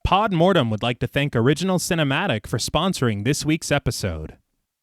Pod Mortem would like to thank Original Cinematic for sponsoring this week's episode.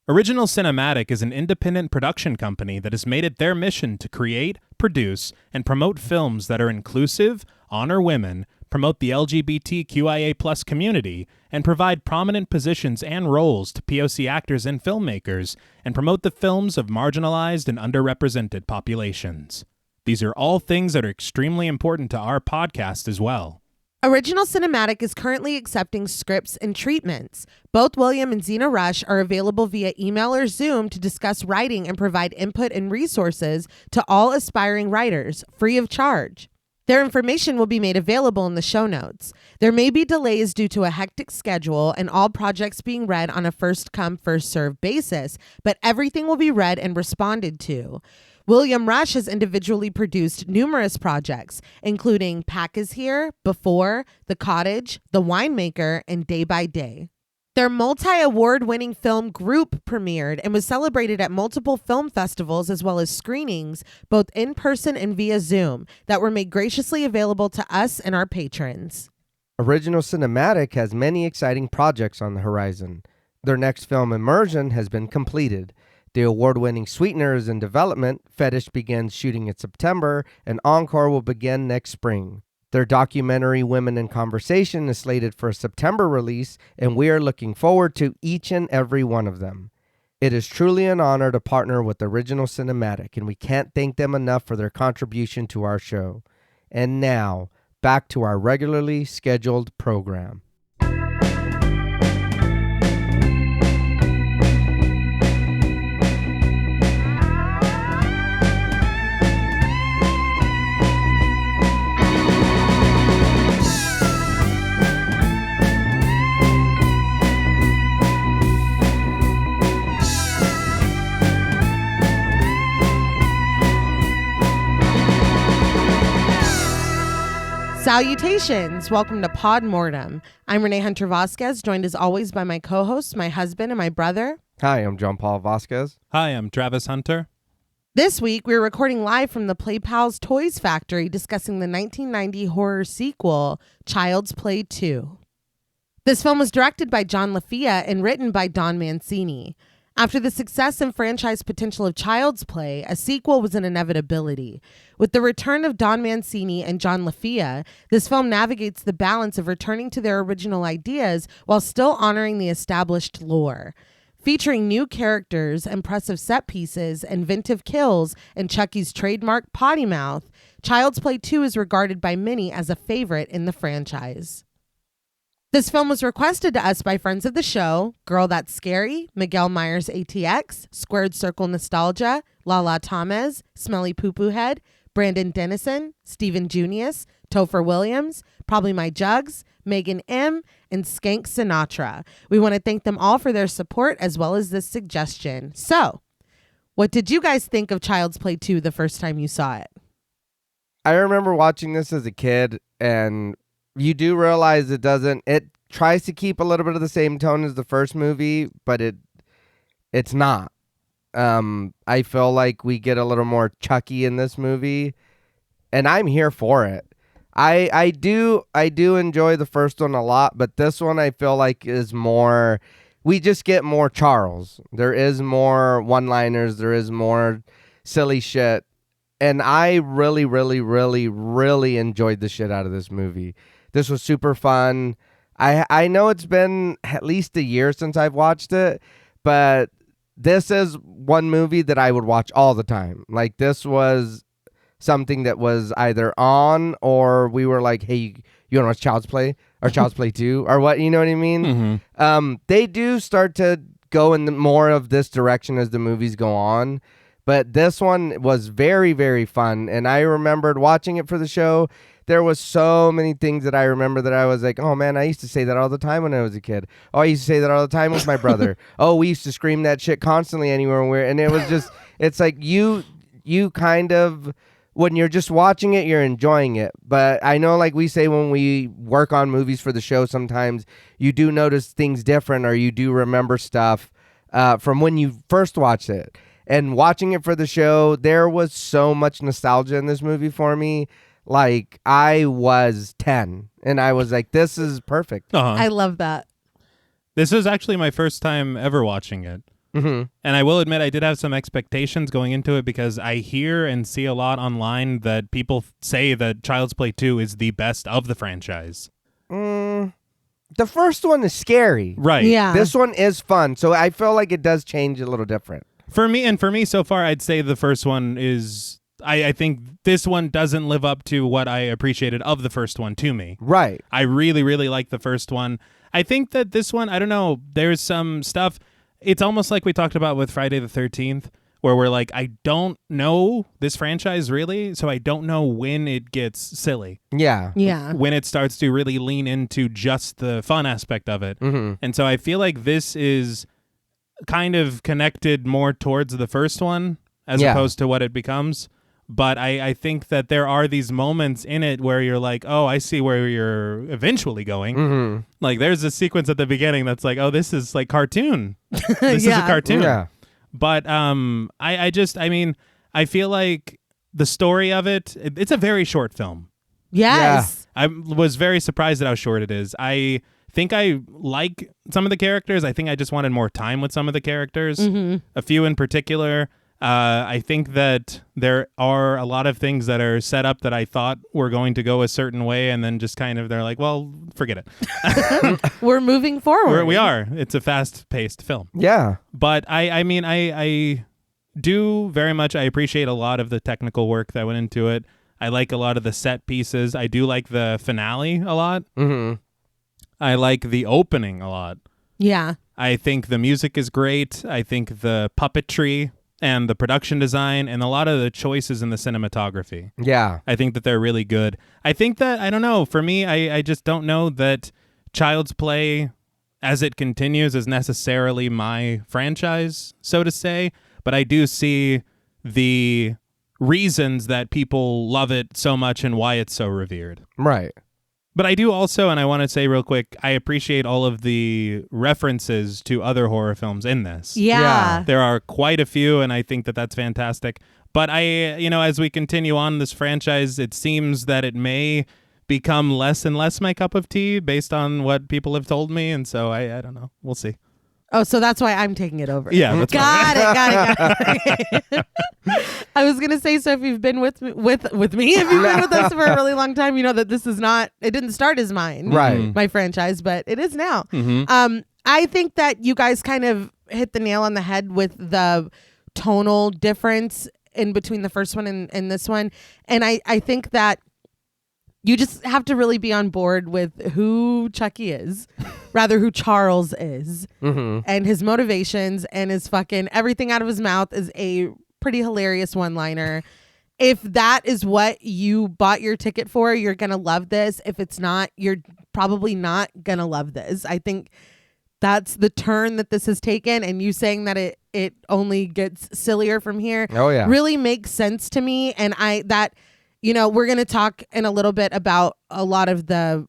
Original Cinematic is an independent production company that has made it their mission to create, produce, and promote films that are inclusive, honor women, promote the LGBTQIA+ community, and provide prominent positions and roles to POC actors and filmmakers, and promote the films of marginalized and underrepresented populations. These are all things that are extremely important to our podcast as well. Original Cinematic is currently accepting scripts and treatments. Both William and Xxena Rush are available via email or Zoom to discuss writing and provide input and resources to all aspiring writers, free of charge. Their information will be made available in the show notes. There may be delays due to a hectic schedule and all projects being read on a first-come, first-served basis, but everything will be read and responded to. William Rush has individually produced numerous projects, including Pack is Here, Before, The Cottage, The Winemaker, and Day by Day. Their multi-award-winning film Group premiered and was celebrated at multiple film festivals as well as screenings, both in person and via Zoom, that were made graciously available to us and our patrons. Original Cinematic has many exciting projects on the horizon. Their next film, Immersion, has been completed. The award-winning Sweetener is in development, Fetish begins shooting in September, and Encore will begin next spring. Their documentary Women in Conversation is slated for a September release, and we are looking forward to each and every one of them. It is truly an honor to partner with Original Cinematic, and we can't thank them enough for their contribution to our show. And now, back to our regularly scheduled program. Salutations! Welcome to Pod Mortem. I'm Reneé Hunter Vasquez, joined as always by my co-hosts, my husband and my brother. Hi, I'm John Paul Vasquez. Hi, I'm Travis Hunter. This week, we're recording live from the Play Pals Toys Factory discussing the 1990 horror sequel, Child's Play 2. This film was directed by John Lafia and written by Don Mancini. After the success and franchise potential of Child's Play, a sequel was an inevitability. With the return of Don Mancini and John Lafia, this film navigates the balance of returning to their original ideas while still honoring the established lore. Featuring new characters, impressive set pieces, inventive kills, and Chucky's trademark potty mouth, Child's Play 2 is regarded by many as a favorite in the franchise. This film was requested to us by friends of the show, Girl That's Scary, Miguel Myers ATX, Squared Circle Nostalgia, Lala Thomas, Smelly Poo Poo Head, Brandon Dennison, Stephen Junius, Topher Williams, Probably My Jugs, Megan M., and Skank Sinatra. We want to thank them all for their support as well as this suggestion. So, what did you guys think of Child's Play 2 the first time you saw it? I remember watching this as a kid, and you do realize it tries to keep a little bit of the same tone as the first movie, but it's not. I feel like we get a little more Chucky in this movie, and I'm here for it. I do enjoy the first one a lot, but this one I feel like is more, we just get more Charles. There is more one-liners, there is more silly shit, and I really, really, really, really enjoyed the shit out of this movie. This was super fun. I know it's been at least a year since I've watched it, but this is one movie that I would watch all the time. Like, this was something that was either on, or we were like, hey, you want to watch Child's Play? Or Child's Play 2? Or what, you know what I mean? Mm-hmm. They do start to go in more of this direction as the movies go on. But this one was very, very fun. And I remembered watching it for the show. There was so many things that I remember that I was like, oh man, I used to say that all the time when I was a kid. Oh, I used to say that all the time with my brother. Oh, we used to scream that shit constantly anywhere we're, and it was just, it's like you kind of, when you're just watching it, you're enjoying it. But I know, like we say when we work on movies for the show, sometimes you do notice things different, or you do remember stuff from when you first watched it. And watching it for the show, there was so much nostalgia in this movie for me. like I was 10 and I was like, this is perfect. I love that. This is actually my first time ever watching it. Mm-hmm. And I will admit I did have some expectations going into it because I hear and see a lot online that people say that Child's Play 2 is the best of the franchise. The first one is scary. Right. Yeah. This one is fun. So I feel like it does change a little different. For me so far, I'd say the first one is... I think this one doesn't live up to what I appreciated of the first one to me. Right. I really, really like the first one. I think that this one, I don't know, there's some stuff... It's almost like we talked about with Friday the 13th, where we're like, I don't know this franchise really, so I don't know when it gets silly. Yeah. Yeah. When it starts to really lean into just the fun aspect of it. Mm-hmm. And so I feel like this is kind of connected more towards the first one as opposed to what it becomes. But I think that there are these moments in it where you're like, oh, I see where you're eventually going. Mm-hmm. Like there's a sequence at the beginning that's like, oh, this is like cartoon. This is a cartoon. Yeah. But I feel like the story of it's a very short film. Yes. I was very surprised at how short it is. I think I like some of the characters. I think I just wanted more time with some of the characters. Mm-hmm. A few in particular. I think that there are a lot of things that are set up that I thought were going to go a certain way, and then just kind of they're like, well, forget it. We're moving forward. We are. It's a fast-paced film. Yeah. But I do very much. I appreciate a lot of the technical work that went into it. I like a lot of the set pieces. I do like the finale a lot. Mm-hmm. I like the opening a lot. Yeah. I think the music is great. I think the puppetry and the production design and a lot of the choices in the cinematography. Yeah. I think that they're really good. I think that, I don't know, for me, I just don't know that Child's Play, as it continues, is necessarily my franchise, so to say. But I do see the reasons that people love it so much and why it's so revered. Right. But I do also, and I want to say real quick, I appreciate all of the references to other horror films in this. Yeah. There are quite a few, and I think that that's fantastic. But as we continue on this franchise, it seems that it may become less and less my cup of tea based on what people have told me. And so I don't know. We'll see. Oh, so that's why I'm taking it over. Yeah, that's got it. I was gonna say, so if you've been with me, if you've been with us for a really long time, you know that this is not. It didn't start as mine, Right. My franchise, but it is now. Mm-hmm. I think that you guys kind of hit the nail on the head with the tonal difference in between the first one and this one, and I think that you just have to really be on board with who Chucky is, rather who Charles is, and his motivations and his fucking everything out of his mouth is a pretty hilarious one-liner. If that is what you bought your ticket for, you're going to love this. If it's not, you're probably not going to love this. I think that's the turn that this has taken, and you saying that it only gets sillier from here really makes sense to me. And we're going to talk in a little bit about a lot of the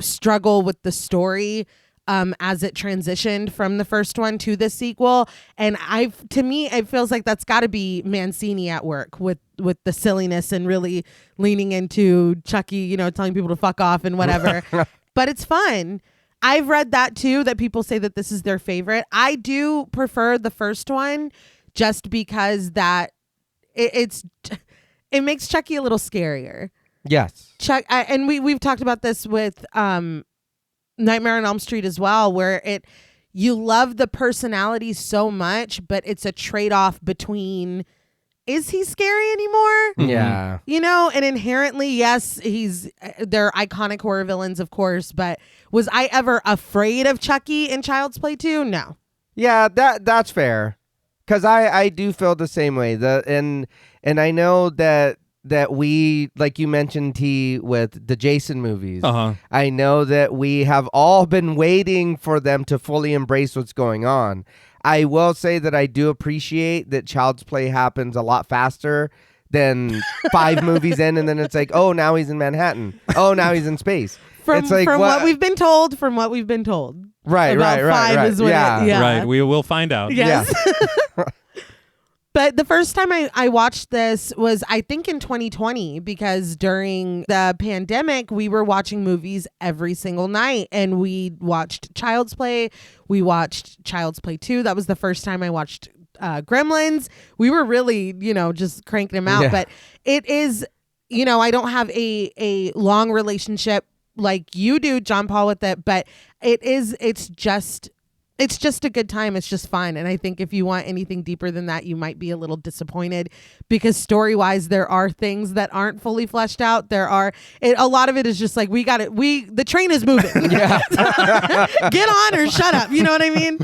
struggle with the story as it transitioned from the first one to the sequel. And to me, it feels like that's got to be Mancini at work with the silliness and really leaning into Chucky, telling people to fuck off and whatever. But it's fun. I've read that too, that people say that this is their favorite. I do prefer the first one just because that it makes Chucky a little scarier. Yes. And we've talked about this with Nightmare on Elm Street as well, where you love the personality so much, but it's a trade-off between, is he scary anymore? Yeah. And inherently, yes, they're iconic horror villains, of course, but was I ever afraid of Chucky in Child's Play 2? No. Yeah, that's fair. Because I do feel the same way. And I know that we, like you mentioned, T, with the Jason movies. I know that we have all been waiting for them to fully embrace what's going on. I will say that I do appreciate that Child's Play happens a lot faster than 5 movies in, and then it's like, oh, now he's in Manhattan. Oh, now he's in space. From what we've been told. Right. Is when Right. We will find out. Yes. Yeah. But the first time I watched this was, I think, in 2020, because during the pandemic, we were watching movies every single night, and we watched Child's Play. We watched Child's Play 2. That was the first time I watched Gremlins. We were really, just cranking them out. Yeah. But it is, I don't have a long relationship like you do, John Paul, with it, but it's just a good time. It's just fun. And I think if you want anything deeper than that, you might be a little disappointed, because story-wise, there are things that aren't fully fleshed out. A lot of it is just like, the train is moving. Yeah. Get on or shut up. You know what I mean?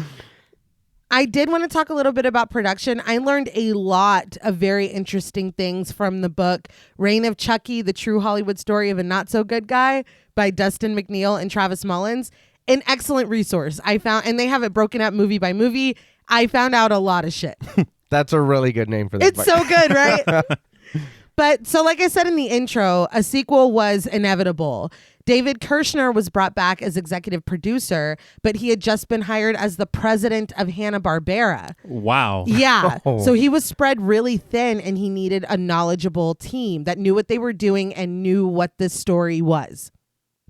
I did want to talk a little bit about production. I learned a lot of very interesting things from the book Reign of Chucky, The True Hollywood Story of a Not So Good Guy by Dustin McNeil and Travis Mullins. An excellent resource I found, and they have it broken up movie by movie. I found out a lot of shit. That's a really good name for that. It's so good, right? But so, like I said in the intro, a sequel was inevitable. David Kirshner was brought back as executive producer, but he had just been hired as the president of Hanna-Barbera. Wow. Yeah. Oh. So he was spread really thin, and he needed a knowledgeable team that knew what they were doing and knew what this story was.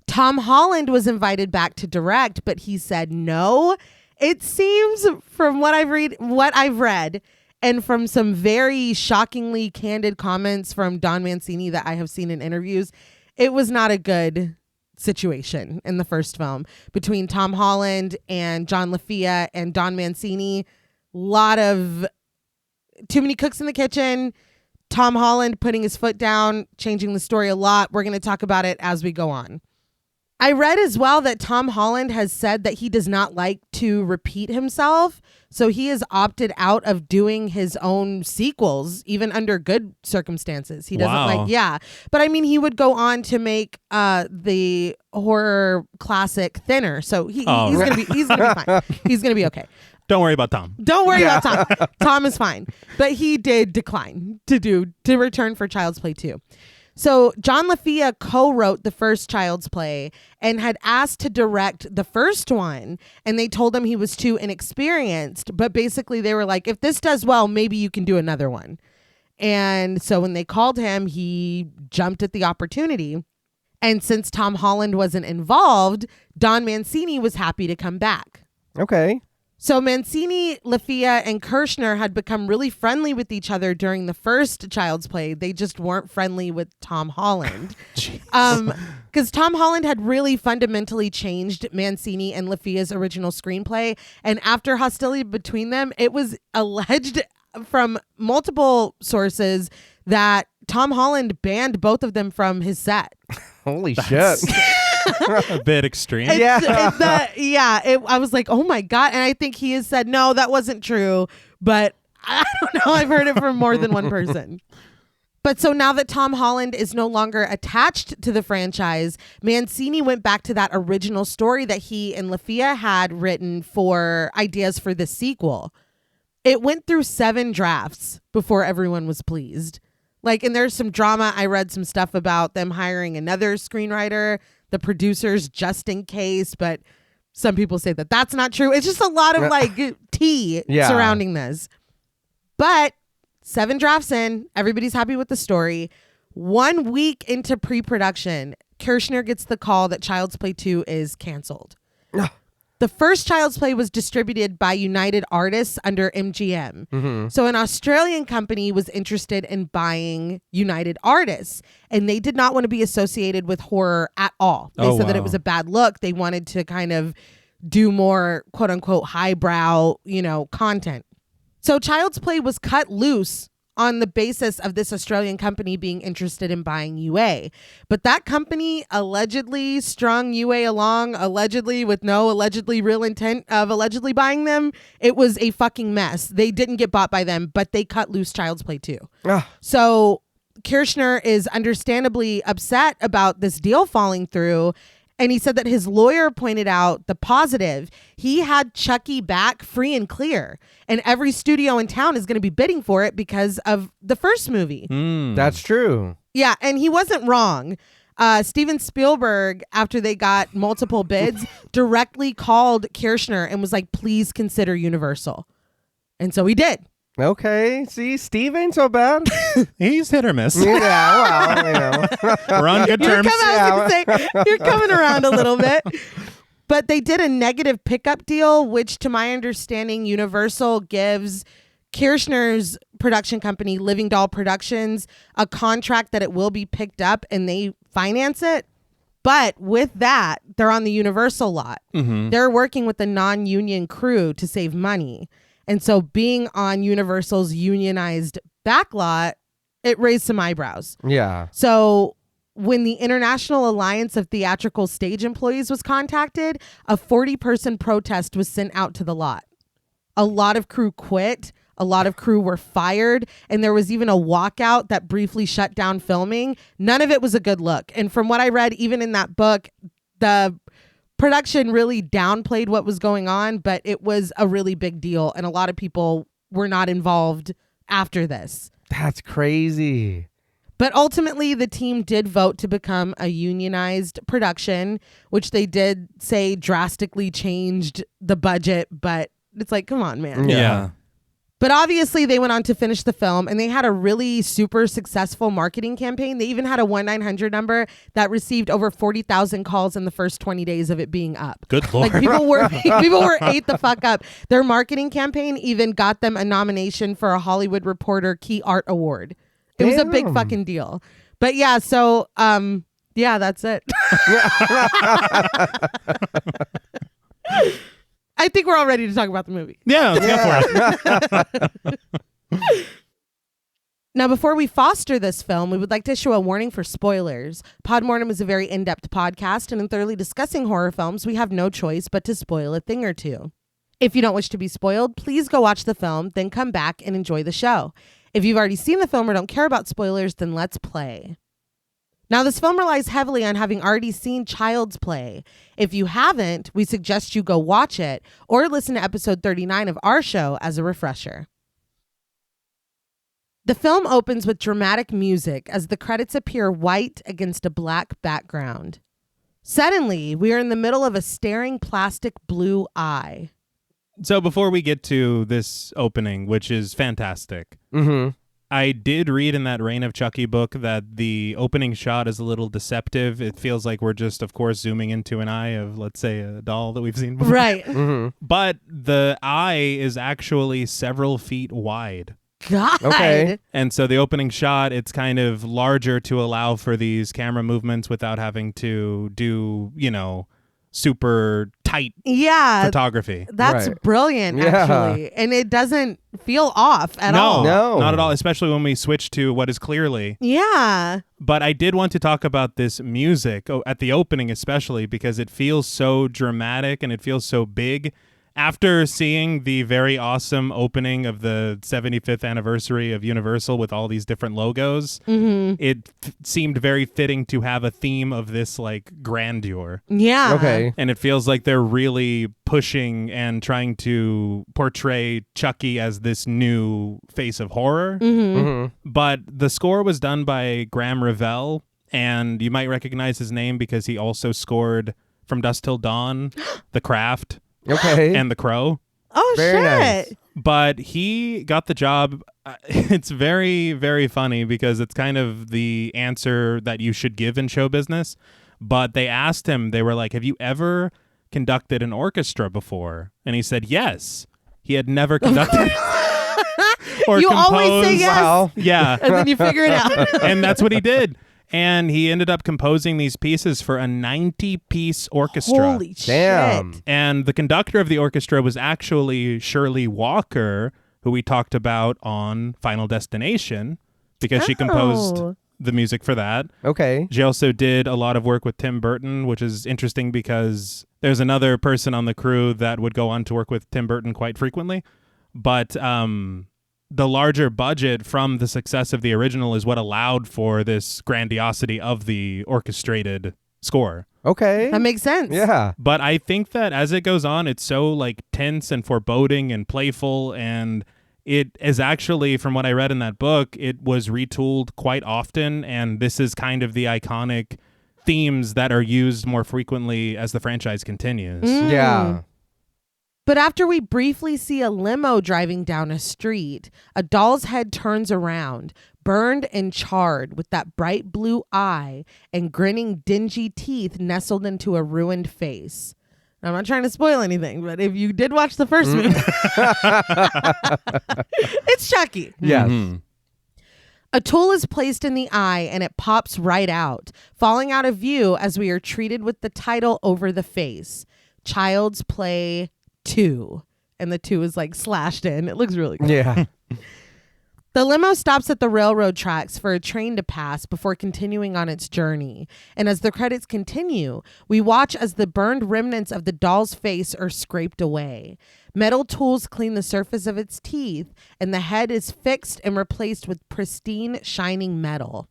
Tom Holland was invited back to direct, but he said no. It seems, from what I've read, and from some very shockingly candid comments from Don Mancini that I have seen in interviews, it was not a good situation in the first film between Tom Holland and John Lafia and Don Mancini. Lot of too many cooks in the kitchen. Tom Holland putting his foot down, changing the story a lot. We're going to talk about it as we go on. I read as well that Tom Holland has said that he does not like to repeat himself, so he has opted out of doing his own sequels, even under good circumstances. He doesn't But I mean, he would go on to make the horror classic Thinner, so he's gonna be fine. He's gonna be okay. Don't worry about Tom. Don't worry about Tom. Tom is fine, but he did decline to return for Child's Play 2. So John Lafia co-wrote the first Child's Play and had asked to direct the first one, and they told him he was too inexperienced, but basically they were like, if this does well, maybe you can do another one. And so when they called him, he jumped at the opportunity. And since Tom Holland wasn't involved, Don Mancini was happy to come back. Okay. So Mancini, Lafia, and Kirshner had become really friendly with each other during the first Child's Play. They just weren't friendly with Tom Holland. Because Tom Holland had really fundamentally changed Mancini and Lafia's original screenplay. And after hostility between them, it was alleged from multiple sources that Tom Holland banned both of them from his set. Holy shit. A bit extreme. I was like, oh my God. And I think he has said, no, that wasn't true. But I don't know. I've heard it from more than one person. But so now that Tom Holland is no longer attached to the franchise, Mancini went back to that original story that he and Lafia had written for ideas for the sequel. It went through 7 drafts before everyone was pleased. And there's some drama. I read some stuff about them hiring another screenwriter, the producers, just in case, but some people say that that's not true. It's just a lot of tea surrounding this. But 7 drafts in, everybody's happy with the story. 1 week into pre-production, Kirshner gets the call that Child's Play 2 is canceled. The first Child's Play was distributed by United Artists under MGM. Mm-hmm. So an Australian company was interested in buying United Artists, and they did not want to be associated with horror at all. They said that it was a bad look. They wanted to kind of do more quote unquote highbrow, content. So Child's Play was cut loose on the basis of this Australian company being interested in buying UA. But that company allegedly strung UA along, allegedly with no allegedly real intent of allegedly buying them. It was a fucking mess. They didn't get bought by them, but they cut loose Child's Play 2. So Kirshner is understandably upset about this deal falling through. And he said that his lawyer pointed out the positive. He had Chucky back free and clear. And every studio in town is going to be bidding for it because of the first movie. That's true. Yeah, and he wasn't wrong. Steven Spielberg, after they got multiple bids, directly called Kirshner and was like, please consider Universal. And so he did. Okay. See, Steve ain't so bad. He's hit or miss. Yeah, well, you know. We're on good terms. You're coming around a little bit. But they did a negative pickup deal, which to my understanding, Universal gives Kirshner's production company, Living Doll Productions, a contract that it will be picked up and they finance it. But with that, they're on the Universal lot. Mm-hmm. They're working with the non-union crew to save money. And so being on Universal's unionized backlot, it raised some eyebrows. Yeah. So when the International Alliance of Theatrical Stage Employees was contacted, a 40-person protest was sent out to the lot. A lot of crew quit. A lot of crew were fired. And there was even a walkout that briefly shut down filming. None of it was a good look. And from what I read, even in that book, the production really downplayed what was going on, but it was a really big deal. And a lot of people were not involved after this. That's crazy. But ultimately, the team did vote to become a unionized production, which they did say drastically changed the budget. But it's like, come on, man. Yeah. But obviously, they went on to finish the film, and they had a really super successful marketing campaign. They even had a 1-900 number that received over 40,000 calls in the first 20 days of it being up. Good Lord. Like people were ate the fuck up. Their marketing campaign even got them a nomination for a Hollywood Reporter Key Art Award. It was a big fucking deal. But yeah, so yeah, that's it. I think we're all ready to talk about the movie. Yeah, let's go for it. Now, before we foster this film, we would like to issue a warning for spoilers. Podmortem is a very in-depth podcast, and in thoroughly discussing horror films, we have no choice but to spoil a thing or two. If you don't wish to be spoiled, please go watch the film, then come back and enjoy the show. If you've already seen the film or don't care about spoilers, then let's play. Now, this film relies heavily on having already seen Child's Play. If you haven't, we suggest you go watch it or listen to episode 39 of our show as a refresher. The film opens with dramatic music as the credits appear white against a black background. Suddenly, we are in the middle of a staring plastic blue eye. So before we get to this opening, which is fantastic, I did read in that Reign of Chucky book that the opening shot is a little deceptive. It feels like we're just, of course, zooming into an eye of, let's say, a doll that we've seen before. Right. But the eye is actually several feet wide. God. Okay. And so the opening shot, it's kind of larger to allow for these camera movements without having to do, super tight photography. That's Right. brilliant, actually. And it doesn't feel off at all. No. Not at all, especially when we switch to what is clearly. Yeah. But I did want to talk about this music, at the opening especially, because it feels so dramatic and it feels so big. After seeing the very awesome opening of the 75th anniversary of Universal with all these different logos, it seemed very fitting to have a theme of this grandeur. Yeah. Okay. And it feels like they're really pushing and trying to portray Chucky as this new face of horror. But the score was done by Graham Revell, and you might recognize his name because he also scored From Dusk Till Dawn, The Craft, Okay. and The Crow. Oh, Very shit. nice. But he got the job. It's very, very funny because it's kind of the answer that you should give in show business. But they asked him, they were like, have you ever conducted an orchestra before? And he said, yes. He had never conducted or You composed. always say yes. Wow. Yeah. And then you figure it out. And that's what he did. And he ended up composing these pieces for a 90-piece orchestra. Holy Damn. shit. And the conductor of the orchestra was actually Shirley Walker, who we talked about on Final Destination, because she composed Oh. the music for that. Okay. She also did a lot of work with Tim Burton, which is interesting because there's another person on the crew that would go on to work with Tim Burton quite frequently. But the larger budget from the success of the original is what allowed for this grandiosity of the orchestrated score. Okay. That makes sense. Yeah. But I think that as it goes on, it's so tense and foreboding and playful, and it is actually, from what I read in that book, it was retooled quite often, and this is kind of the iconic themes that are used more frequently as the franchise continues. Yeah. But after we briefly see a limo driving down a street, a doll's head turns around, burned and charred with that bright blue eye and grinning dingy teeth nestled into a ruined face. I'm not trying to spoil anything, but if you did watch the first movie, it's Chucky. Yes. Mhm. A tool is placed in the eye and it pops right out, falling out of view as we are treated with the title over the face, Child's Play 2. And the 2 is like slashed in. It looks really good. Yeah. The limo stops at the railroad tracks for a train to pass before continuing on its journey. And as the credits continue, we watch as the burned remnants of the doll's face are scraped away. Metal tools clean the surface of its teeth, and the head is fixed and replaced with pristine, shining metal.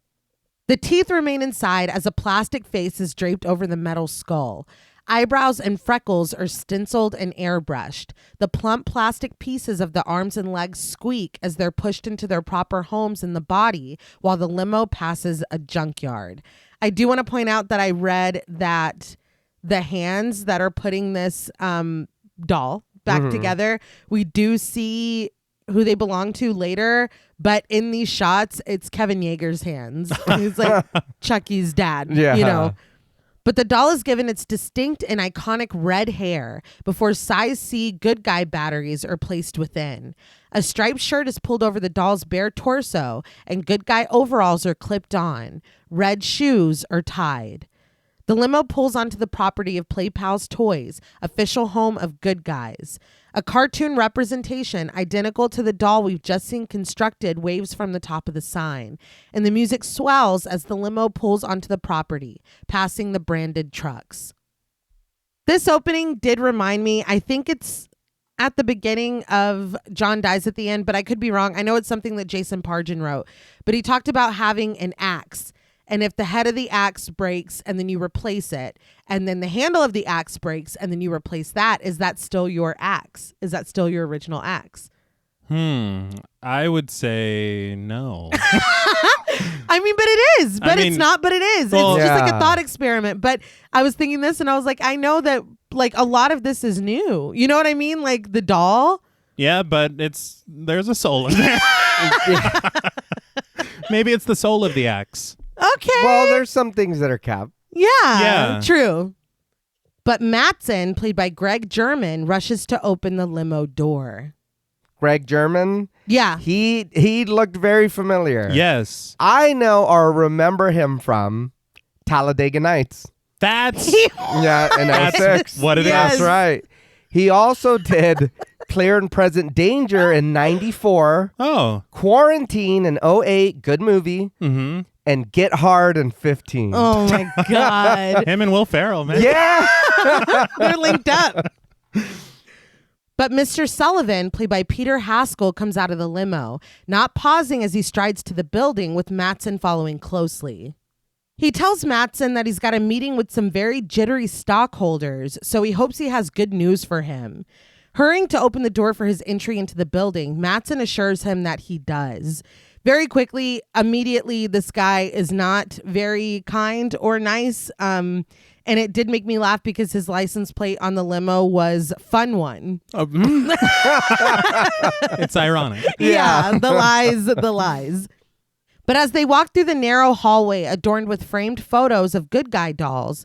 The teeth remain inside as a plastic face is draped over the metal skull. Eyebrows and freckles are stenciled and airbrushed. The plump plastic pieces of the arms and legs squeak as they're pushed into their proper homes in the body while the limo passes a junkyard. I do want to point out that I read that the hands that are putting this doll back together, we do see who they belong to later, but in these shots, it's Kevin Yeager's hands. He's like Chucky's dad, Yeah. you know. But the doll is given its distinct and iconic red hair before size C good guy batteries are placed within. A striped shirt is pulled over the doll's bare torso, and good guy overalls are clipped on. Red shoes are tied. The limo pulls onto the property of Play Pals Toys, official home of Good Guys. A cartoon representation identical to the doll we've just seen constructed waves from the top of the sign, and the music swells as the limo pulls onto the property, passing the branded trucks. This opening did remind me, I think it's at the beginning of John Dies at the End, but I could be wrong. I know it's something that Jason Pargin wrote, but he talked about having an axe. And if the head of the axe breaks and then you replace it, and then the handle of the axe breaks and then you replace that, is that still your axe? Is that still your original axe? I would say no. I mean, but it is. But it's not, but it is. Well, it's just like a thought experiment. But I was thinking this and I was like, I know that like a lot of this is new. You know what I mean? Like the doll. Yeah, but there's a soul in there. Maybe it's the soul of the axe. Okay. Well, there's some things that are kept. Yeah. True. But Mattson, played by Greg German, rushes to open the limo door. Greg German? Yeah. He looked very familiar. Yes. I know or remember him from Talladega Nights. That's Yeah, in That's 06. what it is. That's right. He also did Clear and Present Danger in 94, Oh. Quarantine in 08, good movie, Mm-hmm. and Get Hard in 15. Oh my God. Him and Will Ferrell, man. Yeah. They're linked up. But Mr. Sullivan, played by Peter Haskell, comes out of the limo, not pausing as he strides to the building with Mattson following closely. He tells Mattson that he's got a meeting with some very jittery stockholders, so he hopes he has good news for him. Hurrying to open the door for his entry into the building, Mattson assures him that he does. Very quickly, immediately, this guy is not very kind or nice. And it did make me laugh because his license plate on the limo was Fun One. It's ironic. Yeah, the lies. But as they walk through the narrow hallway adorned with framed photos of good guy dolls,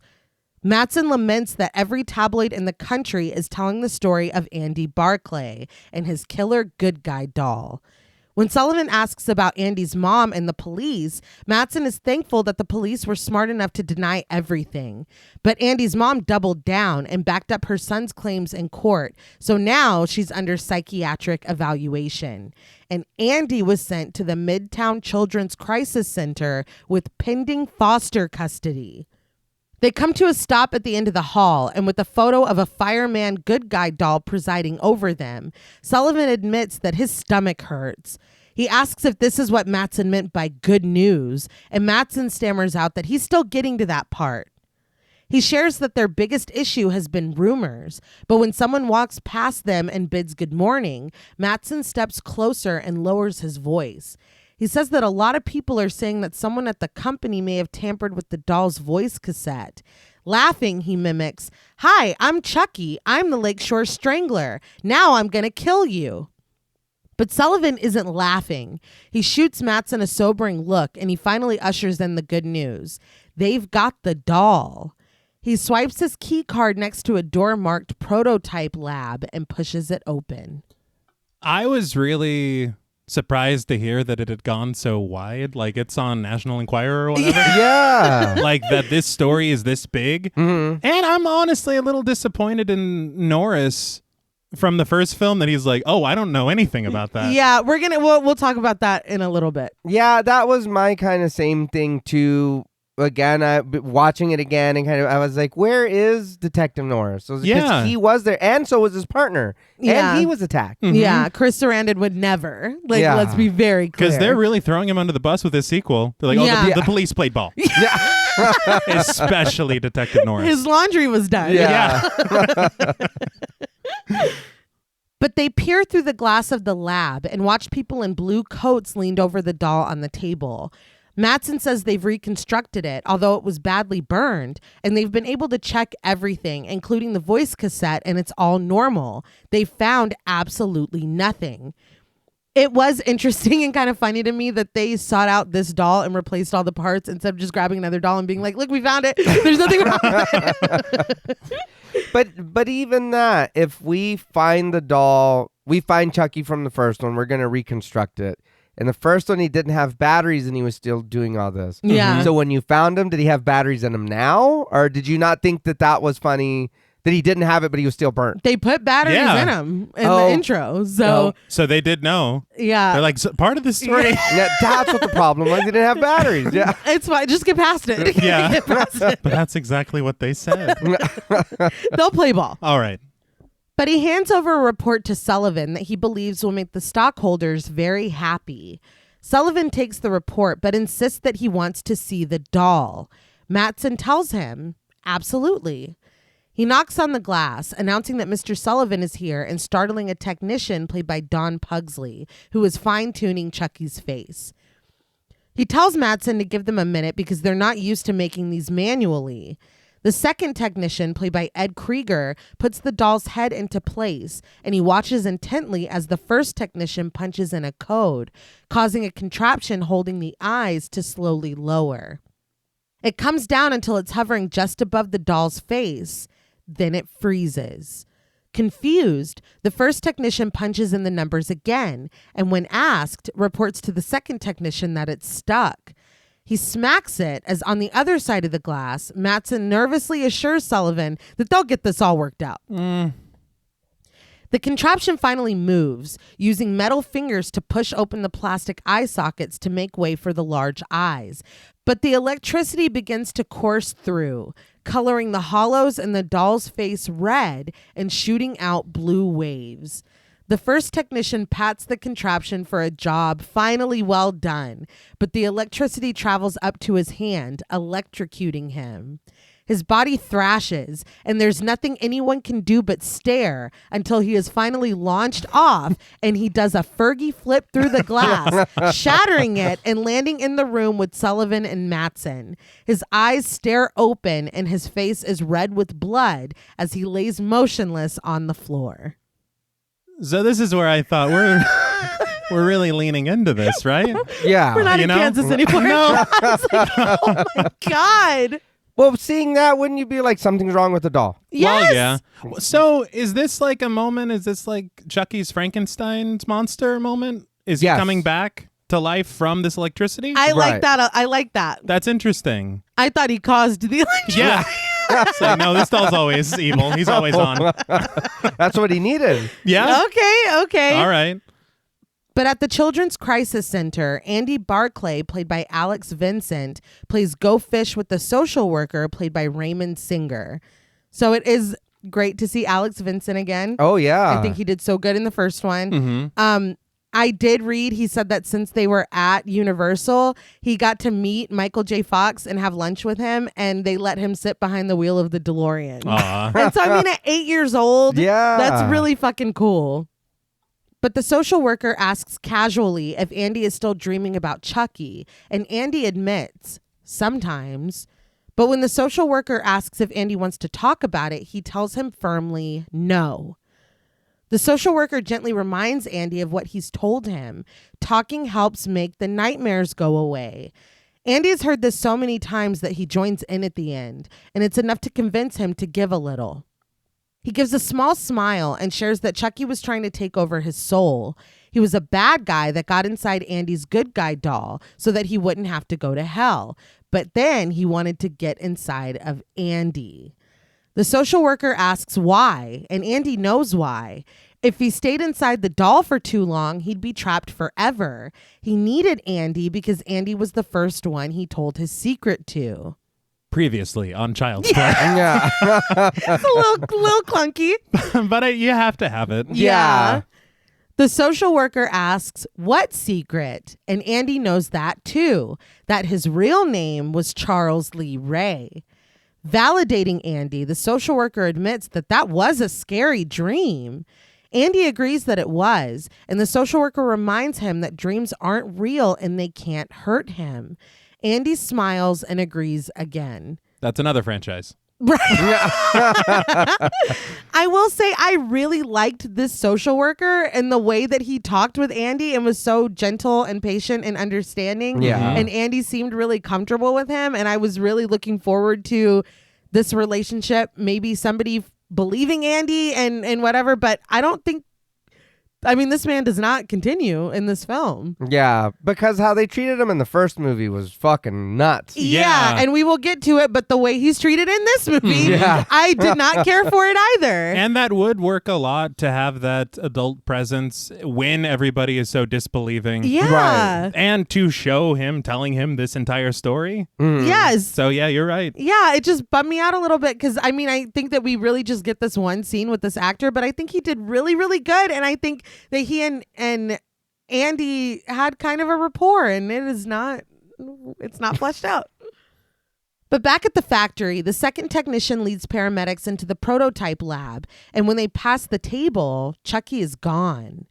Mattson laments that every tabloid in the country is telling the story of Andy Barclay and his killer good guy doll. When Sullivan asks about Andy's mom and the police, Mattson is thankful that the police were smart enough to deny everything. But Andy's mom doubled down and backed up her son's claims in court. So now she's under psychiatric evaluation. And Andy was sent to the Midtown Children's Crisis Center with pending foster custody. They come to a stop at the end of the hall, and with a photo of a fireman good guy doll presiding over them, Sullivan admits that his stomach hurts. He asks if this is what Mattson meant by good news, and Mattson stammers out that he's still getting to that part. He shares that their biggest issue has been rumors, but when someone walks past them and bids good morning, Mattson steps closer and lowers his voice. He says that a lot of people are saying that someone at the company may have tampered with the doll's voice cassette. Laughing, he mimics, "Hi, I'm Chucky. I'm the Lakeshore Strangler. Now I'm going to kill you." But Sullivan isn't laughing. He shoots Mattson a sobering look, and he finally ushers in the good news. They've got the doll. He swipes his key card next to a door marked Prototype Lab and pushes it open. I was really surprised to hear that it had gone so wide. Like, it's on National Enquirer or whatever. Yeah. Like, that this story is this big. Mm-hmm. And I'm honestly a little disappointed in Norris from the first film that he's like, oh, I don't know anything about that. Yeah, we'll talk about that in a little bit. Yeah, that was my kind of same thing too. Again, watching it again and I was like, where is Detective Norris? So Yeah. he was there, and so was his partner. Yeah. And he was attacked. Mhm. Yeah, Chris Sarandon would never. Like, Yeah. let's be very clear. Because they're really throwing him under the bus with this sequel. They're like, Yeah. the police played ball. Especially Detective Norris. His laundry was done. Yeah. But they peer through the glass of the lab and watch people in blue coats leaned over the doll on the table. Mattson says they've reconstructed it, although it was badly burned, and they've been able to check everything, including the voice cassette, and it's all normal. They found absolutely nothing. It was interesting and kind of funny to me that they sought out this doll and replaced all the parts instead of just grabbing another doll and being like, look, we found it. There's nothing wrong with it. But even that, if we find the doll, we find Chucky from the first one, we're going to reconstruct it. In the first one, he didn't have batteries and he was still doing all this. Yeah. So when you found him, did he have batteries in him now? Or did you not think that was funny, that he didn't have it, but he was still burnt? They put batteries Yeah. in him in the intro. So, So they did know. yeah. They're like, part of the story. Yeah, that's what the problem was. He didn't have batteries. Yeah. It's fine. Just get past it. Yeah. Get past it. But that's exactly what they said. They'll play ball. All right. But he hands over a report to Sullivan that he believes will make the stockholders very happy. Sullivan takes the report, but insists that he wants to see the doll. Mattson tells him, absolutely. He knocks on the glass, announcing that Mr. Sullivan is here and startling a technician played by Don Pugsley, who is fine-tuning Chucky's face. He tells Mattson to give them a minute because they're not used to making these manually. The second technician, played by Ed Krieger, puts the doll's head into place, and he watches intently as the first technician punches in a code, causing a contraption holding the eyes to slowly lower. It comes down until it's hovering just above the doll's face. Then it freezes. Confused, the first technician punches in the numbers again, and when asked, reports to the second technician that it's stuck. He smacks it as on the other side of the glass, Mattson nervously assures Sullivan that they'll get this all worked out. The contraption finally moves, using metal fingers to push open the plastic eye sockets to make way for the large eyes. But the electricity begins to course through, coloring the hollows in the doll's face red and shooting out blue waves. The first technician pats the contraption for a job finally well done, but the electricity travels up to his hand, electrocuting him. His body thrashes, and there's nothing anyone can do but stare until he is finally launched off, and he does a Fergie flip through the glass, shattering it and landing in the room with Sullivan and Mattson. His eyes stare open, and his face is red with blood as he lays motionless on the floor. So this is where I thought we're really leaning into this, right? Yeah. We're not You in know? Kansas anymore. No. I was like, oh my God. Well, seeing that, wouldn't you be like, something's wrong with the doll? Yes. Well, yeah. So is this like a moment? Is this like Chucky's Frankenstein's monster moment? Is he Yes. coming back to life from this electricity? I like Right. that. I like that. That's interesting. I thought he caused the electricity. Yeah. It's like, no, this doll's always evil. He's always on. That's what he needed. Yeah. Okay. All right. But at the Children's Crisis Center, Andy Barclay, played by Alex Vincent, plays Go Fish with the social worker, played by Raymond Singer. So it is great to see Alex Vincent again. Oh, yeah. I think he did so good in the first one. Mm-hmm. I did read, he said that since they were at Universal, he got to meet Michael J. Fox and have lunch with him, and they let him sit behind the wheel of the DeLorean. Aw. And so, I mean, at 8 years old, Yeah. that's really fucking cool. But the social worker asks casually if Andy is still dreaming about Chucky, and Andy admits, sometimes. But when the social worker asks if Andy wants to talk about it, he tells him firmly no. The social worker gently reminds Andy of what he's told him. Talking helps make the nightmares go away. Andy has heard this so many times that he joins in at the end, and it's enough to convince him to give a little. He gives a small smile and shares that Chucky was trying to take over his soul. He was a bad guy that got inside Andy's good guy doll so that he wouldn't have to go to hell. But then he wanted to get inside of Andy. The social worker asks why, and Andy knows why. If he stayed inside the doll for too long, he'd be trapped forever. He needed Andy because Andy was the first one he told his secret to. Previously on Child's Play. Yeah. It's a little clunky. But you have to have it. Yeah. The social worker asks, what secret? And Andy knows that too, that his real name was Charles Lee Ray. Validating Andy, the social worker admits that was a scary dream. Andy agrees that it was, and the social worker reminds him that dreams aren't real and they can't hurt him. Andy smiles and agrees again. That's another franchise. Right. I will say I really liked this social worker and the way that he talked with Andy and was so gentle and patient and understanding. Yeah. And Andy seemed really comfortable with him. And I was really looking forward to this relationship, maybe somebody believing Andy and whatever. But I don't think, this man does not continue in this film. Yeah, because how they treated him in the first movie was fucking nuts. Yeah, and we will get to it, but the way he's treated in this movie, I did not care for it either. And that would work a lot to have that adult presence when everybody is so disbelieving. Yeah. Right. And to show him, telling him this entire story. Yes. So yeah, you're right. Yeah, it just bummed me out a little bit because, I think that we really just get this one scene with this actor, but I think he did really, really good. And I think that he and Andy had kind of a rapport, and it's not fleshed out. But back at the factory, the second technician leads paramedics into the prototype lab, and when they pass the table, Chucky is gone.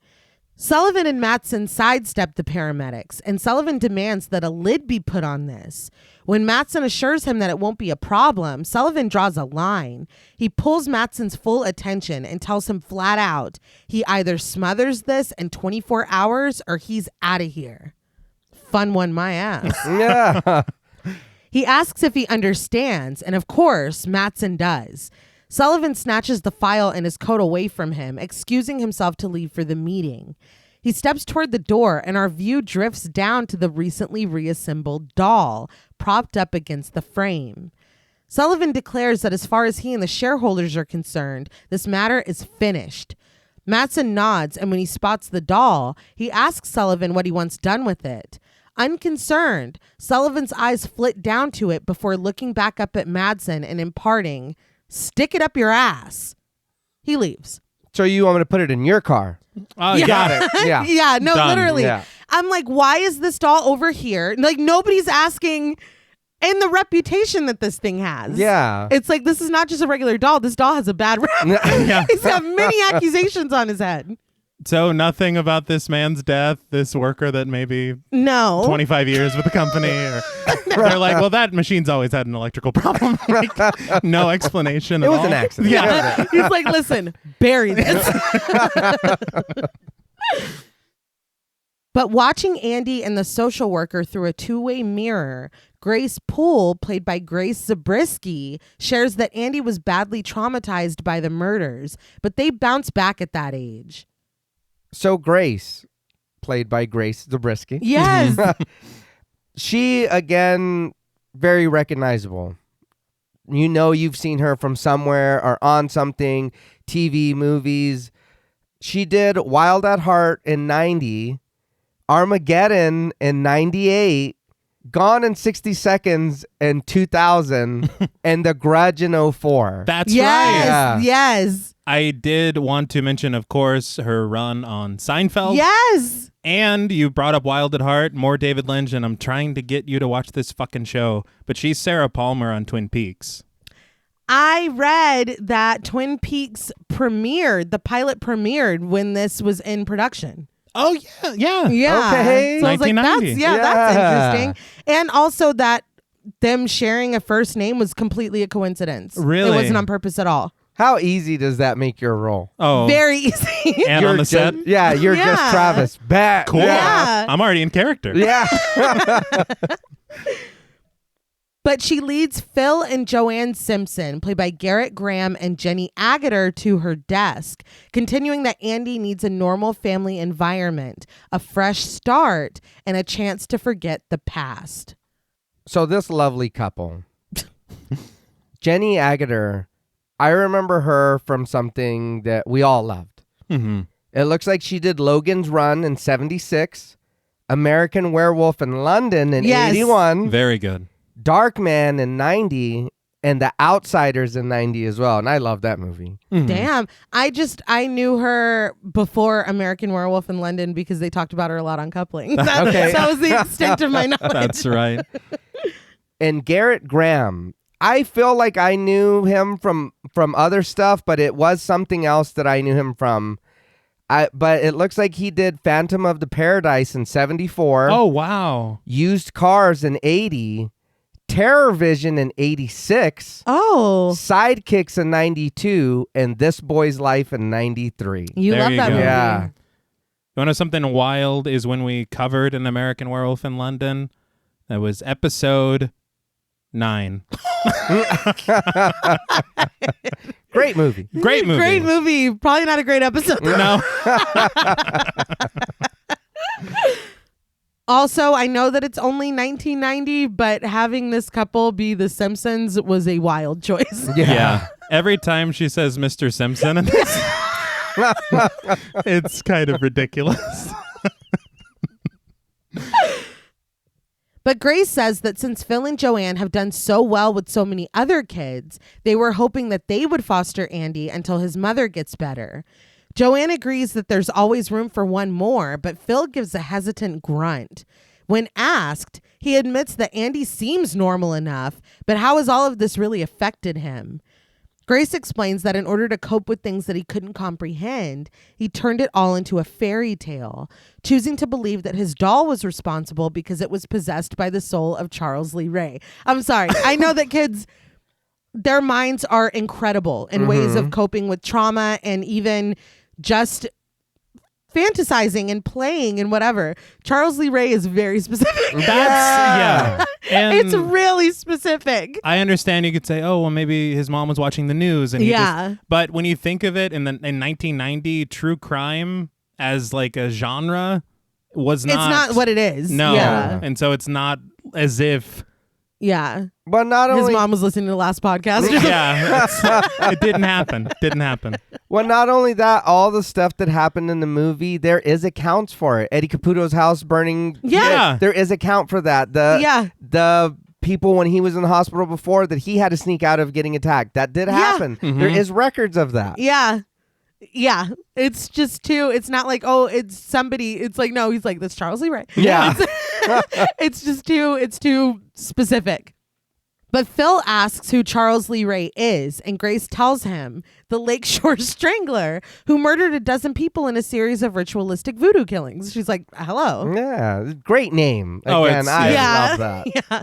Sullivan and Mattson sidestep the paramedics, and Sullivan demands that a lid be put on this. When Mattson assures him that it won't be a problem, Sullivan draws a line. He pulls Mattson's full attention and tells him flat out he either smothers this in 24 hours or he's out of here. Fun one, my ass. Yeah. He asks if he understands, and of course, Mattson does. Sullivan snatches the file and his coat away from him, excusing himself to leave for the meeting. He steps toward the door, and our view drifts down to the recently reassembled doll, propped up against the frame. Sullivan declares that as far as he and the shareholders are concerned, this matter is finished. Mattson nods, and when he spots the doll, he asks Sullivan what he wants done with it. Unconcerned, Sullivan's eyes flit down to it before looking back up at Mattson and imparting, "Stick it up your ass." He leaves. So you want me to put it in your car? Oh, Yeah. got it. Yeah. Yeah, no, Done. literally. Yeah. I'm like, why is this doll over here? Like, nobody's asking, and the reputation that this thing has. Yeah. It's like, this is not just a regular doll. This doll has a bad rep. Yeah. He's got many accusations on his head. So nothing about this man's death, this worker that maybe No. 25 years with the company, or they're like, well, that machine's always had an electrical problem. Like, no explanation It at was all. an accident. Yeah. He's like, listen, bury this. But watching Andy and the social worker through a two-way mirror, Grace Poole, played by Grace Zabriskie, shares that Andy was badly traumatized by the murders, but they bounce back at that age. So Grace, played by Grace Zabriskie. Yes. She, again, very recognizable. You know you've seen her from somewhere or on something, TV, movies. She did Wild at Heart in 90, Armageddon in 98, Gone in 60 Seconds in 2000, and The Grudge in 04. That's Yes. right. Yeah. Yes. I did want to mention, of course, her run on Seinfeld. Yes. And you brought up Wild at Heart, more David Lynch, and I'm trying to get you to watch this fucking show. But she's Sarah Palmer on Twin Peaks. I read that Twin Peaks premiered, the pilot premiered when this was in production. Oh, yeah. Yeah. Okay. So I was like, that's 1990. that's Yeah. interesting. And also that them sharing a first name was completely a coincidence. Really? It wasn't on purpose at all. How easy does that make your role? Oh, Very easy. and on the set. Yeah, you're Yeah. just Travis. Bat. Cool. Yeah. I'm already in character. Yeah. But she leads Phil and Joanne Simpson, played by Garrett Graham and Jenny Agutter, to her desk, continuing that Andy needs a normal family environment, a fresh start, and a chance to forget the past. So this lovely couple, Jenny Agutter, I remember her from something that we all loved. Mm-hmm. It looks like she did Logan's Run in 76, American Werewolf in London in Yes. 81, Very good. Darkman in 90, and The Outsiders in 90 as well. And I love that movie. Mhm. Damn. I knew her before American Werewolf in London because they talked about her a lot on Coupling. Okay. That was the extent of my knowledge. That's right. And Garrett Graham, I feel like I knew him from other stuff, but it was something else that I knew him from. But it looks like he did Phantom of the Paradise in 74. Oh, wow. Used Cars in 80. Terror Vision in 86. Oh. Sidekicks in 92. And This Boy's Life in 93. You There love you that go. movie. Yeah. You want to know something wild is when we covered an American Werewolf in London. That was episode 9. Great movie. Great movie. Great movie. Probably not a great episode. No. Also, I know that it's only 1990, but having this couple be the Simpsons was a wild choice. Yeah. Every time she says Mr. Simpson, in this, it's kind of ridiculous. But Grace says that since Phil and Joanne have done so well with so many other kids, they were hoping that they would foster Andy until his mother gets better. Joanne agrees that there's always room for one more, but Phil gives a hesitant grunt. When asked, he admits that Andy seems normal enough, but how has all of this really affected him? Grace explains that in order to cope with things that he couldn't comprehend, he turned it all into a fairy tale, choosing to believe that his doll was responsible because it was possessed by the soul of Charles Lee Ray. I'm sorry. I know that kids, their minds are incredible in ways of coping with trauma and even just fantasizing and playing and whatever. Charles Lee Ray is very specific. Yeah. And It's really specific. I understand you could say, oh, well, maybe his mom was watching the news. And he Yeah. just, but when you think of it in 1990, true crime as like a genre was not. It's not what it is. No. Yeah. And so it's not as if. Yeah. But not His only mom was listening to the last podcast. Yeah. It didn't happen. Didn't happen. well, not only that, all the stuff that happened in the movie, there is accounts for it. Eddie Caputo's house burning. Yeah. There is account for that. The people when he was in the hospital before that he had to sneak out of getting attacked. That did happen. Mhm. There is records of that. Yeah. Yeah. It's just too, it's not like, oh, it's somebody. It's like, no, he's like, that's Charles Lee Ray. Yeah. It's just it's too specific. But Phil asks who Charles Lee Ray is, and Grace tells him the Lakeshore Strangler who murdered a dozen people in a series of ritualistic voodoo killings. She's like, hello. Yeah. Great name. Oh, Again, it's- I Yeah. love that. Yeah.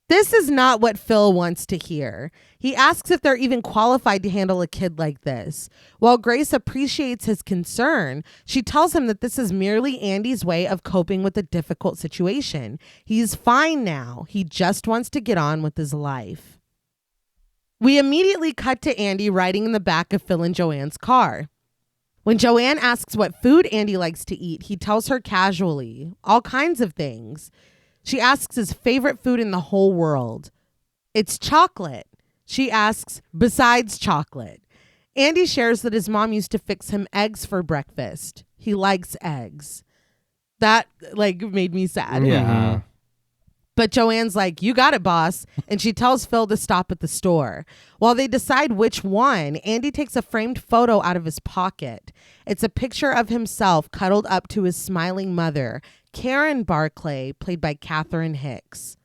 This is not what Phil wants to hear. He asks if they're even qualified to handle a kid like this. While Grace appreciates his concern, she tells him that this is merely Andy's way of coping with a difficult situation. He's fine now. He just wants to get on with his life. We immediately cut to Andy riding in the back of Phil and Joanne's car. When Joanne asks what food Andy likes to eat, he tells her casually, all kinds of things. She asks his favorite food in the whole world. It's chocolate. She asks, besides chocolate. Andy shares that his mom used to fix him eggs for breakfast. He likes eggs. That made me sad. Yeah. But Joanne's like, you got it, boss. And she tells Phil to stop at the store. While they decide which one, Andy takes a framed photo out of his pocket. It's a picture of himself cuddled up to his smiling mother, Karen Barclay, played by Catherine Hicks.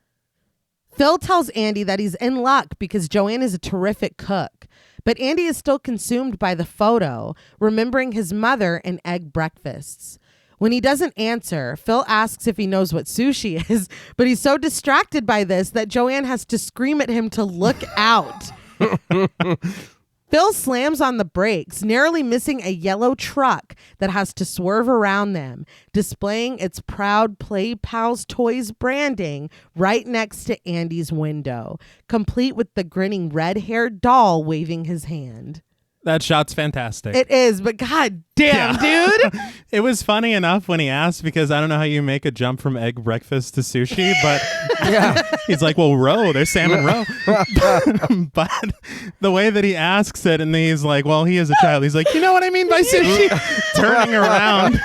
Phil tells Andy that he's in luck because Joanne is a terrific cook. But Andy is still consumed by the photo, remembering his mother and egg breakfasts. When he doesn't answer, Phil asks if he knows what sushi is, but he's so distracted by this that Joanne has to scream at him to look out. Phil slams on the brakes, narrowly missing a yellow truck that has to swerve around them, displaying its proud Play Pals Toys branding right next to Andy's window, complete with the grinning red-haired doll waving his hand. That shot's fantastic. It is, but god damn, dude. It was funny enough when he asked, because I don't know how you make a jump from egg breakfast to sushi, but he's like, well, roe, there's salmon roe. But the way that he asks it, and he's like, well, he is a child. He's like, you know what I mean by sushi? Turning around.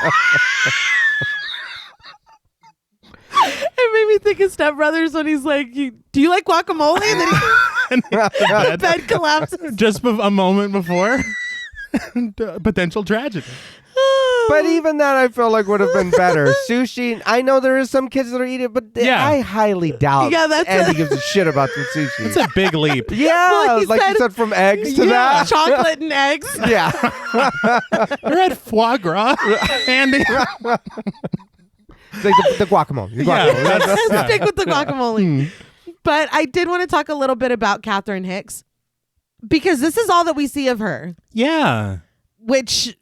It made me think of Step Brothers when he's like, do you like guacamole? And then the bed collapses. Just a moment before. Potential tragedy. But even that I feel like would have been better. Sushi, I know there is some kids that are eating it, but I highly doubt Andy gives a shit about some sushi. It's a big leap. Yeah, well, like you said, from eggs to that. Chocolate and eggs. Yeah. You're at foie gras, Andy. Like the guacamole. Let's stick with the guacamole. But I did want to talk a little bit about Catherine Hicks, because this is all that we see of her. Yeah. Which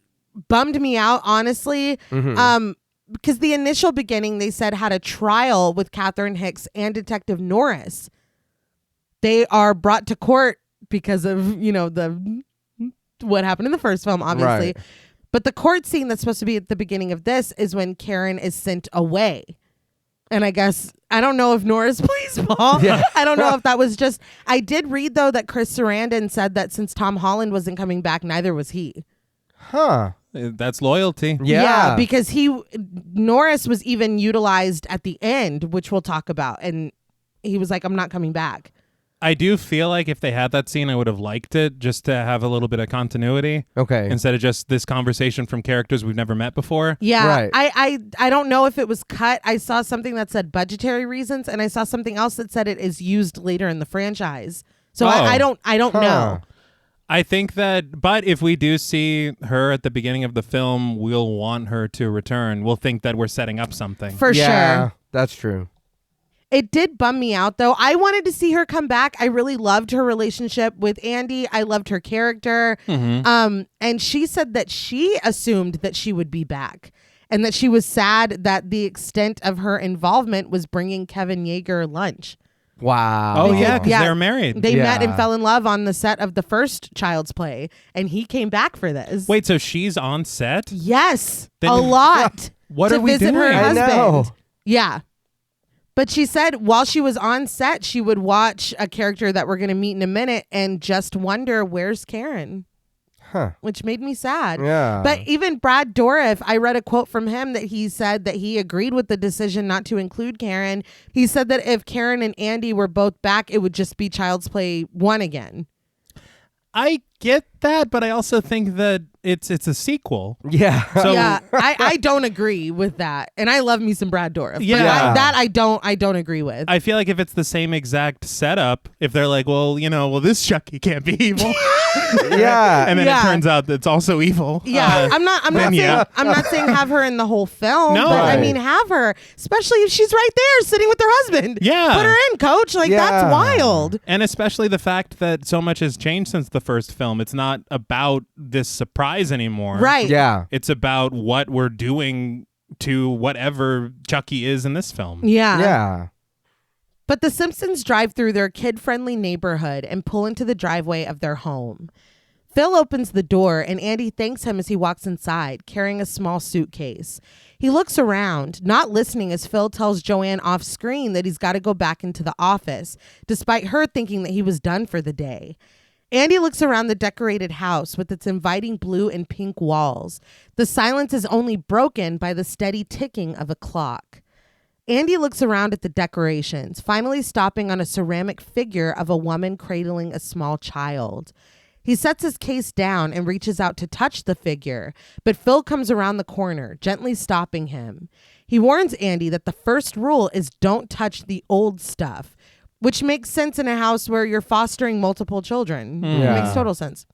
bummed me out, honestly. Because the initial beginning, they said, had a trial with Catherine Hicks and Detective Norris. They are brought to court because of, what happened in the first film, obviously. Right. But the court scene that's supposed to be at the beginning of this is when Karen is sent away. And I guess, I don't know if Norris plays ball. Yeah. I don't know if that was just, I did read though that Chris Sarandon said that since Tom Holland wasn't coming back, neither was he. Huh. That's loyalty. Yeah, because Norris was even utilized at the end, which we'll talk about. And he was like, I'm not coming back. I do feel like if they had that scene, I would have liked it just to have a little bit of continuity. Okay. Instead of just this conversation from characters we've never met before. Yeah. Right. I don't know if it was cut. I saw something that said budgetary reasons, and I saw something else that said it is used later in the franchise. So I don't know. I think that, but if we do see her at the beginning of the film, we'll want her to return. We'll think that we're setting up something. For sure. That's true. It did bum me out, though. I wanted to see her come back. I really loved her relationship with Andy. I loved her character. And she said that she assumed that she would be back and that she was sad that the extent of her involvement was bringing Kevin Yeager lunch. Wow. Oh, because they're married. They met and fell in love on the set of the first Child's Play, and he came back for this. Wait, so she's on set? Yes, a lot. What to are we visit doing? her husband. I know. Yeah. But she said while she was on set, she would watch a character that we're going to meet in a minute and just wonder, where's Karen? Huh. Which made me sad. Yeah. But even Brad Dourif, I read a quote from him that he said that he agreed with the decision not to include Karen. He said that if Karen and Andy were both back, it would just be Child's Play 1 again. I get that, but I also think that it's a sequel. Yeah. So I don't agree with that. And I love me some Brad Dourif. Yeah. But I don't agree with. I feel like if it's the same exact setup, if they're like, well, this Chucky can't be evil. Yeah. And then it turns out that it's also evil. Yeah. I'm not saying have her in the whole film. No. But Right. I mean have her, especially if she's right there sitting with her husband. Yeah. Put her in, coach. Like that's wild. And especially the fact that so much has changed since the first film. It's not about this surprise anymore. Right. Yeah. It's about what we're doing to whatever Chucky is in this film. Yeah. Yeah. But the Simpsons drive through their kid-friendly neighborhood and pull into the driveway of their home. Phil opens the door and Andy thanks him as he walks inside, carrying a small suitcase. He looks around, not listening as Phil tells Joanne off screen that he's got to go back into the office, despite her thinking that he was done for the day. Andy looks around the decorated house with its inviting blue and pink walls. The silence is only broken by the steady ticking of a clock. Andy looks around at the decorations, finally stopping on a ceramic figure of a woman cradling a small child. He sets his case down and reaches out to touch the figure, but Phil comes around the corner, gently stopping him. He warns Andy that the first rule is don't touch the old stuff, which makes sense in a house where you're fostering multiple children. It makes total sense.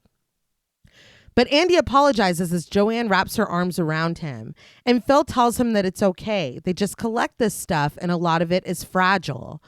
But Andy apologizes as Joanne wraps her arms around him. And Phil tells him that it's okay. They just collect this stuff and a lot of it is fragile.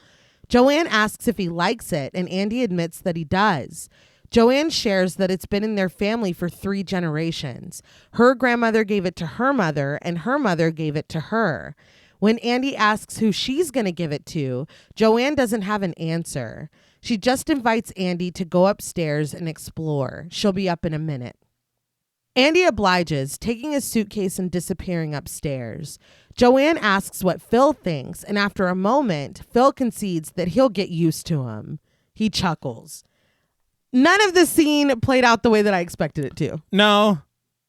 Joanne asks if he likes it and Andy admits that he does. Joanne shares that it's been in their family for 3 generations. Her grandmother gave it to her mother and her mother gave it to her. When Andy asks who she's going to give it to, Joanne doesn't have an answer. She just invites Andy to go upstairs and explore. She'll be up in a minute. Andy obliges, taking his suitcase and disappearing upstairs. Joanne asks what Phil thinks, and after a moment, Phil concedes that he'll get used to him. He chuckles. None of the scene played out the way that I expected it to. No.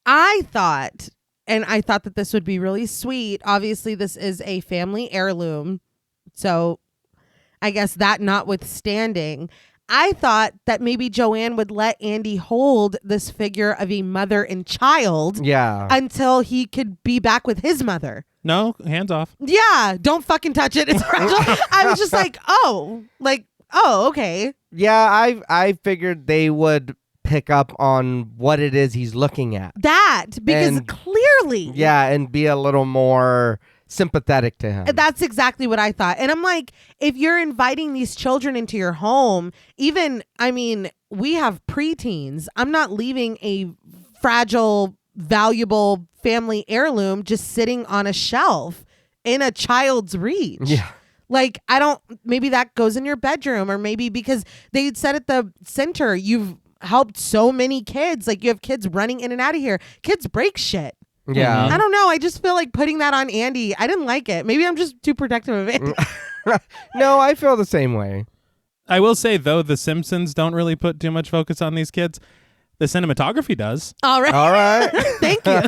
I thought that this would be really sweet. Obviously, this is a family heirloom, so I guess that notwithstanding, I thought that maybe Joanne would let Andy hold this figure of a mother and child until he could be back with his mother. No, hands off. Yeah, don't fucking touch it. It's fragile. I was just like, oh, okay. Yeah, I figured they would pick up on what it is he's looking at. That, because clearly. Yeah, and be a little more sympathetic to him. That's exactly what I thought. And I'm like, if you're inviting these children into your home, we have preteens. I'm not leaving a fragile, valuable family heirloom just sitting on a shelf in a child's reach. Yeah. Like, maybe that goes in your bedroom, or maybe because they said at the center, you've helped so many kids. Like, you have kids running in and out of here. Kids break shit. Yeah. I don't know. I just feel like putting that on Andy. I didn't like it. Maybe I'm just too protective of Andy. No, I feel the same way. I will say, though, The Simpsons don't really put too much focus on these kids. The cinematography does. All right. Thank you.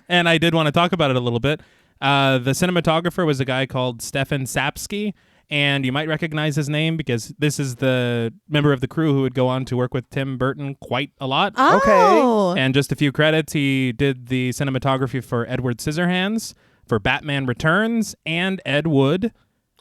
And I did want to talk about it a little bit. The cinematographer was a guy called Stefan Sapsky, and you might recognize his name because this is the member of the crew who would go on to work with Tim Burton quite a lot. Oh. Okay. And just a few credits. He did the cinematography for Edward Scissorhands, for Batman Returns, and Ed Wood.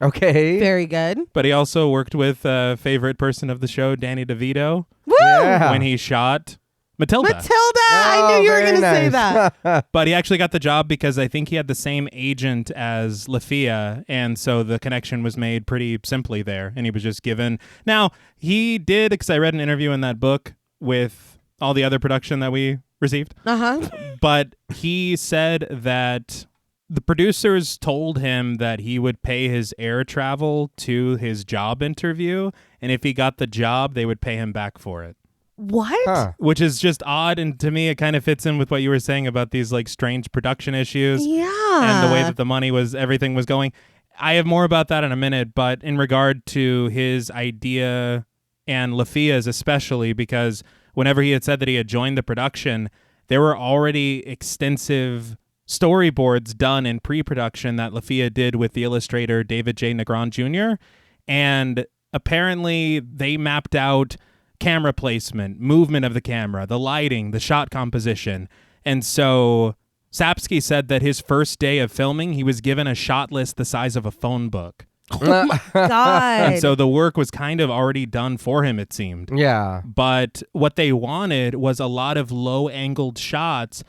Okay. Very good. But he also worked with favorite person of the show, Danny DeVito. Woo! Yeah. When he shot Matilda. I knew you were going to say that. But he actually got the job because I think he had the same agent as Lafia, and so the connection was made pretty simply there, and he was just given. Now, he did, because I read an interview in that book with all the other production that we received, but he said that the producers told him that he would pay his air travel to his job interview, and if he got the job, they would pay him back for it. What? Huh. Which is just odd, and to me it kind of fits in with what you were saying about these like strange production issues. Yeah. And the way that the money was, everything was going. I have more about that in a minute, but in regard to his idea and Lafia's especially, because whenever he had said that he had joined the production, there were already extensive storyboards done in pre-production that Lafia did with the illustrator David J. Negron Jr. And apparently they mapped out camera placement, movement of the camera, the lighting, the shot composition. And so Sapsky said that his first day of filming, he was given a shot list the size of a phone book. Oh my God. And so the work was kind of already done for him, it seemed. Yeah. But what they wanted was a lot of low-angled shots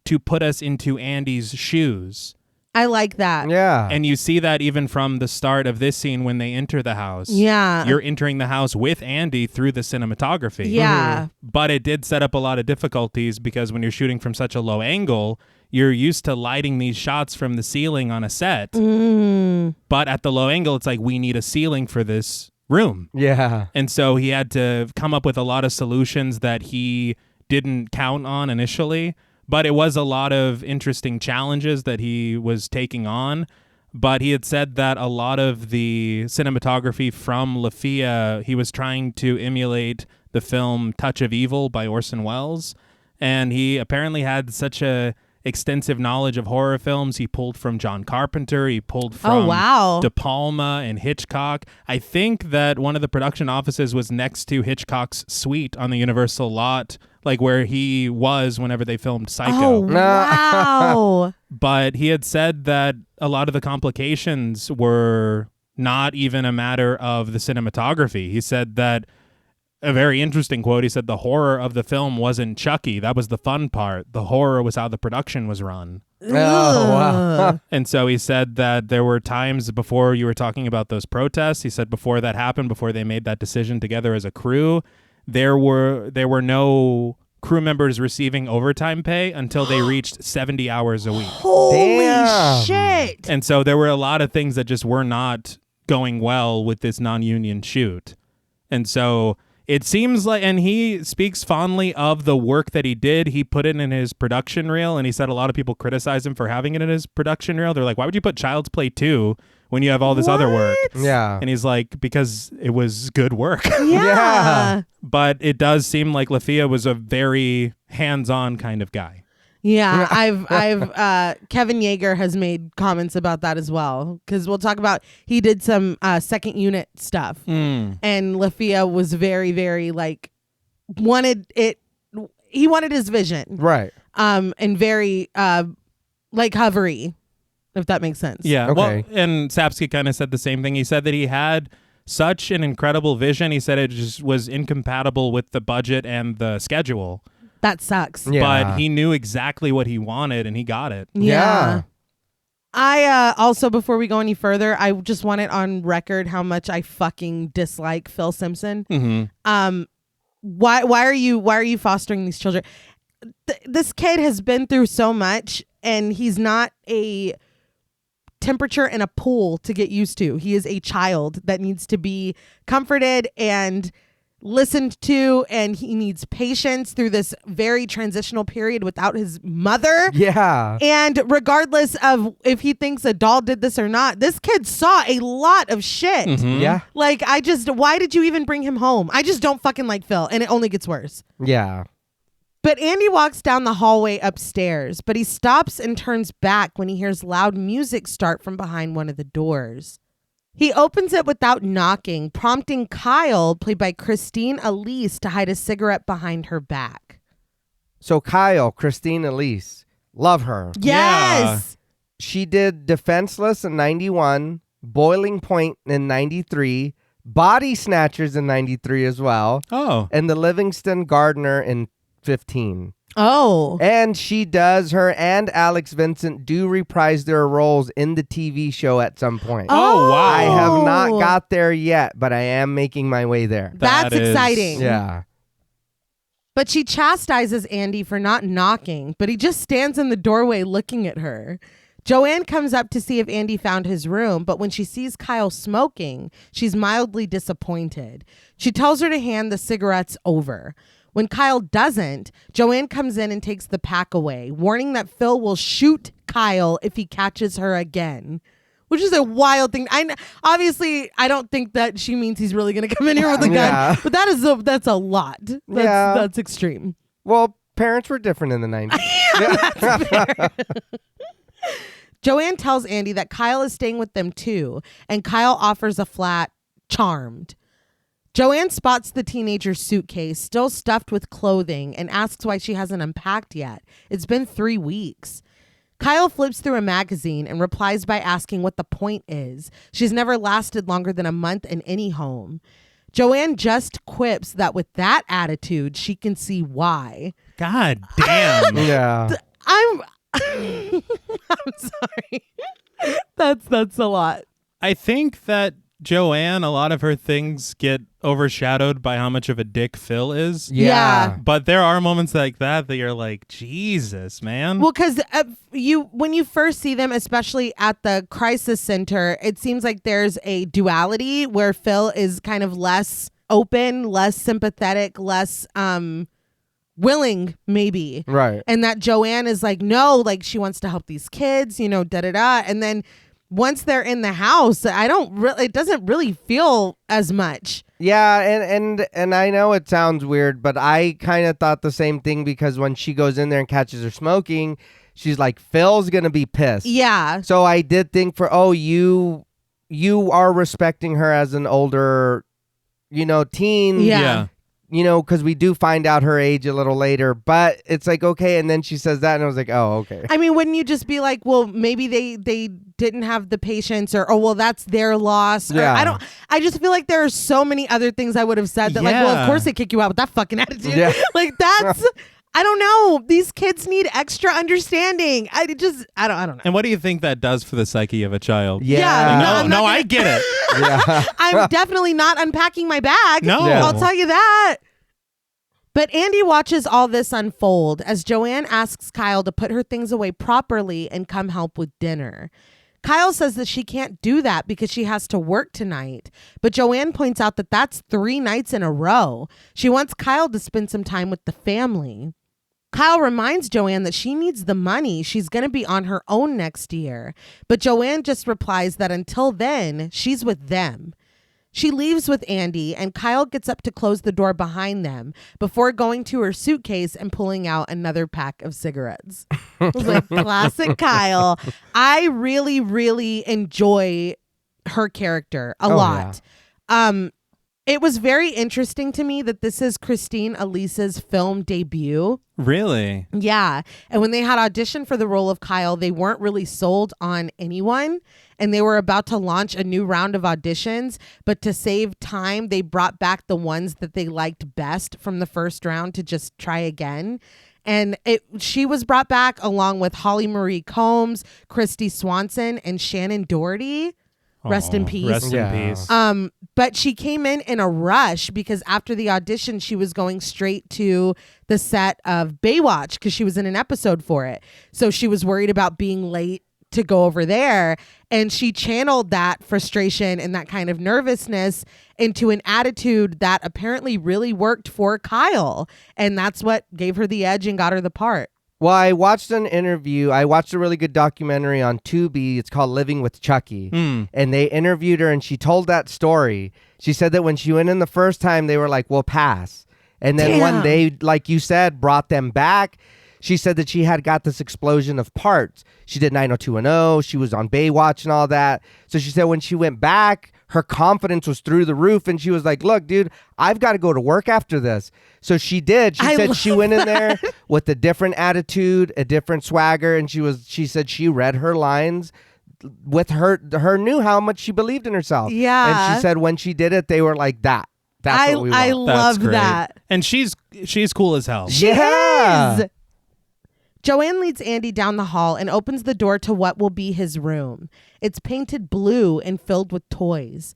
to put us into Andy's shoes. I like that. Yeah. And you see that even from the start of this scene when they enter the house. Yeah. You're entering the house with Andy through the cinematography. Yeah. But it did set up a lot of difficulties because when you're shooting from such a low angle, you're used to lighting these shots from the ceiling on a set. But at the low angle, it's like, we need a ceiling for this room. Yeah. And so he had to come up with a lot of solutions that he didn't count on initially. But it was a lot of interesting challenges that he was taking on. But he had said that a lot of the cinematography from Lafia, he was trying to emulate the film Touch of Evil by Orson Welles. And he apparently had such a extensive knowledge of horror films. He pulled from John Carpenter. He pulled from De Palma and Hitchcock. I think that one of the production offices was next to Hitchcock's suite on the Universal lot, like where he was whenever they filmed Psycho. Oh, wow. But he had said that a lot of the complications were not even a matter of the cinematography. He said that a very interesting quote. He said the horror of the film wasn't Chucky. That was the fun part. The horror was how the production was run. Oh, wow. And so he said that there were times before, you were talking about those protests, he said before that happened, before they made that decision together as a crew, there were no crew members receiving overtime pay until they reached 70 hours a week. Holy Damn. shit. And so there were a lot of things that just were not going well with this non-union shoot. And so it seems like, and he speaks fondly of the work that he did. He put it in his production reel, and he said a lot of people criticize him for having it in his production reel. They're like, why would you put Child's Play 2 when you have all this other work? Yeah. And he's like, because it was good work. Yeah. But it does seem like Lafia was a very hands-on kind of guy. Yeah, I've Kevin Yeager has made comments about that as well, because we'll talk about, he did some second unit stuff, and Lafia was very, very like he wanted his vision, Right. and very like hovery, if that makes sense. Yeah. Okay. Well, and Sapsky kind of said the same thing. He said that he had such an incredible vision. He said it just was incompatible with the budget and the schedule. That sucks. Yeah. But he knew exactly what he wanted, and he got it. Yeah. I also, before we go any further, I just want it on record how much I fucking dislike Phil Simpson. Mm-hmm. Why are you fostering these children? This kid has been through so much, and he's not a temperature in a pool to get used to. He is a child that needs to be comforted and listened to, and he needs patience through this very transitional period without his mother. Yeah. And regardless of if he thinks a doll did this or not, this kid saw a lot of shit. Mm-hmm. Yeah. Like, why did you even bring him home? I just don't fucking like Phil, and it only gets worse. Yeah. But Andy walks down the hallway upstairs, but he stops and turns back when he hears loud music start from behind one of the doors. He opens it without knocking, prompting Kyle, played by Christine Elise, to hide a cigarette behind her back. So Kyle, Christine Elise, love her. Yes! She did Defenseless in 91, Boiling Point in 93, Body Snatchers in 93 as well, Oh. and The Livingston Gardener in 15. Oh. And her and Alex Vincent do reprise their roles in the TV show at some point. Oh, wow. I have not got there yet, but I am making my way there. That's That is- exciting. Yeah. But she chastises Andy for not knocking, but he just stands in the doorway looking at her. Joanne comes up to see if Andy found his room, but when she sees Kyle smoking, she's mildly disappointed. She tells her to hand the cigarettes over. When Kyle doesn't, Joanne comes in and takes the pack away, warning that Phil will shoot Kyle if he catches her again. Which is a wild thing. Obviously, I don't think that she means he's really going to come in here with a gun. Yeah. But that's a lot. That's extreme. Well, parents were different in the 90s. Joanne tells Andy that Kyle is staying with them too, and Kyle offers a flat, charmed. Joanne spots the teenager's suitcase, still stuffed with clothing, and asks why she hasn't unpacked yet. It's been 3 weeks. Kyle flips through a magazine and replies by asking what the point is. She's never lasted longer than a month in any home. Joanne just quips that with that attitude, she can see why. God damn. Yeah. I'm sorry. That's a lot. I think that Joanne, a lot of her things get overshadowed by how much of a dick Phil is. Yeah. But there are moments like that you're like, Jesus, man. Well, because when you first see them, especially at the crisis center, it seems like there's a duality where Phil is kind of less open, less sympathetic, less willing, maybe. Right. And that Joanne is like, no, like she wants to help these kids, da-da-da. And then once they're in the house, it doesn't really feel as much. Yeah, and I know it sounds weird, but I kind of thought the same thing because when she goes in there and catches her smoking, she's like, Phil's going to be pissed. Yeah. So I did think you are respecting her as an older, teen. Yeah. Because we do find out her age a little later, but it's like, okay. And then she says that and I was like, oh, okay. I mean, wouldn't you just be like, well, maybe they didn't have the patience, or oh well, that's their loss. Or, I just feel like there are so many other things I would have said that like, well, of course they kick you out with that fucking attitude. Yeah. Like that's. I don't know. These kids need extra understanding. I don't know. And what do you think that does for the psyche of a child? Yeah. I get it. Yeah. I'm definitely not unpacking my bag. No. Yeah. I'll tell you that. But Andy watches all this unfold as Joanne asks Kyle to put her things away properly and come help with dinner. Kyle says that she can't do that because she has to work tonight. But Joanne points out that that's 3 nights in a row. She wants Kyle to spend some time with the family. Kyle reminds Joanne that she needs the money. She's going to be on her own next year. But Joanne just replies that until then, she's with them. She leaves with Andy, and Kyle gets up to close the door behind them before going to her suitcase and pulling out another pack of cigarettes. It was like classic Kyle. I really, really enjoy her character a lot. Yeah. It was very interesting to me that this is Christine Elise's film debut. Really? Yeah. And when they had auditioned for the role of Kyle, they weren't really sold on anyone. And they were about to launch a new round of auditions. But to save time, they brought back the ones that they liked best from the first round to just try again. And she was brought back along with Holly Marie Combs, Christy Swanson, and Shannon Doherty. Rest in peace. Rest in peace. But she came in a rush because after the audition, she was going straight to the set of Baywatch because she was in an episode for it. So she was worried about being late to go over there. And she channeled that frustration and that kind of nervousness into an attitude that apparently really worked for Kyle. And that's what gave her the edge and got her the part. Well, I watched an interview. I watched a really good documentary on Tubi. It's called Living with Chucky. And they interviewed her, and she told that story. She said that when she went in the first time, they were like, we'll pass. And then when they, like you said, brought them back, she said that she had got this explosion of parts. She did 90210. She was on Baywatch and all that. So she said when she went back, her confidence was through the roof, and she was like, look, dude, I've got to go to work after this. So she did. She said she went in there with a different attitude, a different swagger, and she said she read her lines with her knew how much she believed in herself. Yeah. And she said when she did it, they were like, that's what we want. I love that. And she's cool as hell. She is. Joanne leads Andy down the hall and opens the door to what will be his room. It's painted blue and filled with toys.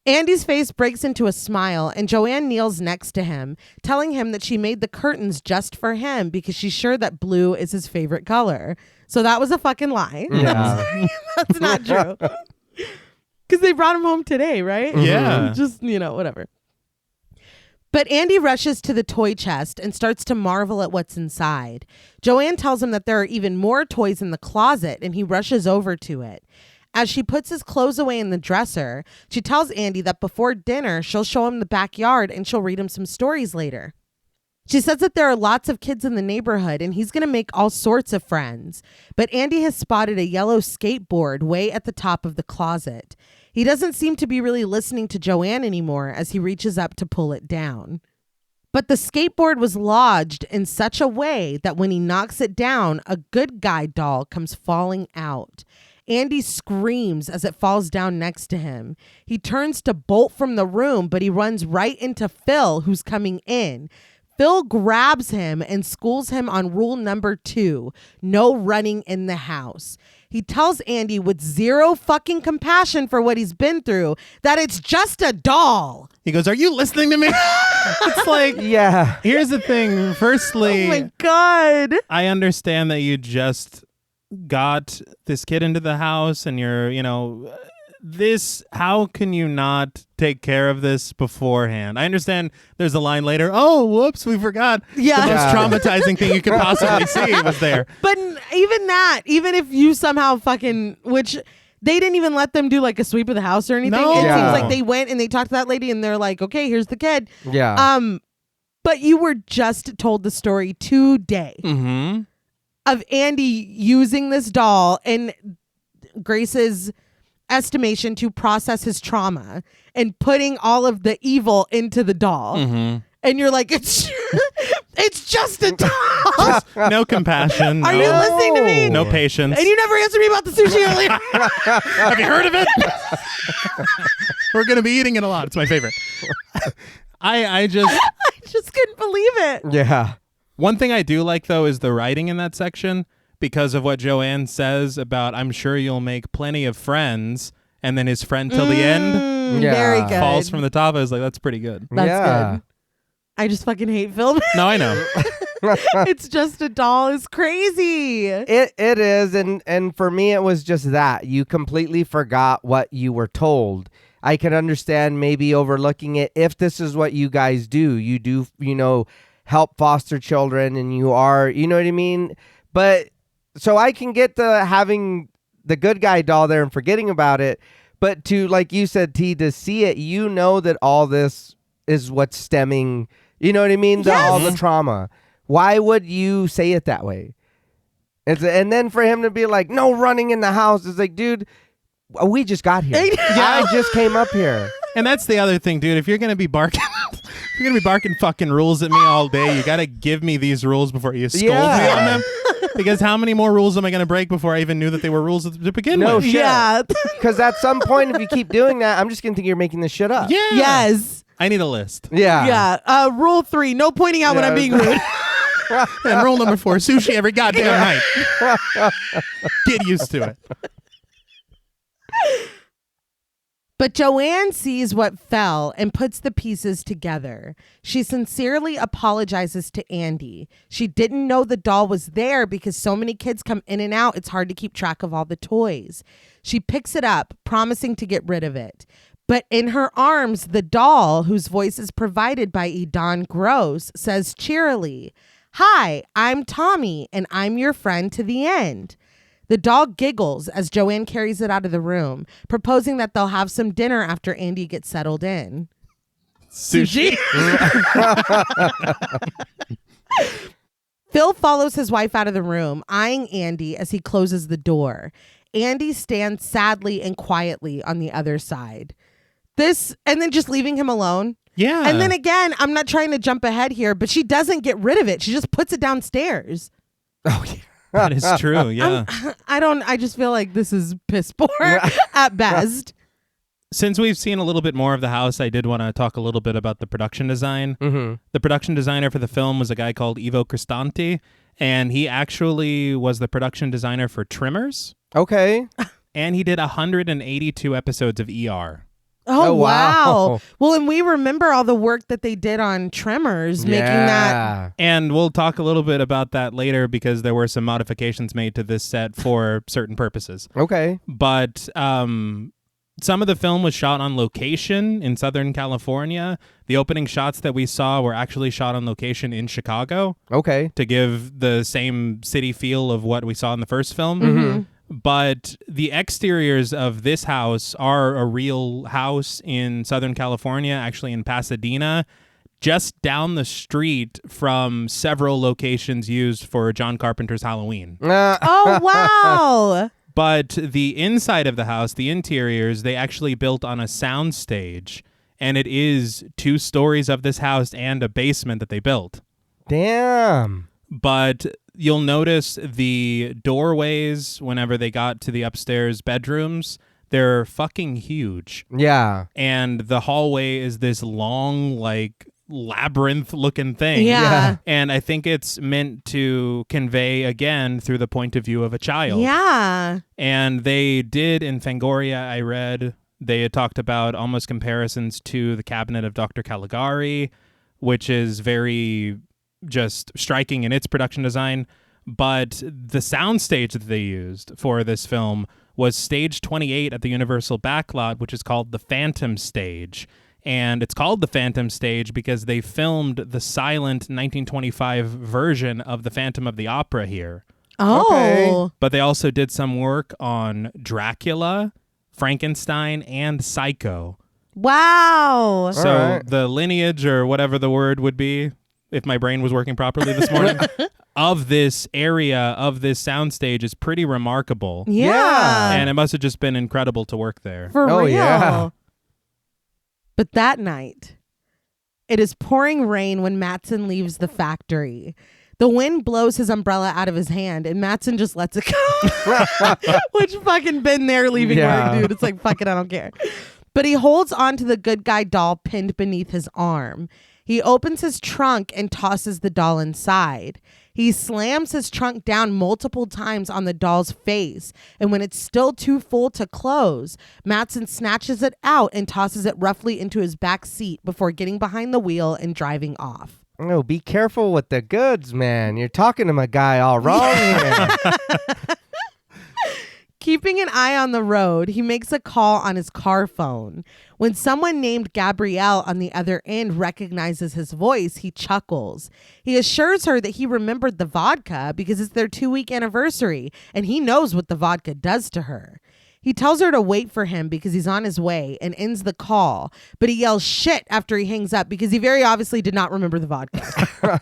Andy's face breaks into a smile, and Joanne kneels next to him, telling him that she made the curtains just for him because she's sure that blue is his favorite color. So that was a fucking lie. Yeah. That's not true. Because they brought him home today, right? Yeah. Just, whatever. But Andy rushes to the toy chest and starts to marvel at what's inside. Joanne tells him that there are even more toys in the closet, and he rushes over to it. As she puts his clothes away in the dresser, she tells Andy that before dinner, she'll show him the backyard and she'll read him some stories later. She says that there are lots of kids in the neighborhood and he's going to make all sorts of friends. But Andy has spotted a yellow skateboard way at the top of the closet. He doesn't seem to be really listening to Joanne anymore as he reaches up to pull it down. But the skateboard was lodged in such a way that when he knocks it down, a good guy doll comes falling out. Andy screams as it falls down next to him. He turns to bolt from the room, but he runs right into Phil, who's coming in. Phil grabs him and schools him on rule number 2, no running in the house. He tells Andy with zero fucking compassion for what he's been through that it's just a doll. He goes, are you listening to me? It's like, yeah. Here's the thing. Firstly, oh my God. I understand that you just got this kid into the house and you're, how can you not take care of this beforehand? I understand there's a line later, oh, whoops, we forgot. Yeah. The most traumatizing thing you could possibly see was there. But even if you somehow which they didn't even let them do like a sweep of the house or anything. No. It Yeah. seems like they went and they talked to that lady and they're like, okay, here's the kid. Yeah. But you were just told the story today of Andy using this doll in Grace's estimation to process his trauma and putting all of the evil into the doll. And you're like, it's just a doll. No compassion. Are you listening to me? No patience. And you never answered me about the sushi earlier. Have you heard of it? We're going to be eating it a lot. It's my favorite. I just couldn't believe it. Yeah. One thing I do like, though, is the writing in that section because of what Joanne says about, I'm sure you'll make plenty of friends, and then his friend till the end Very good. falls from the top. I was like, that's pretty good. That's good. I just fucking hate film. No, I know. It's just a doll is crazy. It is, and for me it was just that. You completely forgot what you were told. I can understand maybe overlooking it if this is what you guys do. You do, help foster children and you are, you know what I mean? But so I can get the having the good guy doll there and forgetting about it, but to, like you said, T, to see it, that all this is what's stemming, you know what I mean? All the trauma. Why would you say it that way? And then for him to be like, no running in the house, it's like, dude, we just got here. I just came up here. And that's the other thing, dude. If you're going to be barking... If you're going to be barking fucking rules at me all day, you got to give me these rules before you scold me on them. Because how many more rules am I going to break before I even knew that they were rules to begin with? Shit. Yeah. Because at some point, if you keep doing that, I'm just going to think you're making this shit up. Yeah. Yes. I need a list. Yeah. Yeah. Rule 3, no pointing out when I'm being rude. And rule number 4, sushi every goddamn night. Get used to it. But Joanne sees what fell and puts the pieces together. She sincerely apologizes to Andy. She didn't know the doll was there because so many kids come in and out, it's hard to keep track of all the toys. She picks it up, promising to get rid of it. But in her arms, the doll, whose voice is provided by Edan Gross, says cheerily, "Hi, I'm Tommy, and I'm your friend to the end." The doll giggles as Joanne carries it out of the room, proposing that they'll have some dinner after Andy gets settled in. Sushi? Phil follows his wife out of the room, eyeing Andy as he closes the door. Andy stands sadly and quietly on the other side. And then just leaving him alone. Yeah. And then again, I'm not trying to jump ahead here, but she doesn't get rid of it. She just puts it downstairs. Oh, yeah. That is true, yeah. I just feel like this is piss poor at best. Since we've seen a little bit more of the house, I did want to talk a little bit about the production design. Mm-hmm. The production designer for the film was a guy called Ivo Cristanti, and he actually was the production designer for Tremors. Okay. And he did 182 episodes of ER. Oh, wow. Well, and we remember all the work that they did on Tremors, making that. And we'll talk a little bit about that later because there were some modifications made to this set for certain purposes. Okay. But some of the film was shot on location in Southern California. The opening shots that we saw were actually shot on location in Chicago. Okay. To give the same city feel of what we saw in the first film. Mm-hmm. But the exteriors of this house are a real house in Southern California, actually in Pasadena, just down the street from several locations used for John Carpenter's Halloween. Oh, wow. But the inside of the house, the interiors, they actually built on a sound stage. And it is 2 stories of this house and a basement that they built. Damn. But you'll notice the doorways whenever they got to the upstairs bedrooms, they're fucking huge. Yeah. And the hallway is this long, like, labyrinth-looking thing. Yeah. And I think it's meant to convey, again, through the point of view of a child. Yeah. And they did, in Fangoria, I read, they had talked about almost comparisons to the Cabinet of Dr. Caligari, which is very just striking in its production design. But the soundstage that they used for this film was stage 28 at the Universal backlot, which is called the Phantom Stage. And it's called the Phantom Stage because they filmed the silent 1925 version of the Phantom of the Opera here. Oh. Okay. But they also did some work on Dracula, Frankenstein, and Psycho. Wow. So right. the lineage, or whatever the word would be, if my brain was working properly this morning, of this area, of this soundstage is pretty remarkable. Yeah. And it must have just been incredible to work there. For real. Yeah. But that night, It is pouring rain when Mattson leaves the factory. The wind blows his umbrella out of his hand, and Mattson just lets it go. Which fucking been there leaving work, dude. It's like, fuck it, I don't care. But he holds onto the good guy doll pinned beneath his arm. He opens his trunk and tosses the doll inside. He slams his trunk down multiple times on the doll's face, and when it's still too full to close, Mattson snatches it out and tosses it roughly into his back seat before getting behind the wheel and driving off. Oh, be careful with the goods, man. You're talking to my guy all wrong here. Keeping an eye on the road, he makes a call on his car phone. When someone named Gabrielle on the other end recognizes his voice, he chuckles. He assures her that he remembered the vodka because it's their 2-week anniversary, and he knows what the vodka does to her. He tells her to wait for him because he's on his way and ends the call, but he yells shit after he hangs up because he very obviously did not remember the vodka.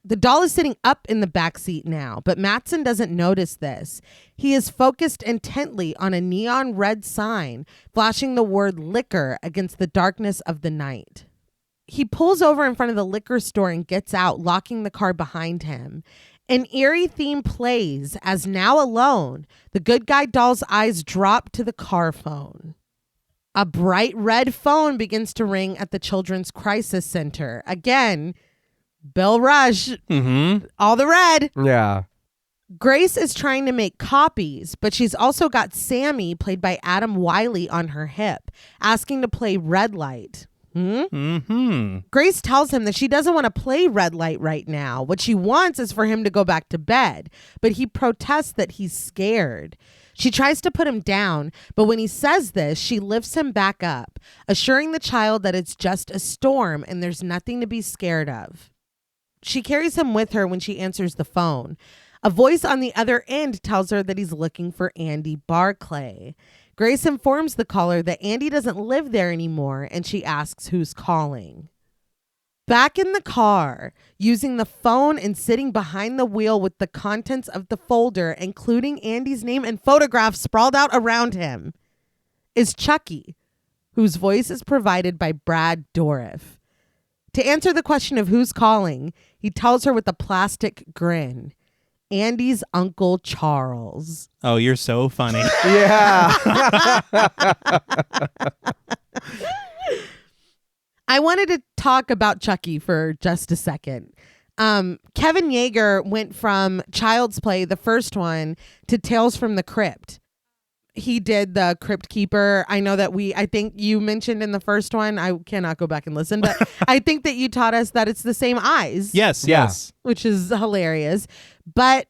The doll is sitting up in the back seat now, but Mattson doesn't notice this. He is focused intently on a neon red sign flashing the word liquor against the darkness of the night. He pulls over in front of the liquor store and gets out, locking the car behind him. An eerie theme plays as, now alone, the good guy doll's eyes drop to the car phone. A bright red phone begins to ring at the Children's Crisis Center. Again, Bill Rush, all the red. Yeah. Grace is trying to make copies, but she's also got Sammy, played by Adam Wiley, on her hip, asking to play Red Light. Grace tells him that she doesn't want to play Red Light right now. What she wants is for him to go back to bed, but he protests that he's scared. She tries to put him down, but when he says this, she lifts him back up, assuring the child that it's just a storm and there's nothing to be scared of. She carries him with her when she answers the phone. A voice on the other end tells her that he's looking for Andy Barclay. Grace informs the caller that Andy doesn't live there anymore, and she asks who's calling. Back in the car, using the phone and sitting behind the wheel with the contents of the folder, including Andy's name and photographs sprawled out around him, is Chucky, whose voice is provided by Brad Dourif. To answer the question of who's calling, he tells her with a plastic grin, Andy's Uncle Charles. Oh, you're so funny. Yeah. I wanted to talk about Chucky for just a second. Kevin Yeager went from Child's Play, the first one, to Tales from the Crypt. He did the Crypt Keeper. I know that I think you mentioned in the first one, I cannot go back and listen, but I think that you taught us that it's the same eyes. Yes. Which is hilarious. But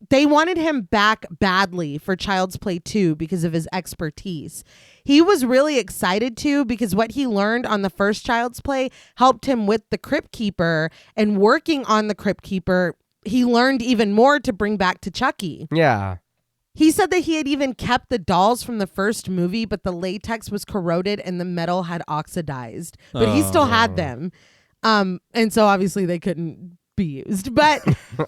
they wanted him back badly for Child's Play 2 because of his expertise. He was really excited to because what he learned on the first Child's Play helped him with the Crypt Keeper, and working on the Crypt Keeper, he learned even more to bring back to Chucky. Yeah. He said that he had even kept the dolls from the first movie, but the latex was corroded and the metal had oxidized. But he still had them. And so obviously they couldn't be used. But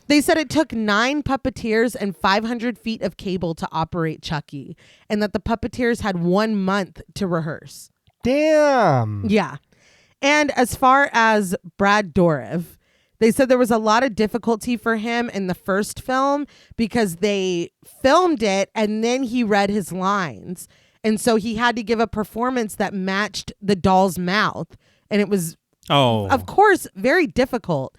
they said it took 9 puppeteers and 500 feet of cable to operate Chucky, and that the puppeteers had 1 month to rehearse. Damn. Yeah. And as far as Brad Dourif, they said there was a lot of difficulty for him in the first film because they filmed it and then he read his lines. And so he had to give a performance that matched the doll's mouth. And it was, of course, very difficult.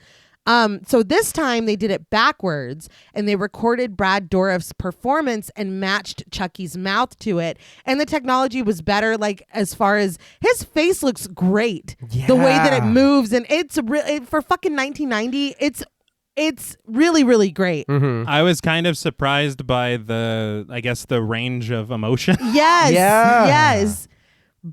So this time they did it backwards and they recorded Brad Dourif's performance and matched Chucky's mouth to it. And the technology was better, like as far as his face looks great. Yeah. The way that it moves, and it's for fucking 1990, it's really, really great. Mm-hmm. I was kind of surprised by the range of emotion. Yes. Yeah. Yes.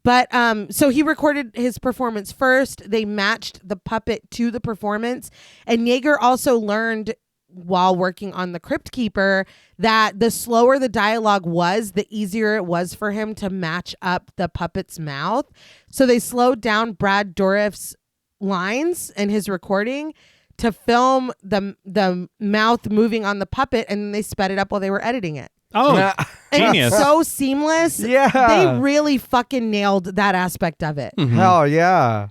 But so he recorded his performance first. They matched the puppet to the performance. And Yeager also learned while working on the Crypt Keeper that the slower the dialogue was, the easier it was for him to match up the puppet's mouth. So they slowed down Brad Dourif's lines and his recording to film the mouth moving on the puppet, and then they sped it up while they were editing it. Oh, genius. It's so seamless. Yeah. They really fucking nailed that aspect of it. Mhm. Hell yeah.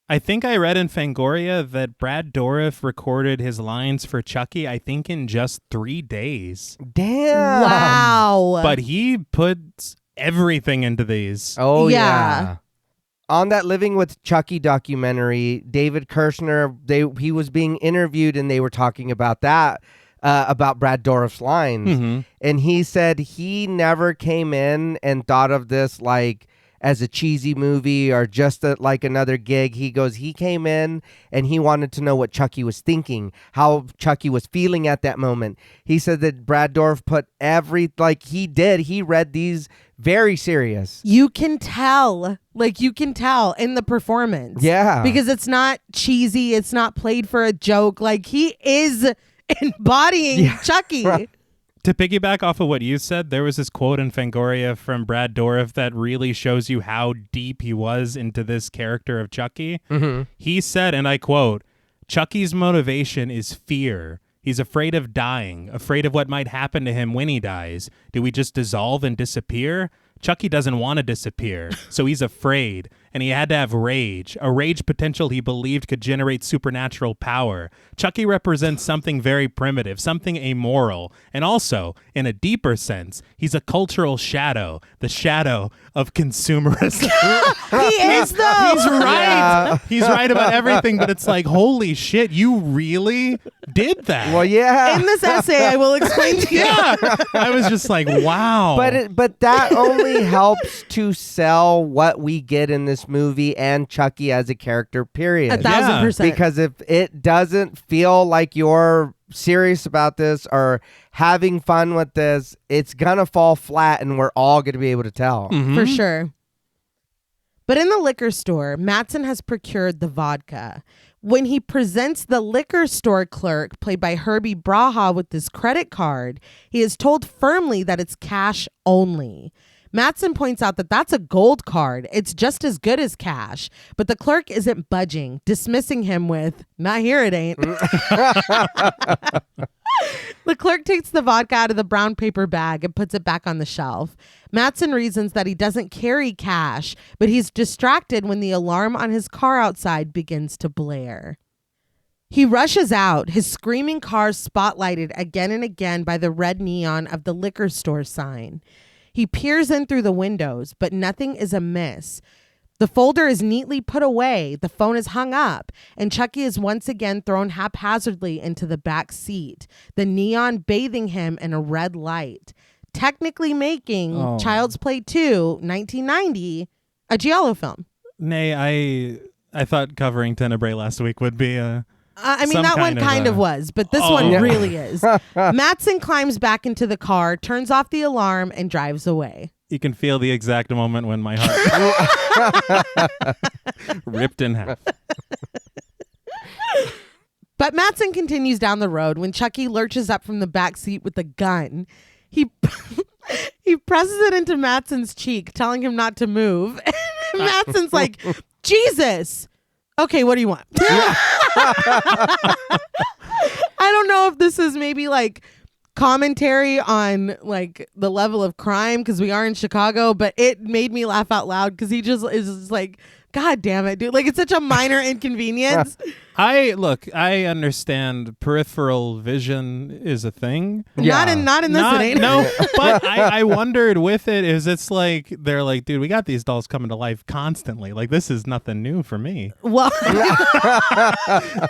I think I read in Fangoria that Brad Dourif recorded his lines for Chucky, I think, in just 3 days. Damn. Wow. But he puts everything into these. Oh, Yeah. yeah. On that Living with Chucky documentary, David Kirshner, he was being interviewed and they were talking about that, about Brad Dourif's lines. Mm-hmm. And he said he never came in and thought of this like as a cheesy movie or just like another gig. He goes, he came in and he wanted to know what Chucky was thinking, how Chucky was feeling at that moment. He said that Brad Dourif put he read these very serious. You can tell in the performance. Yeah. Because it's not cheesy. It's not played for a joke. Like, he is embodying Chucky. Right. To piggyback off of what you said, there was this quote in Fangoria from Brad Dourif that really shows you how deep he was into this character of Chucky. Mm-hmm. He said, and I quote, "Chucky's motivation is fear. He's afraid of dying, afraid of what might happen to him when he dies. Do we just dissolve and disappear? Chucky doesn't want to disappear, so he's afraid, and he had to have rage, a rage potential he believed could generate supernatural power. Chucky represents something very primitive, something amoral, and also, in a deeper sense, he's a cultural shadow, the shadow of consumerism." He is, though. He's right. Yeah. He's right about everything, but it's like, holy shit, you really did that. Well, yeah. In this essay, I will explain to you. Yeah. I was just like, wow. But that only helps to sell what we get in this movie and Chucky as a character, period. 1,000%. Because if it doesn't feel like you're serious about this or having fun with this, it's gonna fall flat and we're all gonna be able to tell. Mhm. For sure. But in the liquor store, Mattson has procured the vodka. When he presents the liquor store clerk, played by Herbie Braha, with his credit card, he is told firmly that it's cash only. Mattson points out that that's a gold card. It's just as good as cash. But the clerk isn't budging, dismissing him with, "Not here, it ain't." The clerk takes the vodka out of the brown paper bag and puts it back on the shelf. Mattson reasons that he doesn't carry cash, but he's distracted when the alarm on his car outside begins to blare. He rushes out, his screaming car spotlighted again and again by the red neon of the liquor store sign. He peers in through the windows, but nothing is amiss. The folder is neatly put away, the phone is hung up, and Chucky is once again thrown haphazardly into the back seat, the neon bathing him in a red light, technically making Child's Play 2, 1990, a giallo film. Nay, I thought covering Tenebrae last week would be a... I mean, Some that one kind of was, but this one really is. Mattson climbs back into the car, turns off the alarm, and drives away. You can feel the exact moment when my heart ripped in half. But Mattson continues down the road when Chucky lurches up from the back seat with a gun. He presses it into Mattson's cheek, telling him not to move. And Mattson's like, "Jesus. Okay, what do you want?" I don't know if this is maybe like commentary on like the level of crime because we are in Chicago, but it made me laugh out loud because he just is just like, God damn it, dude. Like, it's such a minor inconvenience. I understand peripheral vision is a thing. Not in this, it ain't. No, but I wondered with it is it's like they're like, dude, we got these dolls coming to life constantly. Like, this is nothing new for me. Well,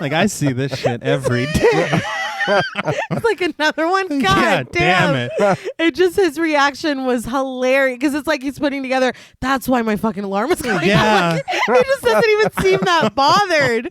like, I see this shit every day. it's like another one. God Yeah, damn it. It just, his reaction was hilarious because it's like he's putting together, that's why my fucking alarm is going Yeah. off. He just doesn't even seem that bothered.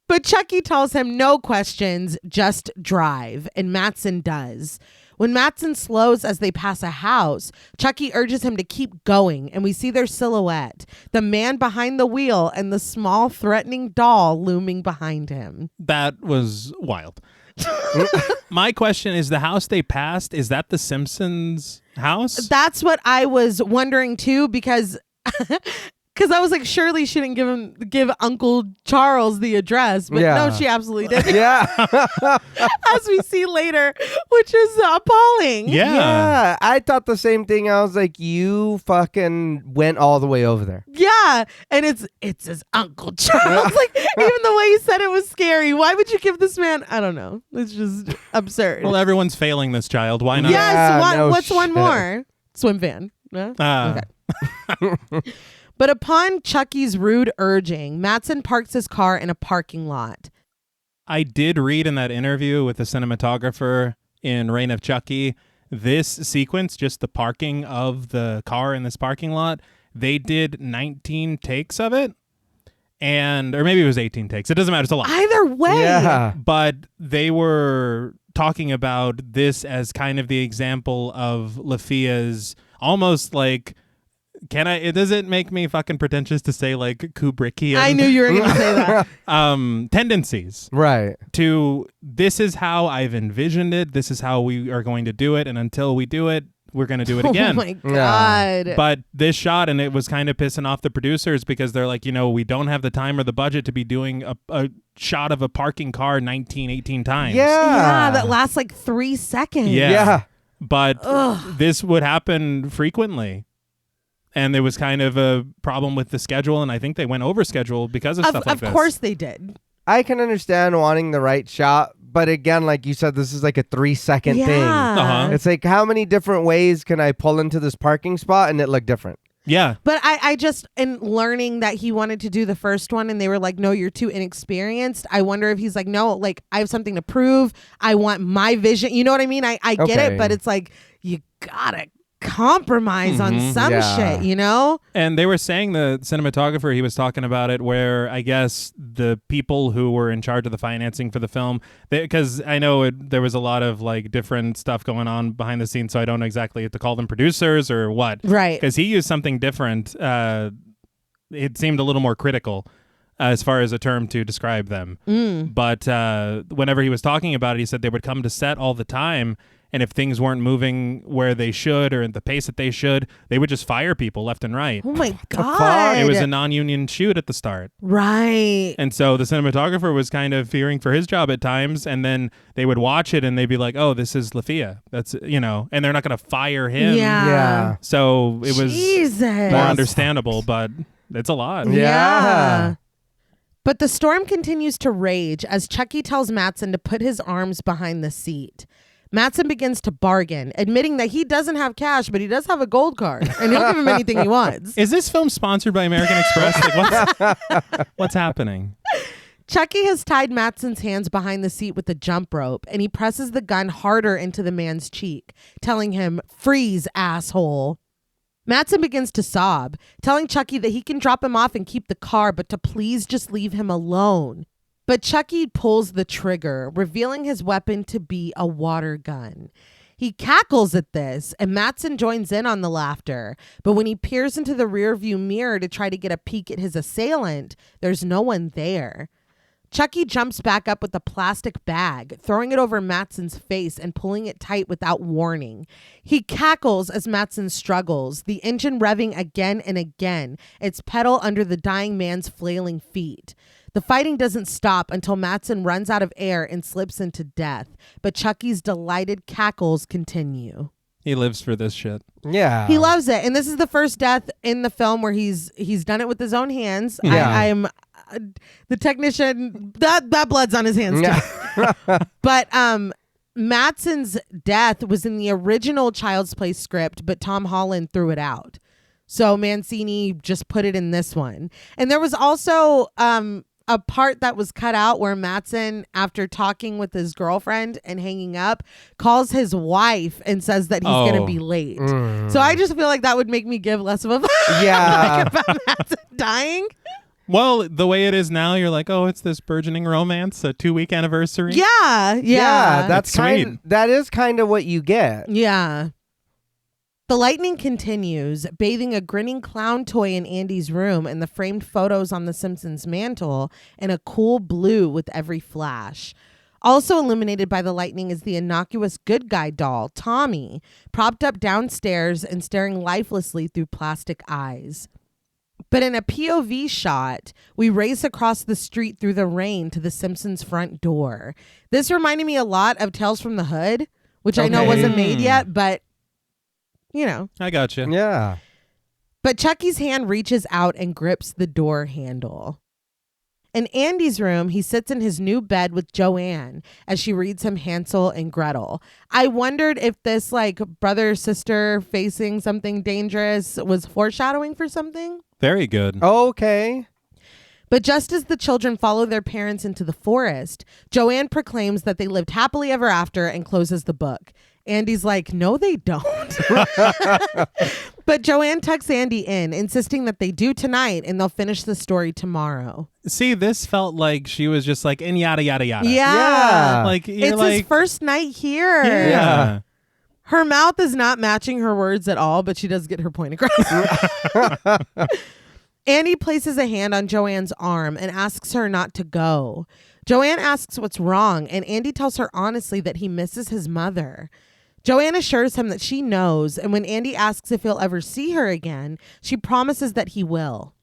But Chucky tells him no questions, just drive. And Mattson does. When Mattson slows as they pass a house, Chucky urges him to keep going, and we see their silhouette, the man behind the wheel and the small threatening doll looming behind him. That was wild. My question is, the house they passed, is that the Simpsons house? That's what I was wondering too, because Because I was like, surely she didn't give Uncle Charles the address, but no, she absolutely did. Yeah. As we see later, which is appalling. Yeah. I thought the same thing. I was like, you fucking went all the way over there. Yeah, and it's his Uncle Charles. Like, even the way you said it was scary. Why would you give this man? I don't know. It's just absurd. Well, everyone's failing this child. Why not? Yes. no What's one shit. more? Swim fan. No? Okay. But upon Chucky's rude urging, Mattson parks his car in a parking lot. I did read in that interview with the cinematographer in Reign of Chucky, this sequence, just the parking of the car in this parking lot, they did 19 takes of it. Or maybe it was 18 takes. It doesn't matter. It's a lot. Either way. Yeah. But they were talking about this as kind of the example of Lafia's almost like, does it make me fucking pretentious to say like Kubrickian? I knew you were going to say that. Tendencies. Right. To, this is how I've envisioned it. This is how we are going to do it. And until we do it, we're going to do it again. Oh my God. But this shot, and it was kind of pissing off the producers because they're like, we don't have the time or the budget to be doing a shot of a parking car 18 times. Yeah, that lasts like 3 seconds. Yeah. But this would happen frequently. And there was kind of a problem with the schedule, and I think they went over schedule because of stuff like this. Of course they did. I can understand wanting the right shot, but again, like you said, this is like a 3-second thing. Uh-huh. It's like, how many different ways can I pull into this parking spot and it look different? Yeah. But I just, in learning that he wanted to do the first one and they were like, no, you're too inexperienced. I wonder if he's like, no, like I have something to prove. I want my vision. You know what I mean? I get it, but it's like, you gotta compromise on some shit, And they were saying, the cinematographer, he was talking about it, where I guess the people who were in charge of the financing for the film, because I know there was a lot of like different stuff going on behind the scenes, so I don't know exactly if to call them producers or what. Right. Because he used something different. It seemed a little more critical as far as a term to describe them. But whenever he was talking about it, he said they would come to set all the time, and if things weren't moving where they should or at the pace that they should, they would just fire people left and right. Oh my God. It was a non-union shoot at the start. Right. And so the cinematographer was kind of fearing for his job at times, and then they would watch it and they'd be like, oh, this is Lafia. That's, and they're not going to fire him. Yeah. So it was Jesus. more understandable, but it's a lot. Yeah. But the storm continues to rage as Chucky tells Mattson to put his arms behind the seat. Mattson begins to bargain, admitting that he doesn't have cash, but he does have a gold card, and he'll give him anything he wants. Is this film sponsored by American Express? Like, what's happening? Chucky has tied Mattson's hands behind the seat with a jump rope, and he presses the gun harder into the man's cheek, telling him, "Freeze, asshole." Mattson begins to sob, telling Chucky that he can drop him off and keep the car, but to please just leave him alone. But Chucky pulls the trigger, revealing his weapon to be a water gun. He cackles at this, and Mattson joins in on the laughter. But when he peers into the rearview mirror to try to get a peek at his assailant, there's no one there. Chucky jumps back up with a plastic bag, throwing it over Mattson's face and pulling it tight without warning. He cackles as Mattson struggles, the engine revving again and again, its pedal under the dying man's flailing feet. The fighting doesn't stop until Mattson runs out of air and slips into death, but Chucky's delighted cackles continue. He lives for this shit. Yeah. He loves it. And this is the first death in the film where he's done it with his own hands. Yeah. I'm the technician, that blood's on his hands too. But Mattson's death was in the original Child's Play script, but Tom Holland threw it out. So Mancini just put it in this one. And there was also a part that was cut out where Mattson, after talking with his girlfriend and hanging up, calls his wife and says that he's going to be late. So I just feel like that would make me give less of a fuck about Mattson dying. Well, the way it is now, you're like, oh, it's this burgeoning romance, a 2-week anniversary. Yeah. That's sweet. That is kind of what you get. Yeah. The lightning continues, bathing a grinning clown toy in Andy's room and the framed photos on the Simpsons mantle in a cool blue with every flash. Also illuminated by the lightning is the innocuous good guy doll, Tommy, propped up downstairs and staring lifelessly through plastic eyes. But in a POV shot, we race across the street through the rain to the Simpsons' front door. This reminded me a lot of Tales from the Hood, which I know wasn't made yet, but, you know. I gotcha. Yeah. But Chucky's hand reaches out and grips the door handle. In Andy's room, he sits in his new bed with Joanne as she reads him Hansel and Gretel. I wondered if this like brother sister facing something dangerous was foreshadowing for something. Very good. Okay. But just as the children follow their parents into the forest, Joanne proclaims that they lived happily ever after and closes the book. Andy's like, no, they don't. But Joanne tucks Andy in, insisting that they do tonight and they'll finish the story tomorrow. See, this felt like she was just like, and yada, yada, yada. Yeah. Like, you're It's like, his first night here. yeah. Her mouth is not matching her words at all, but she does get her point across. Andy places a hand on Joanne's arm and asks her not to go. Joanne asks what's wrong, and Andy tells her honestly that he misses his mother. Joanne assures him that she knows, and when Andy asks if he'll ever see her again, she promises that he will.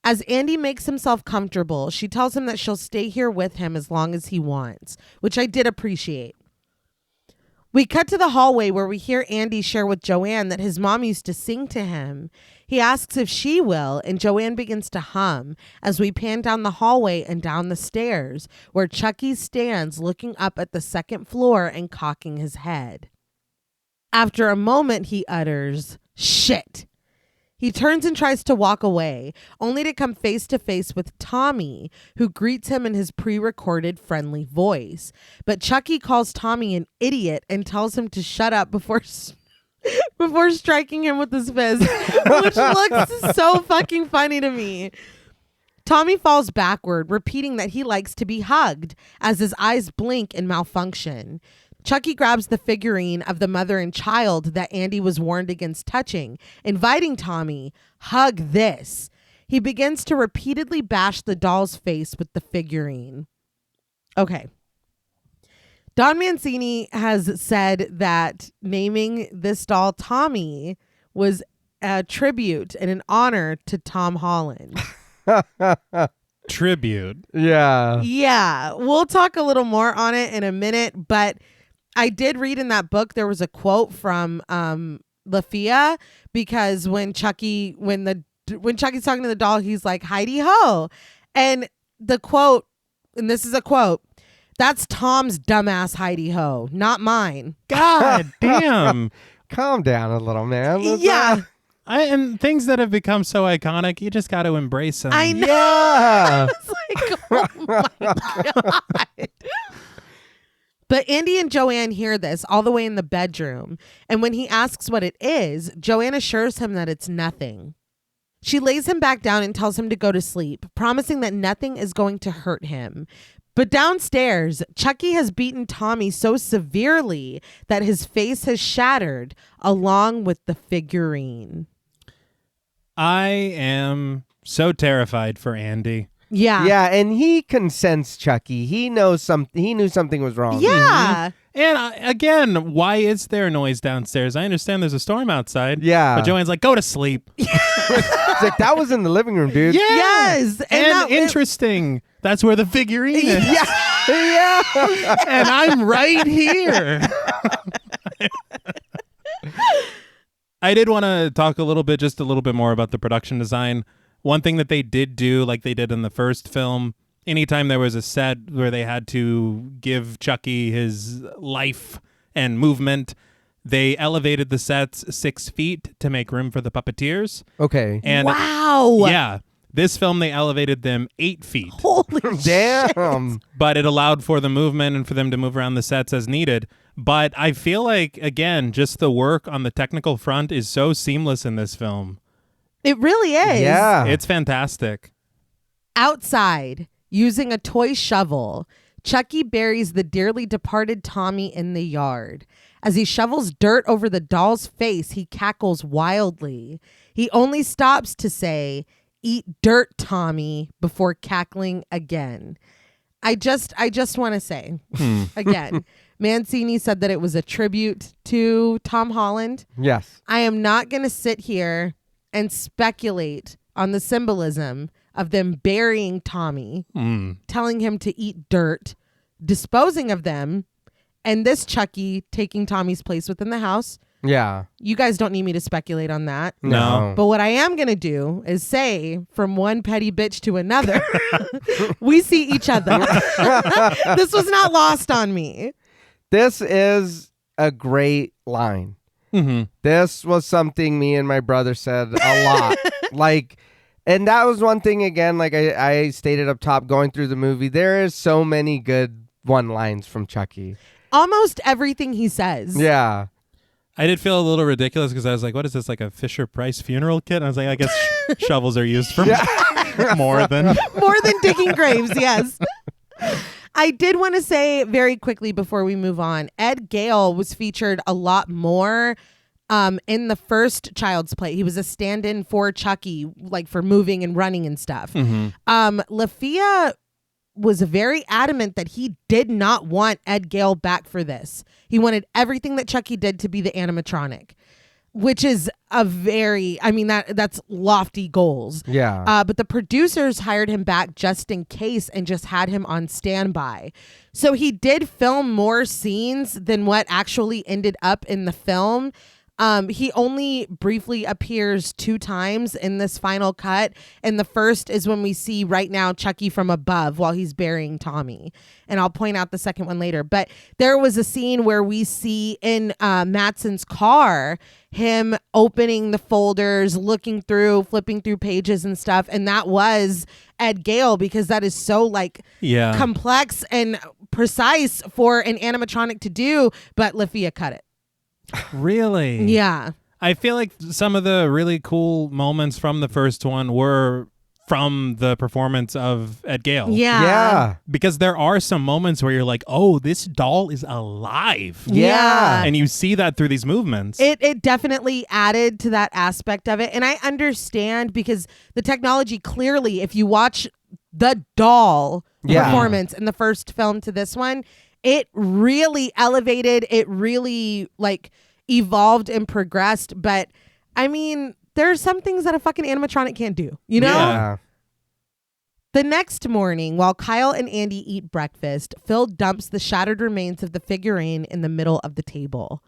As Andy makes himself comfortable, she tells him that she'll stay here with him as long as he wants, which I did appreciate. We cut to the hallway where we hear Andy share with Joanne that his mom used to sing to him. He asks if she will, and Joanne begins to hum as we pan down the hallway and down the stairs, where Chucky stands looking up at the second floor and cocking his head. After a moment, he utters, "Shit." He turns and tries to walk away, only to come face to face with Tommy, who greets him in his pre-recorded friendly voice. But Chucky calls Tommy an idiot and tells him to shut up before striking him with his fist, which looks so fucking funny to me. Tommy falls backward, repeating that he likes to be hugged as his eyes blink and malfunction. Chucky grabs the figurine of the mother and child that Andy was warned against touching, inviting Tommy, "Hug this." He begins to repeatedly bash the doll's face with the figurine. Okay. Don Mancini has said that naming this doll Tommy was a tribute and an honor to Tom Holland. Tribute. Yeah. Yeah, we'll talk a little more on it in a minute, but I did read in that book there was a quote from Lafia, because when Chucky's talking to the doll, he's like, "Heidi ho," and the quote, and this is a quote, "That's Tom's dumbass Heidi ho, not mine." God damn. Calm down a little, man. Yeah. And things that have become so iconic, you just got to embrace them. I know. Yeah. It's like, oh my God. But Andy and Joanne hear this all the way in the bedroom. And when he asks what it is, Joanne assures him that it's nothing. She lays him back down and tells him to go to sleep, promising that nothing is going to hurt him. But downstairs, Chucky has beaten Tommy so severely that his face has shattered, along with the figurine. I am so terrified for Andy. Yeah. Yeah, and he consents Chucky. He knows something. He knew something was wrong. Yeah. And again, why is there noise downstairs? I understand there's a storm outside. Yeah. But Joanne's like, go to sleep. It's like, that was in the living room, dude. Yeah. Yes. And interesting. That's where the figurine is. Yeah. Yeah. And I'm right here. I did want to talk just a little bit more about the production design. One thing that they did do, like they did in the first film, anytime there was a set where they had to give Chucky his life and movement, they elevated the sets 6 feet to make room for the puppeteers. Okay. And wow. yeah, this film, they elevated them 8 feet. Holy Damn. But it allowed for the movement and for them to move around the sets as needed. But I feel like, again, just the work on the technical front is so seamless in this film. It really is. Yeah. It's fantastic. Outside, using a toy shovel, Chucky buries the dearly departed Tommy in the yard. As he shovels dirt over the doll's face, he cackles wildly. He only stops to say, "Eat dirt, Tommy," before cackling again. I just want to say, again, Mancini said that it was a tribute to Tom Holland. Yes. I am not going to sit here and speculate on the symbolism of them burying Tommy, telling him to eat dirt, disposing of them, and this Chucky taking Tommy's place within the house. Yeah. You guys don't need me to speculate on that. No. But what I am going to do is say from one petty bitch to another, we see each other. This was not lost on me. This is a great line. Mm-hmm. This was something me and my brother said a lot. And that was one thing, again, like I stated up top going through the movie, there is so many good one-lines from Chucky. Almost everything he says. Yeah. I did feel a little ridiculous because I was like, what is this, like a Fisher-Price funeral kit? And I was like, I guess shovels are used for more than digging graves, yes. I did want to say very quickly before we move on, Ed Gale was featured a lot more in the first Child's Play. He was a stand-in for Chucky, like for moving and running and stuff. Lafia was very adamant that he did not want Ed Gale back for this. He wanted everything that Chucky did to be the animatronic, which is that's lofty goals. Yeah. But the producers hired him back just in case and just had him on standby. So he did film more scenes than what actually ended up in the film. He only briefly appears 2 times in this final cut. And the first is when we see right now Chucky from above while he's burying Tommy. And I'll point out the second one later. But there was a scene where we see in Madsen's car him opening the folders, looking through, flipping through pages and stuff. And that was Ed Gale, because that is so complex and precise for an animatronic to do. But Lafia cut it. Really? Yeah. I feel like some of the really cool moments from the first one were from the performance of Ed Gale. Yeah. Because there are some moments where you're like, oh, this doll is alive. Yeah. And you see that through these movements. It definitely added to that aspect of it. And I understand, because the technology clearly, if you watch the doll performance in the first film to this one, it really elevated, it really evolved and progressed. But I mean, there are some things that a fucking animatronic can't do, you know? Yeah. The next morning, while Kyle and Andy eat breakfast, Phil dumps the shattered remains of the figurine in the middle of the table.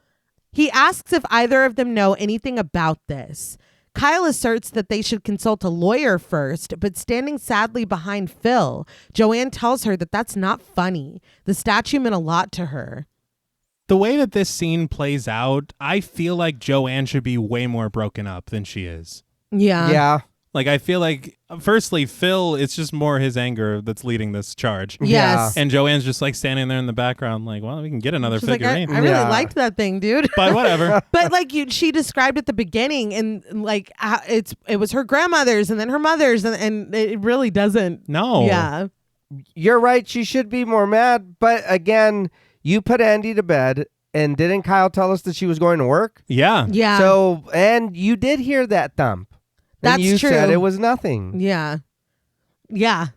He asks if either of them know anything about this. Kyle asserts that they should consult a lawyer first, but standing sadly behind Phil, Joanne tells her that that's not funny. The statue meant a lot to her. The way that this scene plays out, I feel like Joanne should be way more broken up than she is. Yeah. Yeah. Like, I feel like, firstly, Phil, it's just more his anger that's leading this charge. Yes. And Joanne's just standing there in the background like, well, we can get another She's figurine. I really liked that thing, dude. But whatever. But she described at the beginning, and it was her grandmother's and then her mother's, and it really doesn't. No. Yeah. You're right. She should be more mad. But again, you put Andy to bed, and didn't Kyle tell us that she was going to work? Yeah. Yeah. So, and you did hear that thump. That's and you true. said it was nothing. Yeah. Yeah.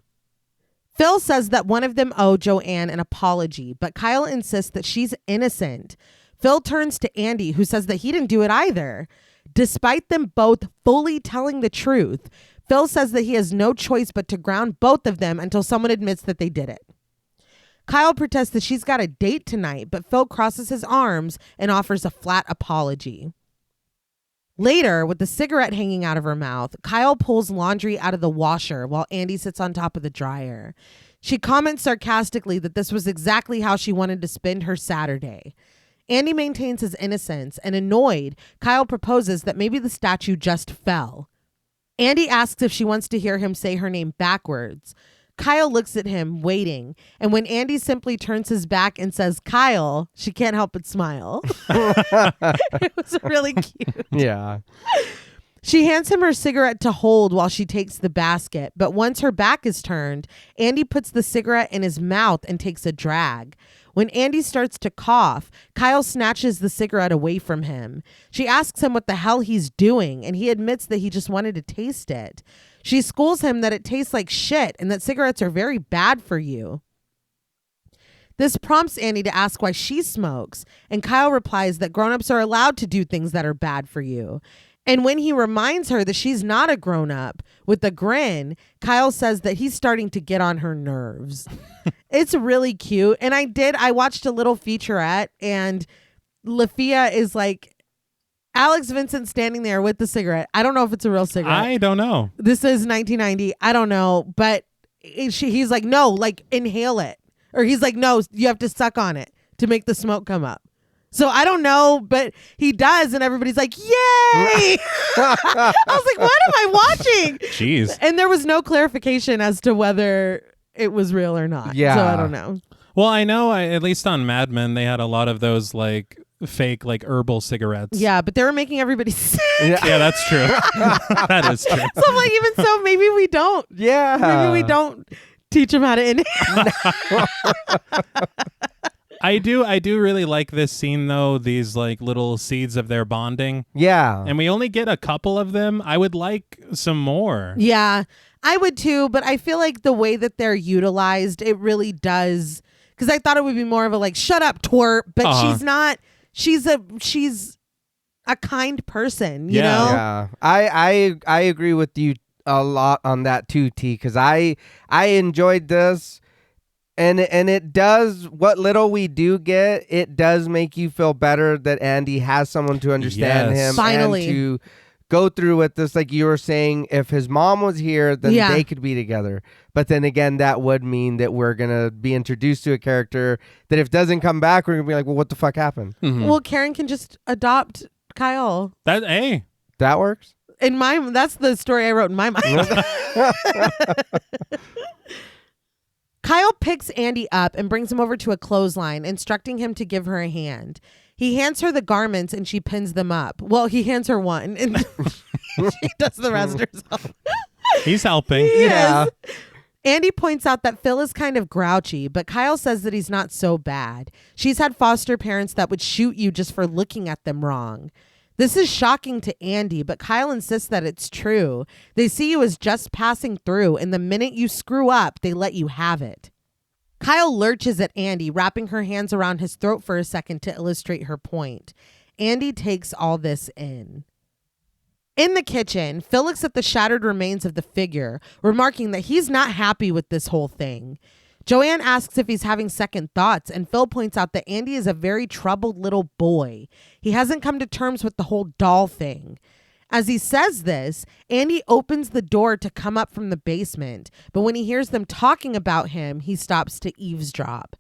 Phil says that one of them owe Joanne an apology, but Kyle insists that she's innocent. Phil turns to Andy, who says that he didn't do it either. Despite them both fully telling the truth, Phil says that he has no choice but to ground both of them until someone admits that they did it. Kyle protests that she's got a date tonight, but Phil crosses his arms and offers a flat apology. Later, with the cigarette hanging out of her mouth, Kyle pulls laundry out of the washer while Andy sits on top of the dryer. She comments sarcastically that this was exactly how she wanted to spend her Saturday. Andy maintains his innocence, and annoyed, Kyle proposes that maybe the statue just fell. Andy asks if she wants to hear him say her name backwards. Kyle looks at him, waiting, and when Andy simply turns his back and says, Kyle, she can't help but smile. It was really cute. Yeah. She hands him her cigarette to hold while she takes the basket, but once her back is turned, Andy puts the cigarette in his mouth and takes a drag. When Andy starts to cough, Kyle snatches the cigarette away from him. She asks him what the hell he's doing, and he admits that he just wanted to taste it. She schools him that it tastes like shit and that cigarettes are very bad for you. This prompts Andy to ask why she smokes, and Kyle replies that grown-ups are allowed to do things that are bad for you. And when he reminds her that she's not a grown-up with a grin, Kyle says that he's starting to get on her nerves. It's really cute. And I watched a little featurette, and Lafia is like, Alex Vincent standing there with the cigarette. I don't know if it's a real cigarette. I don't know. This is 1990. I don't know. But he's like, no, like inhale it. Or he's like, no, you have to suck on it to make the smoke come up. So I don't know, but he does, and everybody's like, yay! I was like, what am I watching? Jeez. And there was no clarification as to whether it was real or not. Yeah. So I don't know. Well, I know at least on Mad Men, they had a lot of those like fake like herbal cigarettes. Yeah, but they were making everybody sick. Yeah, that's true. That is true. So I'm like, even so, maybe we don't. Yeah. Maybe we don't teach them how to inhale. I do really like this scene though, these like little seeds of their bonding. Yeah. And we only get a couple of them. I would like some more. Yeah, I would too, but I feel like the way that they're utilized, it really does, because I thought it would be more of a like, shut up, twerp, but she's not. She's a kind person, you know? Yeah. I agree with you a lot on that too, T, because I enjoyed this. And it does, what little we do get, it does make you feel better that Andy has someone to understand him. Finally. And to go through with this, like you were saying, if his mom was here, then they could be together. But then again, that would mean that we're going to be introduced to a character that if doesn't come back, we're going to be like, well, what the fuck happened? Mm-hmm. Well, Karen can just adopt Kyle. That works? That's the story I wrote in my mind. Kyle picks Andy up and brings him over to a clothesline, instructing him to give her a hand. He hands her the garments and she pins them up. Well, he hands her one and she does the rest herself. He's helping. Yeah. Andy points out that Phil is kind of grouchy, but Kyle says that he's not so bad. She's had foster parents that would shoot you just for looking at them wrong. This is shocking to Andy, but Kyle insists that it's true. They see you as just passing through, and the minute you screw up, they let you have it. Kyle lurches at Andy, wrapping her hands around his throat for a second to illustrate her point. Andy takes all this in. In the kitchen, Phil looks at the shattered remains of the figure, remarking that he's not happy with this whole thing. Joanne asks if he's having second thoughts, and Phil points out that Andy is a very troubled little boy. He hasn't come to terms with the whole doll thing. As he says this, Andy opens the door to come up from the basement, but when he hears them talking about him, he stops to eavesdrop.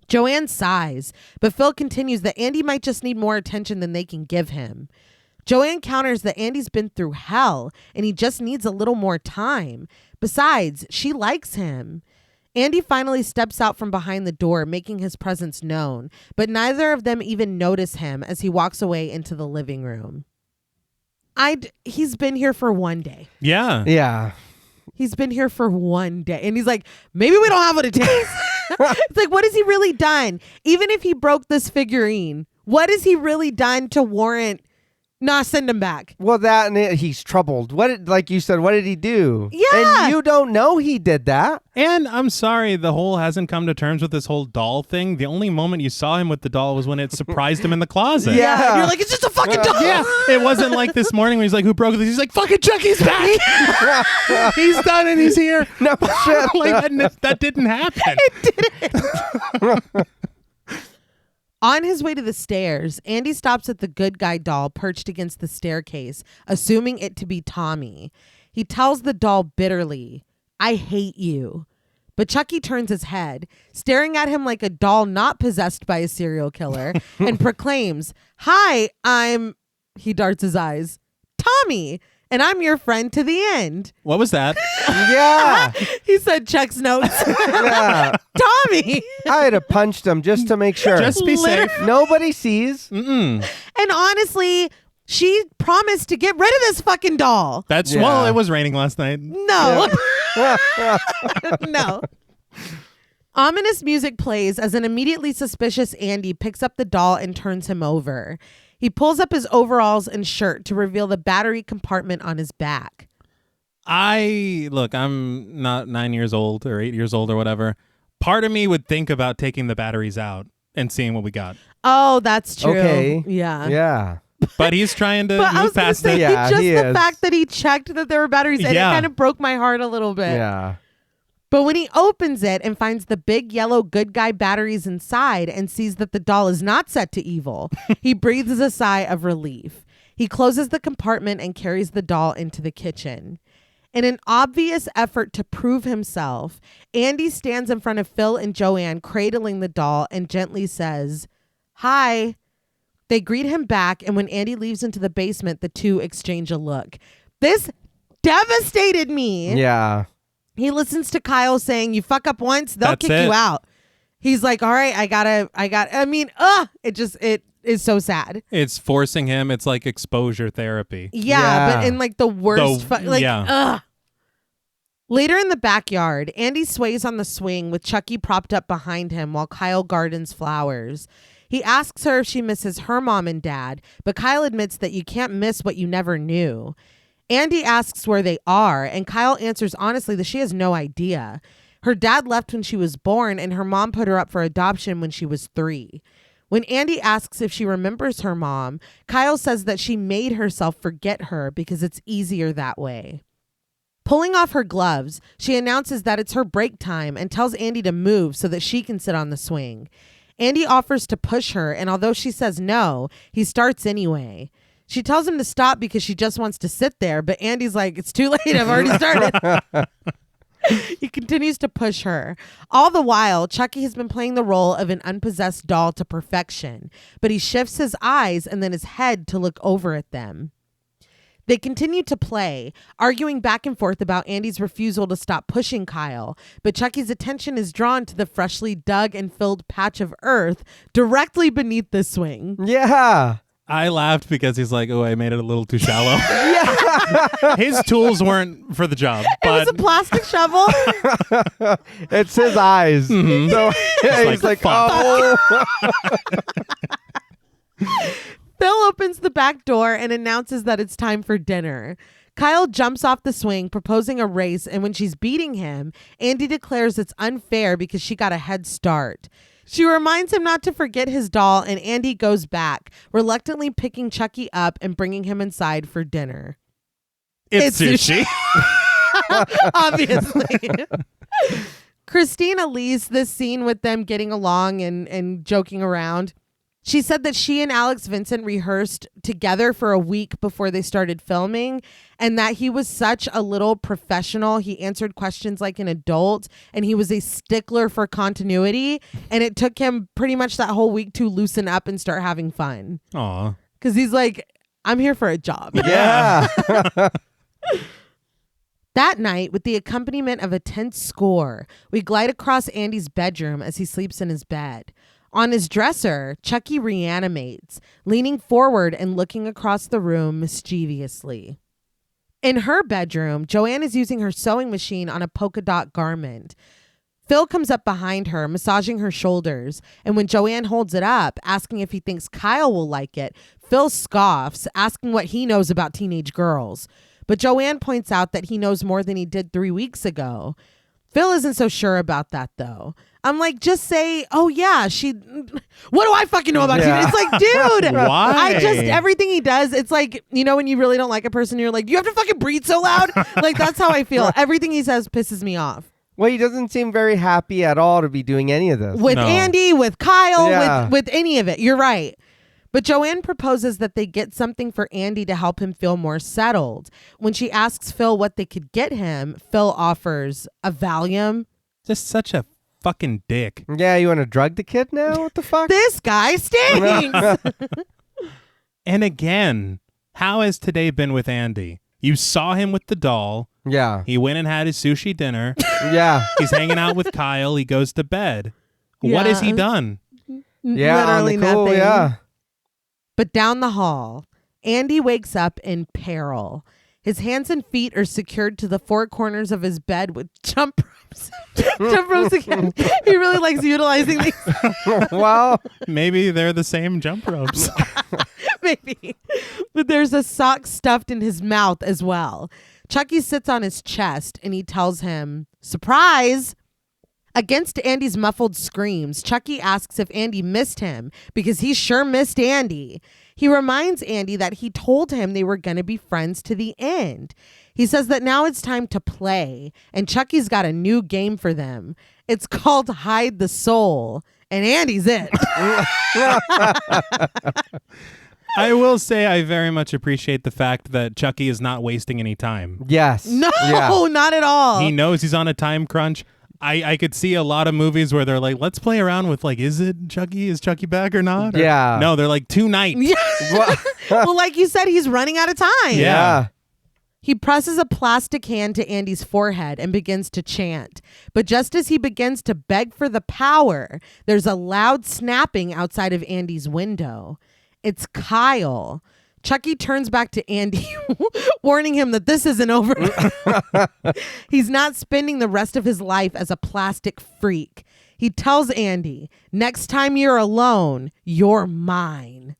Joanne sighs, but Phil continues that Andy might just need more attention than they can give him. Joanne counters that Andy's been through hell, and he just needs a little more time. Besides, she likes him. Andy finally steps out from behind the door, making his presence known, but neither of them even notice him as he walks away into the living room. He's been here for one day. Yeah. Yeah. He's been here for one day. And he's like, maybe we don't have what it takes. It's like, what has he really done? Even if he broke this figurine, what has he really done to warrant send him back? Well, he's troubled. Like you said, what did he do? Yeah. And you don't know he did that. And I'm sorry, the whole hasn't come to terms with this whole doll thing. The only moment you saw him with the doll was when it surprised him in the closet. Yeah. You're like, it's just a fucking doll. Yeah. It wasn't like this morning when he's like, who broke this? He's like, fucking Chucky's back. He's done and he's here. No shit. Like, that didn't happen. It didn't. On his way to the stairs, Andy stops at the good guy doll perched against the staircase, assuming it to be Tommy. He tells the doll bitterly, I hate you. But Chucky turns his head, staring at him like a doll not possessed by a serial killer, and proclaims, Hi, he darts his eyes, Tommy, and I'm your friend to the end. What was that? Yeah. He said Chuck's notes. Yeah. Tommy. I had to punch them just to make sure. Just be safe. Nobody sees. Mm-mm. And honestly, she promised to get rid of this fucking doll. Well, it was raining last night. No. No. Ominous music plays as an immediately suspicious Andy picks up the doll and turns him over. He pulls up his overalls and shirt to reveal the battery compartment on his back. I'm not 9 years old or 8 years old or whatever. Part of me would think about taking the batteries out and seeing what we got. Oh, that's true. Okay. Yeah. Yeah. But he's trying to But I move was gonna past say, it. Yeah, just he the is. fact that he checked that there were batteries in it Yeah. kind of broke my heart a little bit. Yeah. But when he opens it and finds the big yellow good guy batteries inside and sees that the doll is not set to evil, he breathes a sigh of relief. He closes the compartment and carries the doll into the kitchen. In an obvious effort to prove himself, Andy stands in front of Phil and Joanne, cradling the doll, and gently says, "Hi." They greet him back, and when Andy leaves into the basement, the two exchange a look. This devastated me. Yeah. He listens to Kyle saying, "You fuck up once, they'll That's kick it. you out." He's like, "All right, it is so sad." It's forcing him. It's like exposure therapy. Yeah, but Yeah. in like the worst, yeah. ugh. Later in the backyard, Andy sways on the swing with Chucky propped up behind him while Kyle gardens flowers. He asks her if she misses her mom and dad, but Kyle admits that you can't miss what you never knew. Andy asks where they are, and Kyle answers honestly that she has no idea. Her dad left when she was born, and her mom put her up for adoption when she was 3. When Andy asks if she remembers her mom, Kyle says that she made herself forget her because it's easier that way. Pulling off her gloves, she announces that it's her break time and tells Andy to move so that she can sit on the swing. Andy offers to push her, and although she says no, he starts anyway. She tells him to stop because she just wants to sit there, but Andy's like, "It's too late, I've already started." He continues to push her. All the while, Chucky has been playing the role of an unpossessed doll to perfection, but he shifts his eyes and then his head to look over at them. They continue to play, arguing back and forth about Andy's refusal to stop pushing Kyle, but Chucky's attention is drawn to the freshly dug and filled patch of earth directly beneath the swing. Yeah. I laughed because he's like, "Oh, I made it a little too shallow." Yeah. His tools weren't for the job, It was but a plastic shovel. It's his eyes. Mhm. So he's like, like, fuck. oh. Phil opens the back door and announces that it's time for dinner. Kyle jumps off the swing, proposing a race, and when she's beating him, Andy declares it's unfair because she got a head start. She reminds him not to forget his doll, and Andy goes back, reluctantly picking Chucky up and bringing him inside for dinner. it's sushi. Obviously. Christina leaves this scene with them getting along and joking around. She said that she and Alex Vincent rehearsed together for a week before they started filming, and that he was such a little professional. He answered questions like an adult, and he was a stickler for continuity. And it took him pretty much that whole week to loosen up and start having fun. Aw. Because he's like, "I'm here for a job." Yeah. That night, with the accompaniment of a tense score, we glide across Andy's bedroom as he sleeps in his bed. On his dresser, Chucky reanimates, leaning forward and looking across the room mischievously. In her bedroom, Joanne is using her sewing machine on a polka dot garment. Phil comes up behind her, massaging her shoulders, and when Joanne holds it up, asking if he thinks Kyle will like it, Phil scoffs, asking what he knows about teenage girls. But Joanne points out that he knows more than he did 3 weeks ago. Phil isn't so sure about that, though. I'm like, just say, "Oh, yeah, she..." What do I fucking know about you? It's like, dude. Why? Everything he does, it's like, you know, when you really don't like a person, you're like, "You have to fucking breathe so loud." Like, that's how I feel. Everything he says pisses me off. Well, he doesn't seem very happy at all to be doing any of this. With No. Andy, with Kyle, Yeah. with any of it. You're right. But Joanne proposes that they get something for Andy to help him feel more settled. When she asks Phil what they could get him, Phil offers a Valium. Just such a fucking dick. Yeah, you want to drug the kid now? What the fuck? This guy stinks. And again, how has today been with Andy? You saw him with the doll. Yeah. He went and had his sushi dinner. Yeah. He's hanging out with Kyle. He goes to bed. What has he Yeah. done? Yeah. Literally on the cool, nothing. Yeah. But down the hall, Andy wakes up in peril. His hands and feet are secured to the 4 corners of his bed with jump ropes. Jump ropes again. He really likes utilizing these. Well, Maybe they're the same jump ropes. Maybe. But there's a sock stuffed in his mouth as well. Chucky sits on his chest and he tells him, "Surprise!" Against Andy's muffled screams, Chucky asks if Andy missed him because he sure missed Andy. He reminds Andy that he told him they were going to be friends to the end. He says that now it's time to play, and Chucky's got a new game for them. It's called Hide the Soul, and Andy's it. I will say I very much appreciate the fact that Chucky is not wasting any time. Yes. No, Yeah. not at all. He knows he's on a time crunch. I could see a lot of movies where they're like, let's play around with like, is it Chucky? Is Chucky back or not? Or, Yeah. no, they're like tonight. Yeah. Well, like you said, he's running out of time. Yeah. He presses a plastic hand to Andy's forehead and begins to chant. But just as he begins to beg for the power, there's a loud snapping outside of Andy's window. It's Kyle. Chucky turns back to Andy, warning him that this isn't over. He's not spending the rest of his life as a plastic freak. He tells Andy, next time you're alone, you're mine.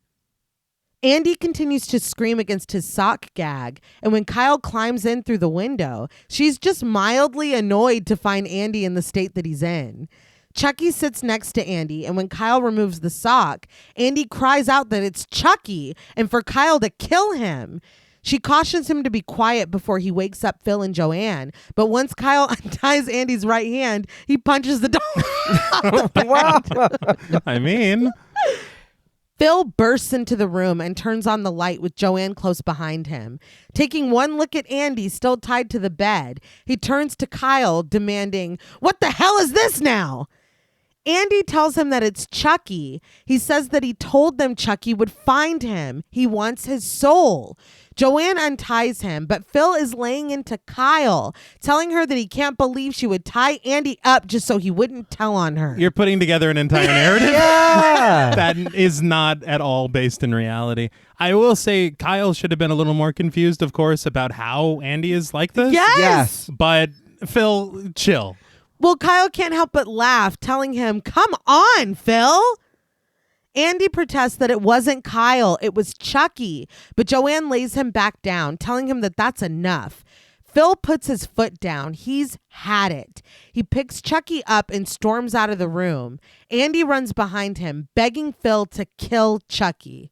Andy continues to scream against his sock gag, and when Kyle climbs in through the window, she's just mildly annoyed to find Andy in the state that he's in. Chucky sits next to Andy, and when Kyle removes the sock, Andy cries out that it's Chucky and for Kyle to kill him. She cautions him to be quiet before he wakes up Phil and Joanne, but once Kyle unties Andy's right hand, he punches the dog. Wow. I mean, Phil bursts into the room and turns on the light with Joanne close behind him. Taking one look at Andy still tied to the bed, he turns to Kyle demanding, "What the hell is this now?" Andy tells him that it's Chucky. He says that he told them Chucky would find him. He wants his soul. Joanne unties him, but Phil is laying into Kyle, telling her that he can't believe she would tie Andy up just so he wouldn't tell on her. you're putting together an entire narrative Yeah. that is not at all based in reality. I will say Kyle should have been a little more confused, of course, about how Andy is like this. Yes. But Phil, chill. Well, Kyle can't help but laugh, telling him, "Come on, Phil." Andy protests that it wasn't Kyle, it was Chucky, but Joanne lays him back down, telling him that that's enough. Phil puts his foot down. He's had it. He picks Chucky up and storms out of the room. Andy runs behind him, begging Phil to kill Chucky.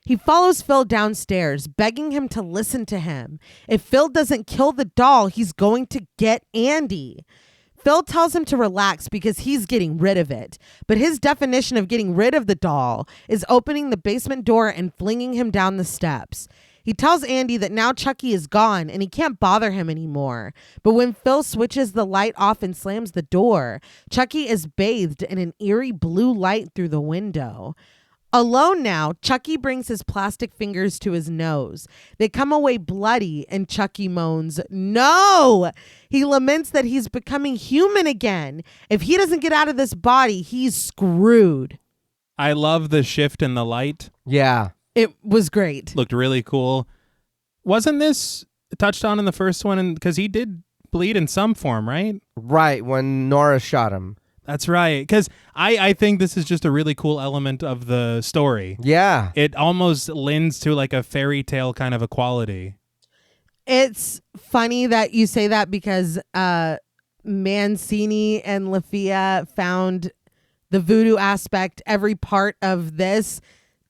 He follows Phil downstairs, begging him to listen to him. If Phil doesn't kill the doll, he's going to get Andy. Phil tells him to relax because he's getting rid of it. But his definition of getting rid of the doll is opening the basement door and flinging him down the steps. He tells Andy that now Chucky is gone and he can't bother him anymore. But when Phil switches the light off and slams the door, Chucky is bathed in an eerie blue light through the window. Alone now, Chucky brings his plastic fingers to his nose. They come away bloody and Chucky moans, "No!" He laments that he's becoming human again. If he doesn't get out of this body, he's screwed. I love the shift in the light. Yeah. It was great. Looked really cool. Wasn't this touched on in the first one? Because he did bleed in some form, right? Right. When Nora shot him. That's right. Because I think this is just a really cool element of the story. Yeah. It almost lends to like a fairy tale kind of a quality. It's funny that you say that because Mancini and Lafia found the voodoo aspect, every part of this,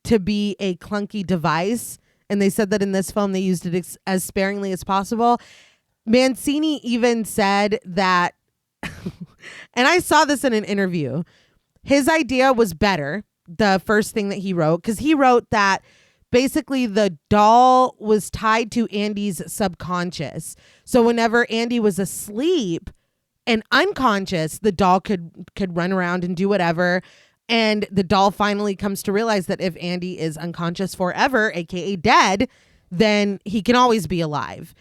to be a clunky device. And they said that in this film, they used it as sparingly as possible. Mancini even said that, and I saw this in an interview, his idea was better, the first thing that he wrote, because he wrote that basically the doll was tied to Andy's subconscious. So whenever Andy was asleep and unconscious, the doll could run around and do whatever. And the doll finally comes to realize that if Andy is unconscious forever, aka dead, then he can always be alive.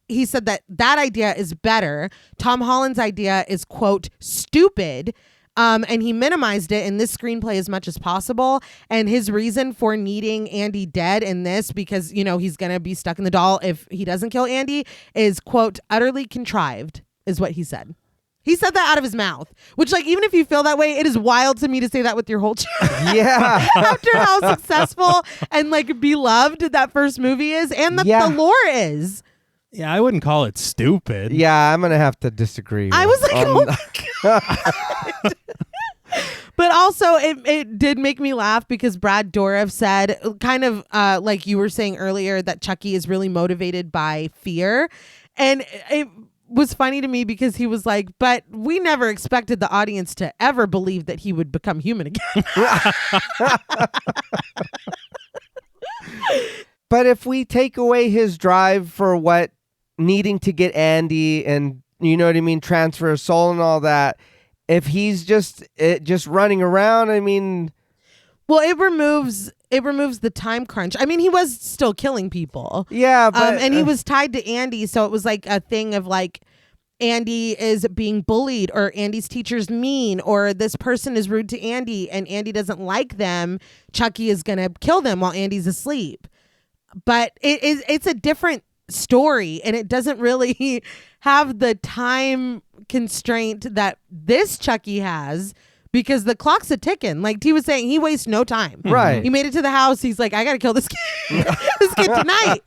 He said that idea is better. Tom Holland's idea is, quote, stupid. And he minimized it in this screenplay as much as possible. And his reason for needing Andy dead in this, because, you know, he's going to be stuck in the doll if he doesn't kill Andy, is, quote, utterly contrived, is what he said. He said that out of his mouth, which, like, even if you feel that way, it is wild to me to say that with your whole chest. Yeah. After how successful and, like, beloved that first movie is and that the lore is. Yeah, I wouldn't call it stupid. Yeah, I'm gonna have to disagree. I was like, oh my God. But also, it did make me laugh because Brad Dourif said, kind of like you were saying earlier, that Chucky is really motivated by fear. And it was funny to me because he was like, but we never expected the audience to ever believe that he would become human again. But if we take away his drive for what needing to get Andy and, you know what I mean, transfer a soul and all that, if he's just running around, I mean, well, it removes the time crunch. I mean, he was still killing people. yeah, but and he was tied to Andy, so it was like a thing of like Andy is being bullied, or Andy's teacher's mean, or this person is rude to Andy and Andy doesn't like them. Chucky is gonna kill them while Andy's asleep. But it's a different story, and it doesn't really have the time constraint that this Chucky has, because the clock's a ticking. Like T was saying, he wastes no time. Right. He made it to the house. He's like, I gotta kill this kid, this kid tonight.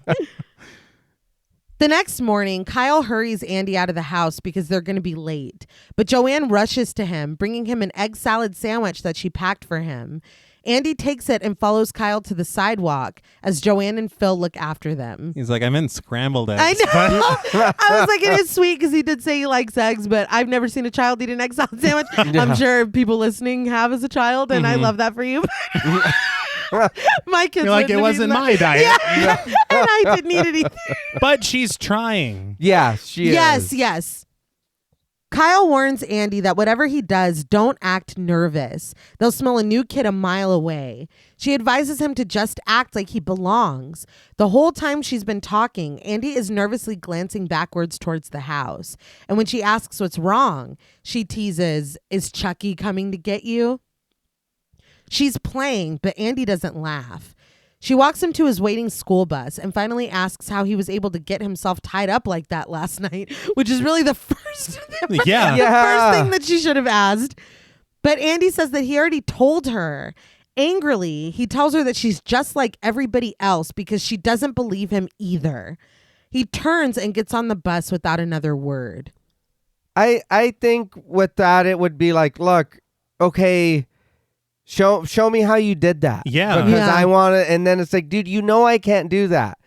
The next morning, Kyle hurries Andy out of the house because they're going to be late. But Joanne rushes to him, bringing him an egg salad sandwich that she packed for him. Andy takes it and follows Kyle to the sidewalk as Joanne and Phil look after them. He's like, I'm in scrambled eggs. I know. I was like, it is sweet because he did say he likes eggs, but I've never seen a child eat an egg salad sandwich. Yeah. I'm sure people listening have as a child, and I love that for you. My kids, You're like, it wasn't my diet. Yeah. And I didn't eat it either. But she's trying. yeah, she is. Yes. Kyle warns Andy that whatever he does, don't act nervous. They'll smell a new kid a mile away. She advises him to just act like he belongs. The whole time she's been talking, Andy is nervously glancing backwards towards the house. And when she asks what's wrong, she teases, is Chucky coming to get you? She's playing, but Andy doesn't laugh. She walks him to his waiting school bus and finally asks how he was able to get himself tied up like that last night, which is really the first Yeah. the first thing that she should have asked. But Andy says that he already told her. Angrily, he tells her that she's just like everybody else because she doesn't believe him either. He turns and gets on the bus without another word. I think with that it would be like, look, okay, show me how you did that. Yeah. Because Yeah. I want to, and then it's like, dude, you know I can't do that.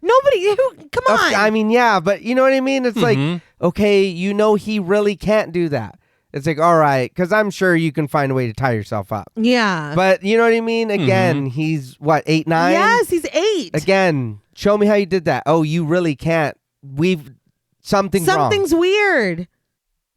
Come on. I mean, yeah, but you know what I mean? It's like, okay, you know he really can't do that. It's like, all right, because I'm sure you can find a way to tie yourself up. Yeah. But you know what I mean? Again, he's what, 8, 9? Yes, he's 8. Again, show me how you did that. Oh, you really can't. Something's wrong. Weird.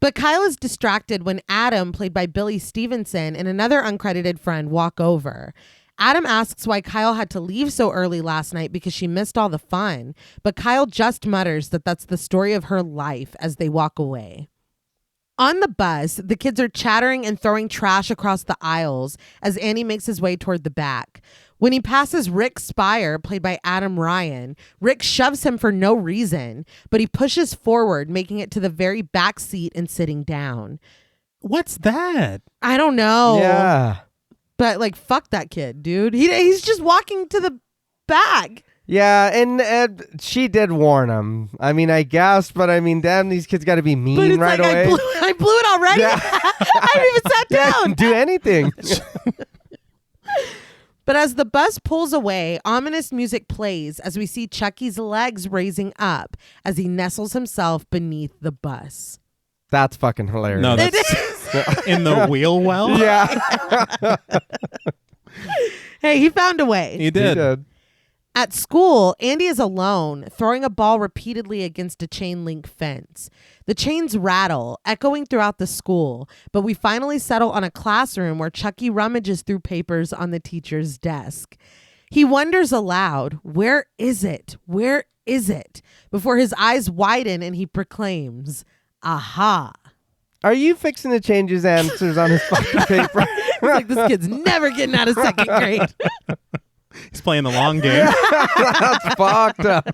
But Kyle is distracted when Adam, played by Billy Stevenson, and another uncredited friend walk over. Adam asks why Kyle had to leave so early last night because she missed all the fun. But Kyle just mutters that that's the story of her life as they walk away. On the bus, the kids are chattering and throwing trash across the aisles as Andy makes his way toward the back. When he passes Rick Spire, played by Adam Ryan, Rick shoves him for no reason, but he pushes forward, making it to the very back seat and sitting down. What's that? I don't know. Yeah. But like, fuck that kid, dude. He's just walking to the back. Yeah, and she did warn him. I mean, I guess, but I mean, damn, these kids got to be mean But it's right like, away. I blew it already. Yeah. I haven't even sat down. Do anything. But as the bus pulls away, ominous music plays as we see Chucky's legs raising up as he nestles himself beneath the bus. That's fucking hilarious. No, It that's is. in the wheel well. Yeah. Hey, he found a way. He did. At school, Andy is alone, throwing a ball repeatedly against a chain link fence. The chains rattle, echoing throughout the school, but we finally settle on a classroom where Chucky rummages through papers on the teacher's desk. He wonders aloud, where is it? Where is it? Before his eyes widen and he proclaims, aha. Are you fixing to change his answers on his fucking paper? It's like, this kid's never getting out of second grade. He's playing the long game. That's fucked up.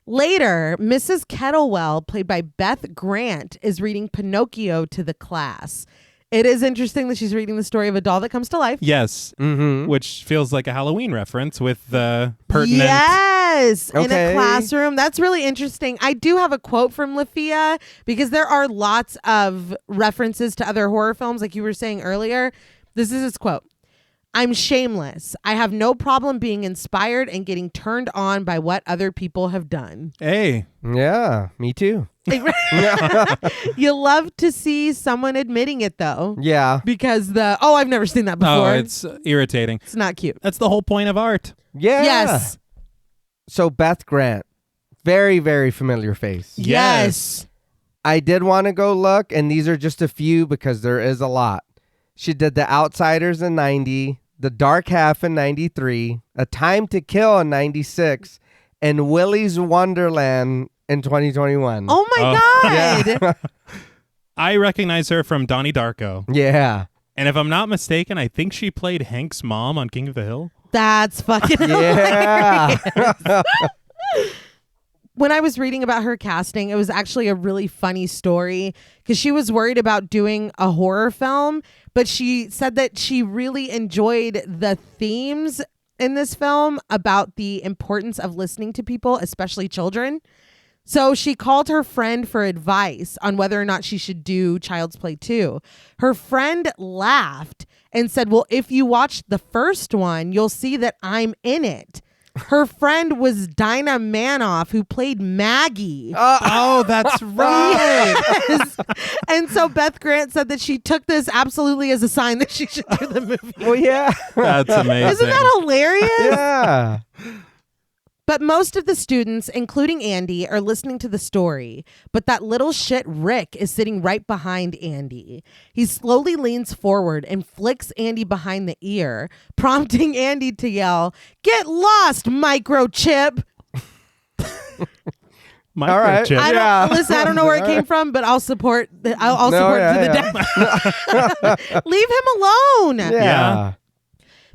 Later, Mrs. Kettlewell, played by Beth Grant, is reading Pinocchio to the class. It is interesting that she's reading the story of a doll that comes to life. Yes. Mm-hmm. Which feels like a Halloween reference with the pertinent. Yes, in a Okay. classroom. That's really interesting. I do have a quote from Lafia because there are lots of references to other horror films, like you were saying earlier. This is his quote. I'm shameless. I have no problem being inspired and getting turned on by what other people have done. Hey. Yeah, me too. You love to see someone admitting it, though. Yeah. Because I've never seen that before. Oh, it's irritating. It's not cute. That's the whole point of art. Yeah. Yes. So Beth Grant, very, very familiar face. Yes. I did want to go look, and these are just a few because there is a lot. She did The Outsiders in 90, The Dark Half in 93, A Time to Kill in 96, and Willy's Wonderland in 2021. Oh my God. Yeah. I recognize her from Donnie Darko. Yeah. And if I'm not mistaken, I think she played Hank's mom on King of the Hill. That's fucking Yeah. When I was reading about her casting, it was actually a really funny story because she was worried about doing a horror film, but she said that she really enjoyed the themes in this film about the importance of listening to people, especially children. So she called her friend for advice on whether or not she should do Child's Play 2. Her friend laughed and said, well, if you watch the first one, you'll see that I'm in it. Her friend was Dinah Manoff, who played Maggie. Oh, that's right. Yes. And so Beth Grant said that she took this absolutely as a sign that she should do the movie. Well, yeah. That's amazing. Isn't that hilarious? Yeah. But most of the students, including Andy, are listening to the story. But that little shit Rick is sitting right behind Andy. He slowly leans forward and flicks Andy behind the ear, prompting Andy to yell, "Get lost, microchip!" All right. Microchip. I don't know where it came from, but I'll support. I'll support it to the death. Leave him alone. Yeah.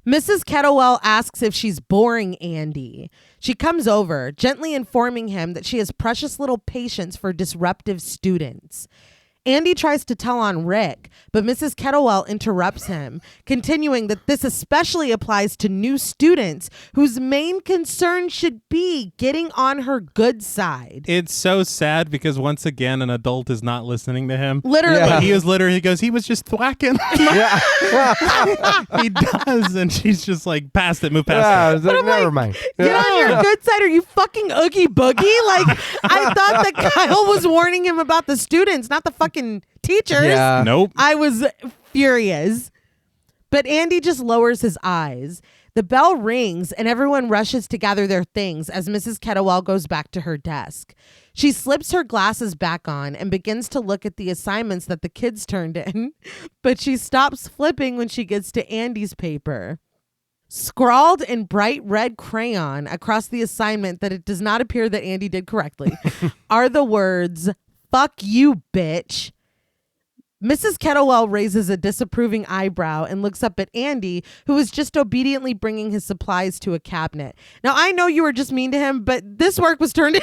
Mrs. Kettlewell asks if she's boring Andy. She comes over, gently informing him that she has precious little patience for disruptive students. Andy tries to tell on Rick, but Mrs. Kettlewell interrupts him, continuing that this especially applies to new students whose main concern should be getting on her good side. It's so sad because once again, an adult is not listening to him. Literally. Yeah. He goes, he was just thwacking. Yeah. He does. And she's just like, past it, move past Yeah, I it. was like, I'm never like, mind. Get on your good side. Are you fucking Oogie Boogie? Like, I thought that Kyle was warning him about the students, not the fucking teachers. Yeah. Nope. I was furious. But Andy just lowers his eyes. The bell rings and everyone rushes to gather their things as Mrs. Kettlewell goes back to her desk. She slips her glasses back on and begins to look at the assignments that the kids turned in, but she stops flipping when she gets to Andy's paper. Scrawled in bright red crayon across the assignment that it does not appear that Andy did correctly are the words, "Fuck you, bitch." Mrs. Kettlewell raises a disapproving eyebrow and looks up at Andy, who is just obediently bringing his supplies to a cabinet. Now, I know you were just mean to him, but this work was turned in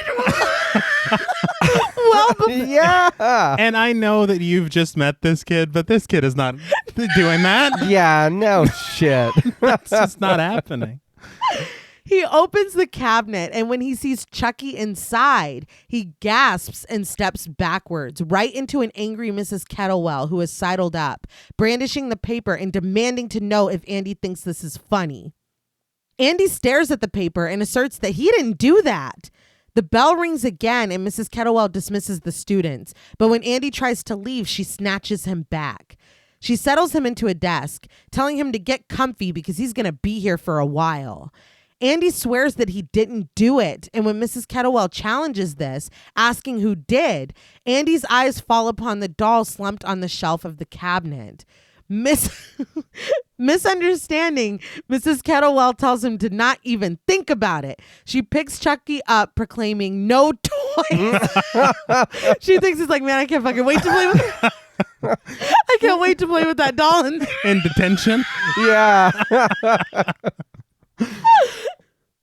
well before. Yeah. And I know that you've just met this kid, but this kid is not doing that. Yeah, no shit. It's just not happening. He opens the cabinet, and when he sees Chucky inside, he gasps and steps backwards, right into an angry Mrs. Kettlewell, who is sidled up, brandishing the paper and demanding to know if Andy thinks this is funny. Andy stares at the paper and asserts that he didn't do that. The bell rings again, and Mrs. Kettlewell dismisses the students, but when Andy tries to leave, she snatches him back. She settles him into a desk, telling him to get comfy because he's going to be here for a while. Andy swears that he didn't do it, and when Mrs. Kettlewell challenges this, asking who did, Andy's eyes fall upon the doll slumped on the shelf of the cabinet. Misunderstanding, Mrs. Kettlewell tells him to not even think about it. She picks Chucky up, proclaiming, "No toys." She thinks he's like, man, I can't fucking wait to play with I can't wait to play with that doll. In detention. Yeah.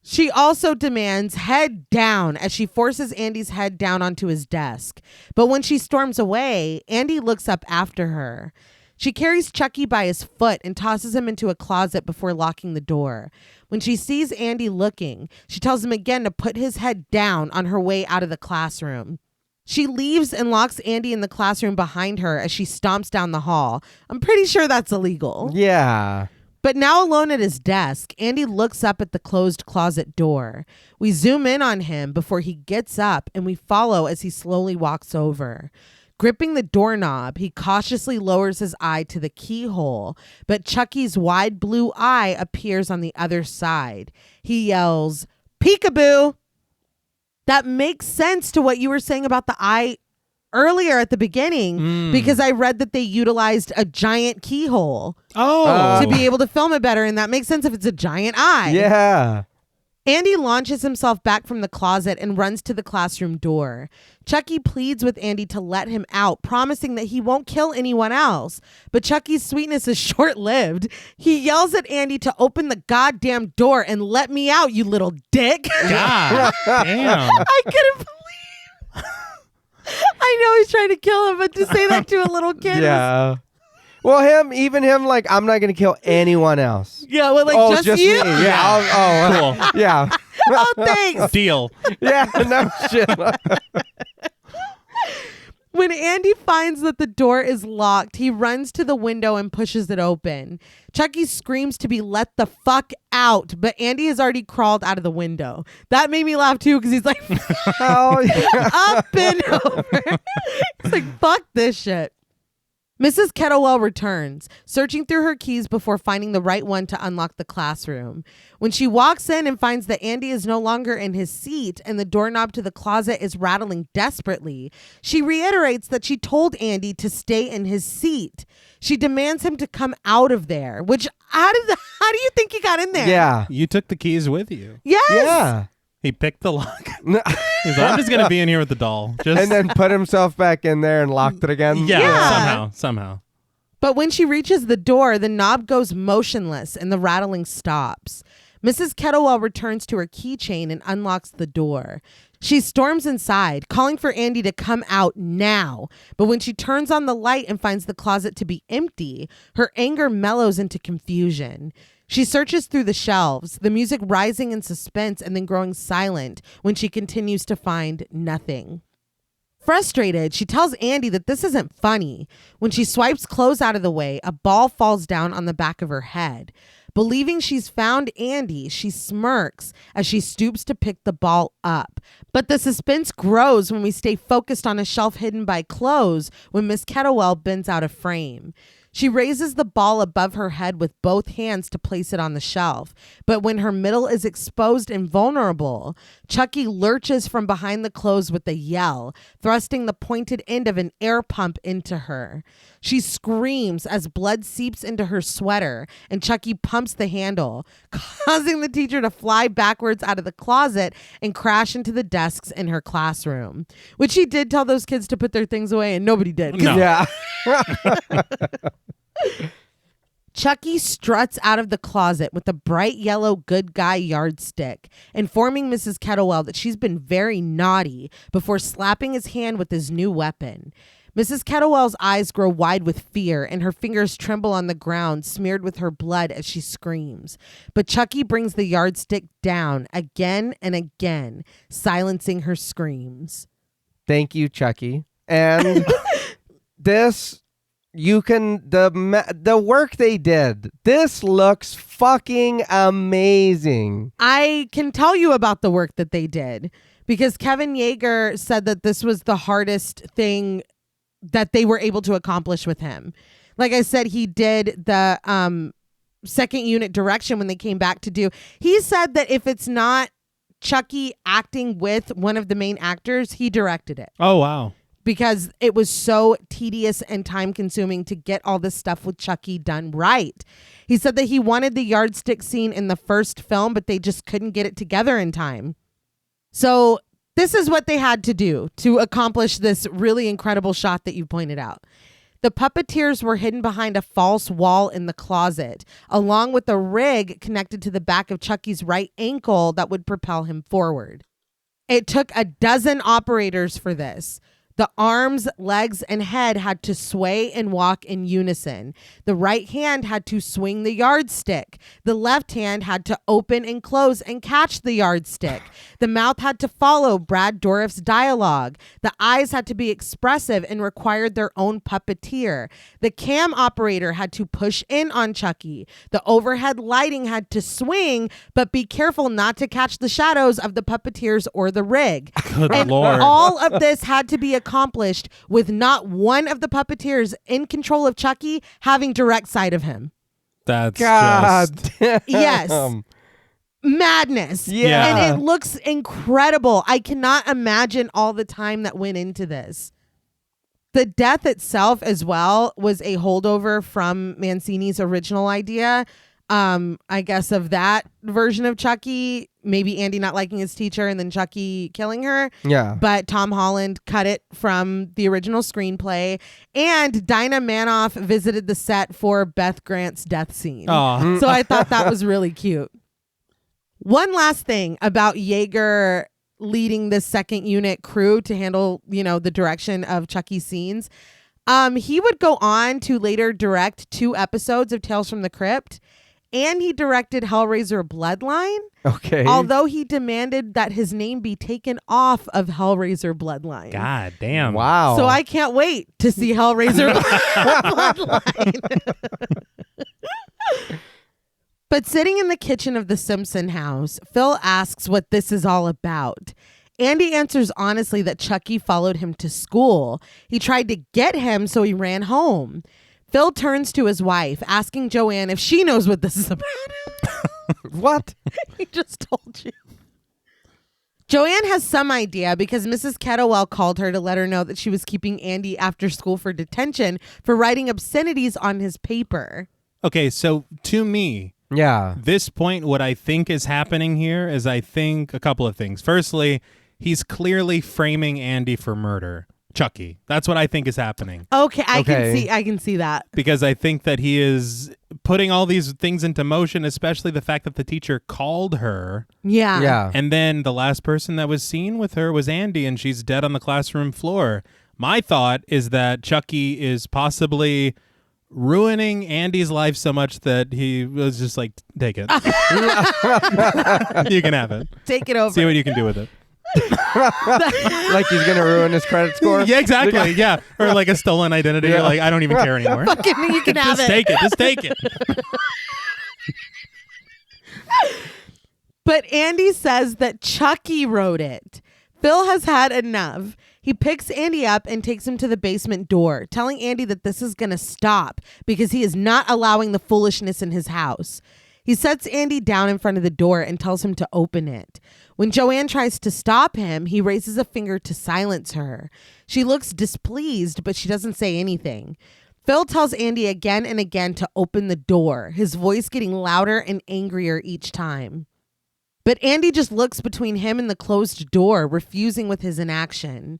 She also demands head down as she forces Andy's head down onto his desk. But when she storms away, Andy looks up after her. She carries Chucky by his foot and tosses him into a closet before locking the door. When she sees Andy looking, she tells him again to put his head down on her way out of the classroom. She leaves and locks Andy in the classroom behind her as she stomps down the hall. I'm pretty sure that's illegal. Yeah. But now alone at his desk, Andy looks up at the closed closet door. We zoom in on him before he gets up and we follow as he slowly walks over. Gripping the doorknob, he cautiously lowers his eye to the keyhole, but Chucky's wide blue eye appears on the other side. He yells, "Peekaboo!" That makes sense to what you were saying about the eye earlier at the beginning, because I read that they utilized a giant keyhole to be able to film it better, and that makes sense if it's a giant eye. Yeah. Andy launches himself back from the closet and runs to the classroom door. Chucky pleads with Andy to let him out, promising that he won't kill anyone else. But Chucky's sweetness is short-lived. He yells at Andy to open the goddamn door and let me out, you little dick. God damn. I couldn't believe. I know he's trying to kill him, but to say that to a little kid. Yeah. Well, even him, like, I'm not going to kill anyone else. Yeah, well, like, just you? Me. Yeah. Cool. Yeah. Oh, thanks. Deal. Yeah, no shit. When Andy finds that the door is locked, he runs to the window and pushes it open. Chucky screams to be let the fuck out, but Andy has already crawled out of the window. That made me laugh too, because he's like, Oh, yeah. up and over. He's like, fuck this shit. Mrs. Kettlewell returns, searching through her keys before finding the right one to unlock the classroom. When she walks in and finds that Andy is no longer in his seat and the doorknob to the closet is rattling desperately, she reiterates that she told Andy to stay in his seat. She demands him to come out of there, which how do you think he got in there? Yeah. You took the keys with you. Yes. Yeah. He picked the lock. He's like, I'm just going to be in here with the doll. And then put himself back in there and locked it again. Yeah. Somehow. But when she reaches the door, the knob goes motionless and the rattling stops. Mrs. Kettlewell returns to her keychain and unlocks the door. She storms inside, calling for Andy to come out now. But when she turns on the light and finds the closet to be empty, her anger mellows into confusion. She searches through the shelves, the music rising in suspense and then growing silent when she continues to find nothing. Frustrated, she tells Andy that this isn't funny. When she swipes clothes out of the way, a ball falls down on the back of her head. Believing she's found Andy, she smirks as she stoops to pick the ball up. But the suspense grows when we stay focused on a shelf hidden by clothes when Miss Kettlewell bends out of frame. She raises the ball above her head with both hands to place it on the shelf. But when her middle is exposed and vulnerable, Chucky lurches from behind the clothes with a yell, thrusting the pointed end of an air pump into her. She screams as blood seeps into her sweater, and Chucky pumps the handle, causing the teacher to fly backwards out of the closet and crash into the desks in her classroom. Which she did tell those kids to put their things away, and nobody did. No. Yeah. Chucky struts out of the closet with a bright yellow good guy yardstick, informing Mrs. Kettlewell that she's been very naughty before slapping his hand with his new weapon. Mrs. Kettlewell's eyes grow wide with fear and her fingers tremble on the ground, smeared with her blood as she screams. But Chucky brings the yardstick down again and again, silencing her screams. Thank you, Chucky. And this, you can, the work they did, this looks fucking amazing. I can tell you about the work that they did because Kevin Yeager said that this was the hardest thing that they were able to accomplish with him. Like I said, he did the second unit direction when they came back to do. He said that if it's not Chucky acting with one of the main actors, he directed it. Oh, wow. Because it was so tedious and time consuming to get all this stuff with Chucky done right. He said that he wanted the yardstick scene in the first film, but they just couldn't get it together in time. So this is what they had to do to accomplish this really incredible shot that you pointed out. The puppeteers were hidden behind a false wall in the closet, along with a rig connected to the back of Chucky's right ankle that would propel him forward. It took 12 operators for this, The arms, legs, and head had to sway and walk in unison. The right hand had to swing the yardstick. The left hand had to open and close and catch the yardstick. The mouth had to follow Brad Dourif's dialogue. The eyes had to be expressive and required their own puppeteer. The cam operator had to push in on Chucky. The overhead lighting had to swing, but be careful not to catch the shadows of the puppeteers or the rig. Good And Lord. all of this had to be accomplished with not one of the puppeteers in control of Chucky having direct sight of him. That's God just... damn. Yes. Madness. Yeah. And it looks incredible. I cannot imagine all the time that went into this. The death itself as well was a holdover from Mancini's original idea. I guess of that version of Chucky, maybe Andy not liking his teacher and then Chucky killing her. Yeah. But Tom Holland cut it from the original screenplay. And Dinah Manoff visited the set for Beth Grant's death scene. Aw. So I thought that was really cute. One last thing about Yeager leading the second unit crew to handle, the direction of Chucky's scenes. He would go on to later direct 2 episodes of Tales from the Crypt. And he directed Hellraiser Bloodline, Okay. although he demanded that his name be taken off of Hellraiser Bloodline. God damn. Wow. So I can't wait to see Hellraiser Bloodline. But sitting in the kitchen of the Simpson house, Phil asks what this is all about. Andy answers honestly that Chucky followed him to school. He tried to get him, so he ran home. Phil turns to his wife, asking Joanne if she knows what this is about. What? He just told you. Joanne has some idea because Mrs. Kettlewell called her to let her know that she was keeping Andy after school for detention for writing obscenities on his paper. Okay, so to me, Yeah. this point, what I think is happening here is I think a couple of things. Firstly, he's clearly framing Andy for murder. Chucky. That's what I think is happening. Okay, I Okay. can see that. Because I think that he is putting all these things into motion, especially the fact that the teacher called her. Yeah. Yeah. And then the last person that was seen with her was Andy, and she's dead on the classroom floor. My thought is that Chucky is possibly ruining Andy's life so much that he was just like, take it. You can have it. Take it over. See what you can do with it. Like he's gonna ruin his credit score. Yeah, exactly. Yeah. Or like a stolen identity. Yeah. You're like, I don't even care anymore. Fucking me, you can have Just it. take it. Just take it. But Andy says that Chucky wrote it. Phil has had enough. He picks Andy up and takes him to the basement door, telling Andy that this is going to stop because he is not allowing the foolishness in his house. He sets Andy down in front of the door and tells him to open it. When Joanne tries to stop him, he raises a finger to silence her. She looks displeased, but she doesn't say anything. Phil tells Andy again and again to open the door, his voice getting louder and angrier each time. But Andy just looks between him and the closed door, refusing with his inaction.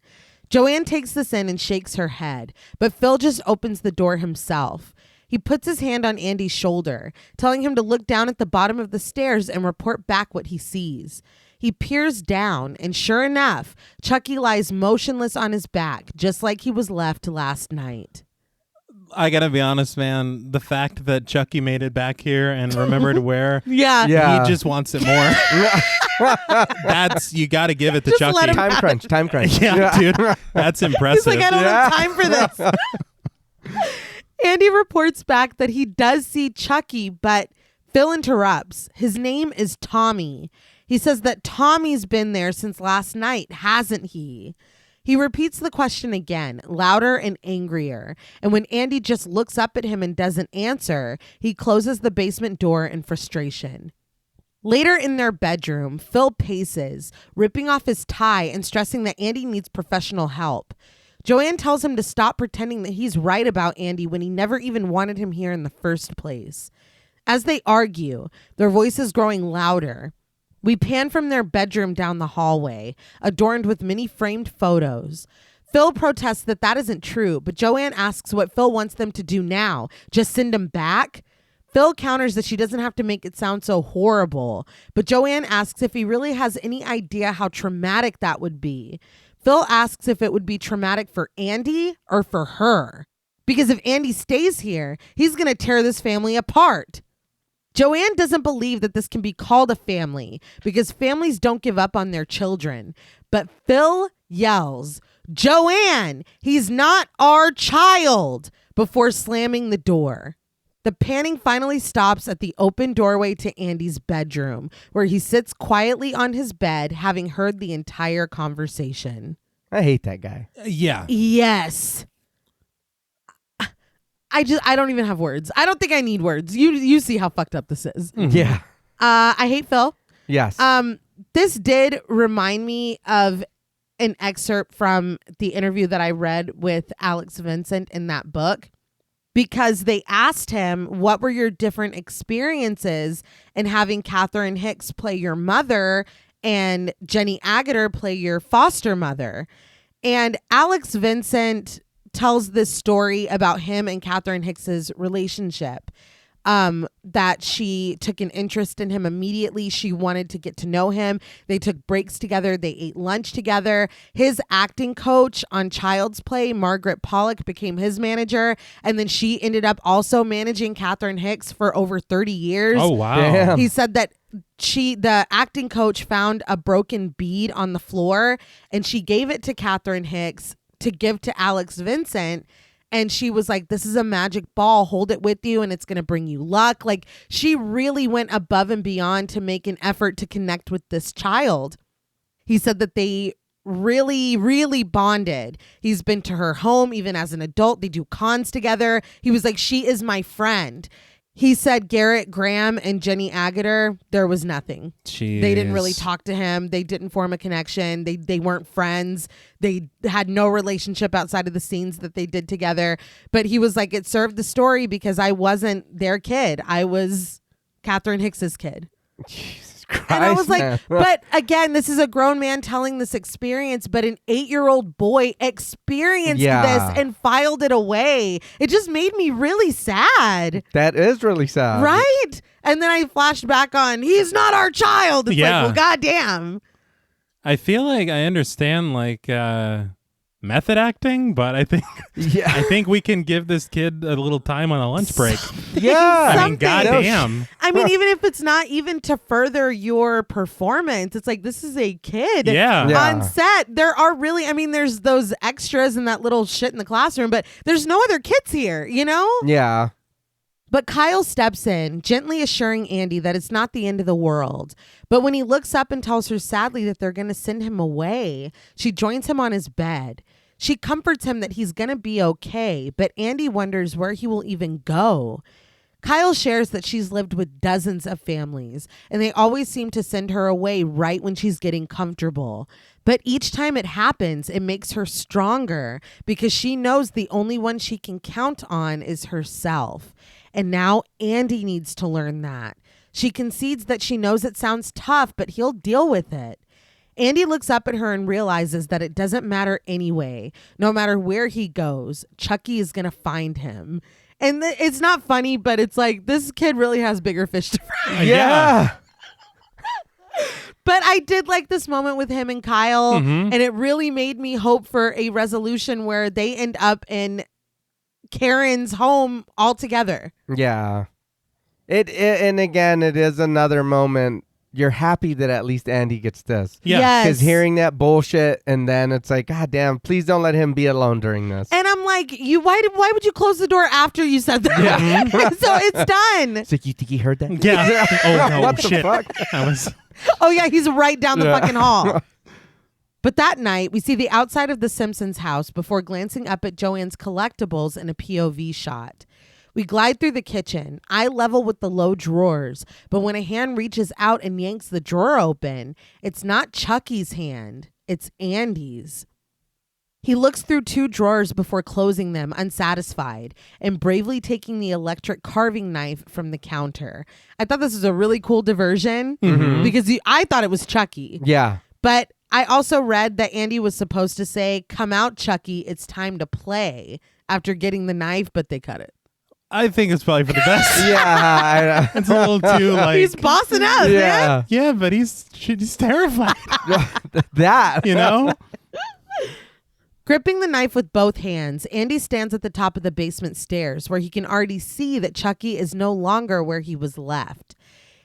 Joanne takes this in and shakes her head, but Phil just opens the door himself. He puts his hand on Andy's shoulder, telling him to look down at the bottom of the stairs and report back what he sees. He peers down, and sure enough, Chucky lies motionless on his back, just like he was left last night. I gotta be honest, man. The fact that Chucky made it back here and remembered where Yeah. Yeah. he just wants it more. That's, you gotta give it to Just Chucky. let him Time crunch. Time crunch. Yeah, dude. That's He's impressive. like, I don't Yeah. have time for this. Andy reports back that he does see Chucky, but Phil interrupts. His name is Tommy. He says that Tommy's been there since last night, hasn't he? He repeats the question again, louder and angrier. And when Andy just looks up at him and doesn't answer, he closes the basement door in frustration. Later in their bedroom, Phil paces, ripping off his tie and stressing that Andy needs professional help. Joanne tells him to stop pretending that he's right about Andy when he never even wanted him here in the first place. As they argue, their voices growing louder. We pan from their bedroom down the hallway, adorned with many framed photos. Phil protests that that isn't true, but Joanne asks what Phil wants them to do now. Just send him back? Phil counters that she doesn't have to make it sound so horrible, but Joanne asks if he really has any idea how traumatic that would be. Phil asks if it would be traumatic for Andy or for her. Because if Andy stays here, he's going to tear this family apart. Joanne doesn't believe that this can be called a family because families don't give up on their children. But Phil yells, "Joanne, he's not our child," before slamming the door. The panning finally stops at the open doorway to Andy's bedroom, where he sits quietly on his bed, having heard the entire conversation. I hate that guy. Yeah. Yes. I don't even have words. I don't think I need words. You see how fucked up this is. Mm-hmm. Yeah. I hate Phil. Yes. This did remind me of an excerpt from the interview that I read with Alex Vincent in that book, because they asked him, what were your different experiences in having Catherine Hicks play your mother and Jenny Agutter play your foster mother? And Alex Vincent tells this story about him and Catherine Hicks's relationship, that she took an interest in him immediately. She wanted to get to know him. They took breaks together. They ate lunch together. His acting coach on Child's Play, Margaret Pollock, became his manager. And then she ended up also managing Catherine Hicks for over 30 years. Oh, wow. Damn. He said that the acting coach found a broken bead on the floor and she gave it to Catherine Hicks to give to Alex Vincent. And she was like, "This is a magic ball. Hold it with you and it's going to bring you luck." Like, she really went above and beyond to make an effort to connect with this child. He said that they really, really bonded. He's been to her home even as an adult. They do cons together. He was like, "She is my friend." He said Garrett Graham and Jenny Agutter, there was nothing. Jeez. They didn't really talk to him. They didn't form a connection. They weren't friends. They had no relationship outside of the scenes that they did together. But he was like, it served the story because I wasn't their kid. I was Catherine Hicks's kid. Jesus Christ. And I was like, man. but again, this is a grown man telling this experience, but an 8-year-old boy experienced this and filed it away. It just made me really sad. That is really sad. Right? And then I flashed back on, he's not our child. It's like, well, goddamn. I feel like I understand like method acting, but I think we can give this kid a little time on a lunch break. Yeah. I mean, goddamn. I mean, even if it's not even to further your performance, it's like, this is a kid on set. There are really, I mean, there's those extras and that little shit in the classroom, but there's no other kids here, you know? Yeah. But Kyle steps in, gently assuring Andy that it's not the end of the world. But when he looks up and tells her sadly that they're going to send him away, she joins him on his bed. She comforts him that he's going to be okay, but Andy wonders where he will even go. Kyle shares that she's lived with dozens of families, and they always seem to send her away right when she's getting comfortable. But each time it happens, it makes her stronger because she knows the only one she can count on is herself. And now Andy needs to learn that. She concedes that she knows it sounds tough, but he'll deal with it. Andy looks up at her and realizes that it doesn't matter anyway. No matter where he goes, Chucky is going to find him. And it's not funny, but it's like, this kid really has bigger fish to fry. Yeah. But I did like this moment with him and Kyle, and it really made me hope for a resolution where they end up in Karen's home all together. Yeah. And again, it is another moment. You're happy that at least Andy gets this. Yeah. Yes. Because hearing that bullshit and then it's like, God damn, please don't let him be alone during this. And I'm like, why would you close the door after you said that? Yeah. So it's done. It's like, you think he heard that? Yeah. Oh, no, What the shit. fuck? That was... Oh, yeah, he's right down the fucking hall. But that night, we see the outside of the Simpsons house before glancing up at Joanne's collectibles in a POV shot. We glide through the kitchen, eye level with the low drawers, but when a hand reaches out and yanks the drawer open, it's not Chucky's hand, it's Andy's. He looks through 2 drawers before closing them, unsatisfied, and bravely taking the electric carving knife from the counter. I thought this was a really cool diversion because I thought it was Chucky. Yeah. But I also read that Andy was supposed to say, "Come out, Chucky, it's time to play," after getting the knife, but they cut it. I think it's probably for the best. Yeah. It's a little too like... He's bossing us, man. Yeah, but he's terrified. That. You know? Gripping the knife with both hands, Andy stands at the top of the basement stairs where he can already see that Chucky is no longer where he was left.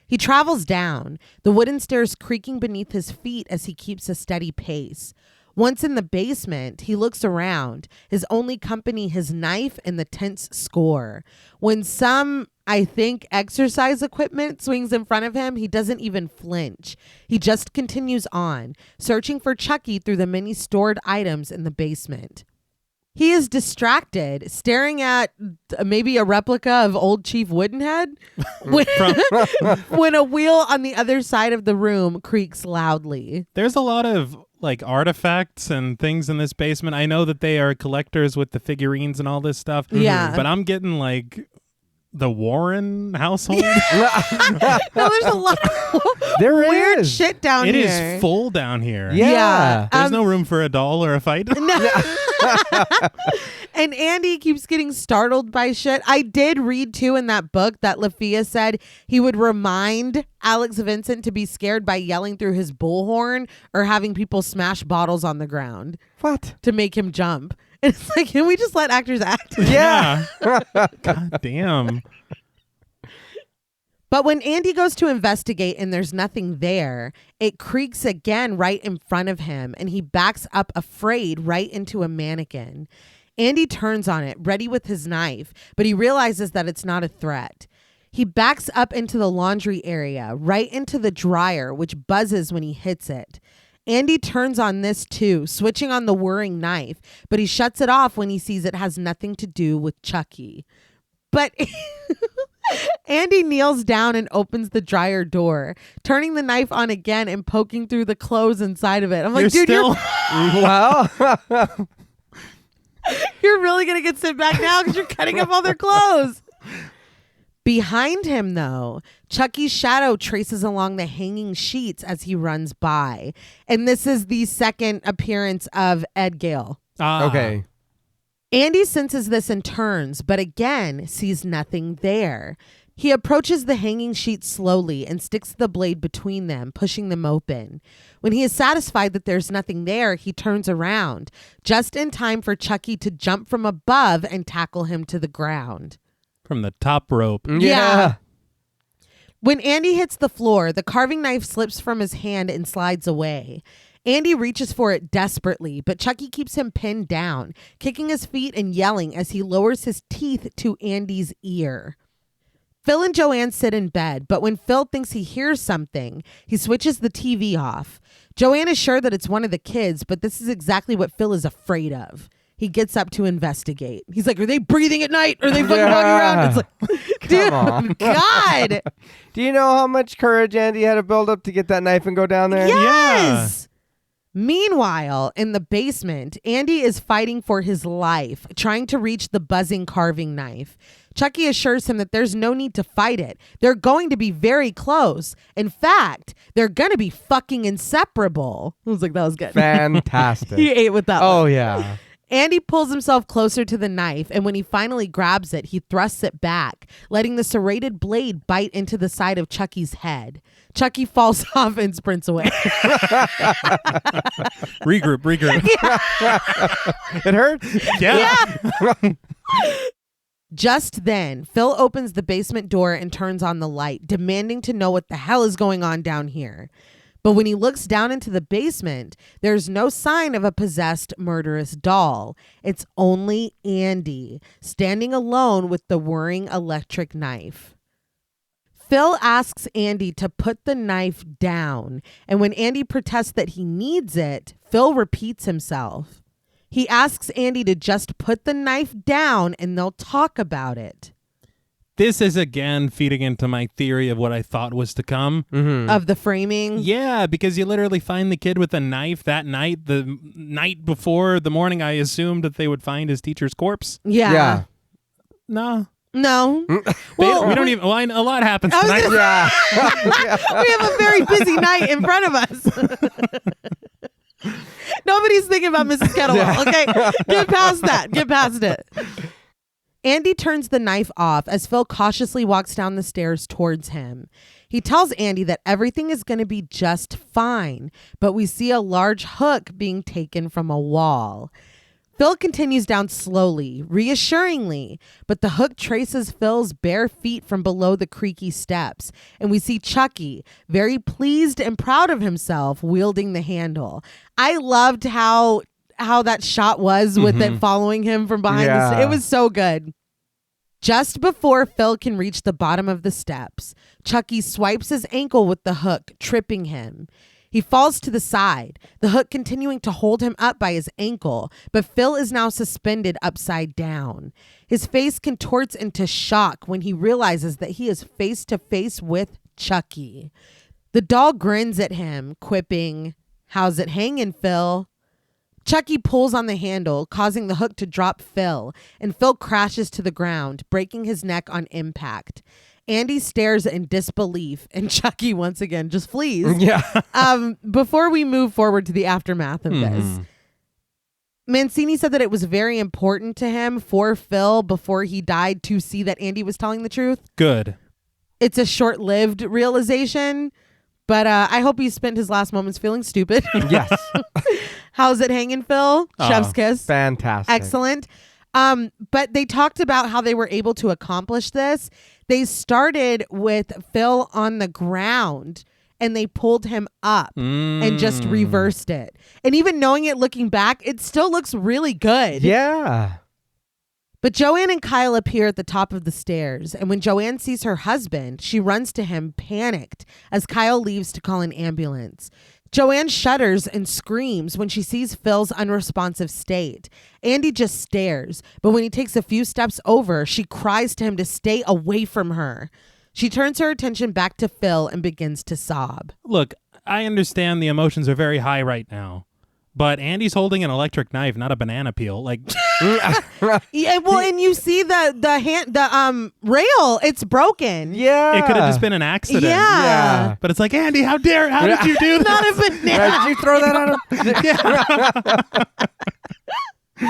He travels down, the wooden stairs creaking beneath his feet as he keeps a steady pace. Once in the basement, he looks around, his only company his knife and the tense score. When some, I think, exercise equipment swings in front of him, he doesn't even flinch. He just continues on, searching for Chucky through the many stored items in the basement. He is distracted, staring at maybe a replica of old Chief Woodenhead when a wheel on the other side of the room creaks loudly. There's a lot of like artifacts and things in this basement. I know that they are collectors with the figurines and all this stuff. Yeah. But I'm getting like the Warren household. No, there's a lot of There weird is. shit down It here. is full down here. Yeah. There's no room for a doll or a fight. No. And Andy keeps getting startled by shit. I did read too in that book that Lafia said he would remind Alex Vincent to be scared by yelling through his bullhorn or having people smash bottles on the ground What? to make him jump. And it's like, can we just let actors act? Yeah. God damn. But when Andy goes to investigate and there's nothing there, it creaks again right in front of him and he backs up afraid right into a mannequin. Andy turns on it, ready with his knife, but he realizes that it's not a threat. He backs up into the laundry area, right into the dryer, which buzzes when he hits it. Andy turns on this too, switching on the whirring knife, but he shuts it off when he sees it has nothing to do with Chucky. But Andy kneels down and opens the dryer door, turning the knife on again and poking through the clothes inside of it. I'm like, dude, Well, you're really going to get sent back now because you're cutting up all their clothes. Behind him, though, Chucky's shadow traces along the hanging sheets as he runs by. And this is the second appearance of Ed Gale. okay. Andy senses this and turns, but again sees nothing there. He approaches the hanging sheets slowly and sticks the blade between them, pushing them open. When he is satisfied that there's nothing there, he turns around, just in time for Chucky to jump from above and tackle him to the ground. From the top rope. Yeah. When Andy hits the floor, the carving knife slips from his hand and slides away. Andy reaches for it desperately, but Chucky keeps him pinned down, kicking his feet and yelling as he lowers his teeth to Andy's ear. Phil and Joanne sit in bed, but when Phil thinks he hears something, he switches the TV off. Joanne is sure that it's one of the kids, but this is exactly what Phil is afraid of. He gets up to investigate. He's like, are they breathing at night? Are they fucking walking around? It's like, dude, God. Do you know how much courage Andy had to build up to get that knife and go down there? Yes. Meanwhile, in the basement, Andy is fighting for his life, trying to reach the buzzing carving knife. Chucky assures him that there's no need to fight it. They're going to be very close. In fact, they're going to be fucking inseparable. I was like, that was good. Fantastic. He ate with that one. Oh, yeah. Andy pulls himself closer to the knife, and when he finally grabs it, he thrusts it back, letting the serrated blade bite into the side of Chucky's head. Chucky falls off and sprints away. Regroup. It hurts? Yeah. Just then, Phil opens the basement door and turns on the light, demanding to know what the hell is going on down here. But when he looks down into the basement, there's no sign of a possessed, murderous doll. It's only Andy, standing alone with the whirring electric knife. Phil asks Andy to put the knife down, and when Andy protests that he needs it, Phil repeats himself. He asks Andy to just put the knife down and they'll talk about it. This is again feeding into my theory of what I thought was to come. Mm-hmm. Of the framing? Yeah, because you literally find the kid with a knife that night. The night before the morning, I assumed that they would find his teacher's corpse. Yeah. No. No. We don't even. Well, a lot happens I was tonight. Yeah. We have a very busy night in front of us. Nobody's thinking about Mrs. Kettlewell. Okay, get past that. Get past it. Andy turns the knife off as Phil cautiously walks down the stairs towards him. He tells Andy that everything is going to be just fine, but we see a large hook being taken from a wall. Phil continues down slowly, reassuringly, but the hook traces Phil's bare feet from below the creaky steps, and we see Chucky, very pleased and proud of himself, wielding the handle. I loved how that shot was with it following him from behind the It was so good. Just before Phil can reach the bottom of the steps, Chucky swipes his ankle with the hook, tripping him. He falls to the side, the hook continuing to hold him up by his ankle, but Phil is now suspended upside down. His face contorts into shock when he realizes that he is face to face with Chucky. The doll grins at him, quipping, "How's it hanging, Phil?" Chucky pulls on the handle, causing the hook to drop Phil, and Phil crashes to the ground, breaking his neck on impact. Andy stares in disbelief, and Chucky once again just flees. Yeah. Before we move forward to the aftermath of this, Mancini said that it was very important to him for Phil before he died to see that Andy was telling the truth. Good. It's a short-lived realization, but I hope he spent his last moments feeling stupid. Yes. How's it hanging, Phil? Chef's kiss. Fantastic. Excellent. But they talked about how they were able to accomplish this. They started with Phil on the ground and they pulled him up and just reversed it. And even knowing it, looking back, it still looks really good. Yeah. But Joanne and Kyle appear at the top of the stairs. And when Joanne sees her husband, she runs to him panicked as Kyle leaves to call an ambulance. Joanne shudders and screams when she sees Phil's unresponsive state. Andy just stares, but when he takes a few steps over, she cries to him to stay away from her. She turns her attention back to Phil and begins to sob. Look, I understand the emotions are very high right now, but Andy's holding an electric knife, not a banana peel. Like, yeah, well, and you see the rail, it's broken. Yeah. it could have just been an accident. Yeah. But it's like, Andy, how did you do that? Not a banana. Did you throw that at him?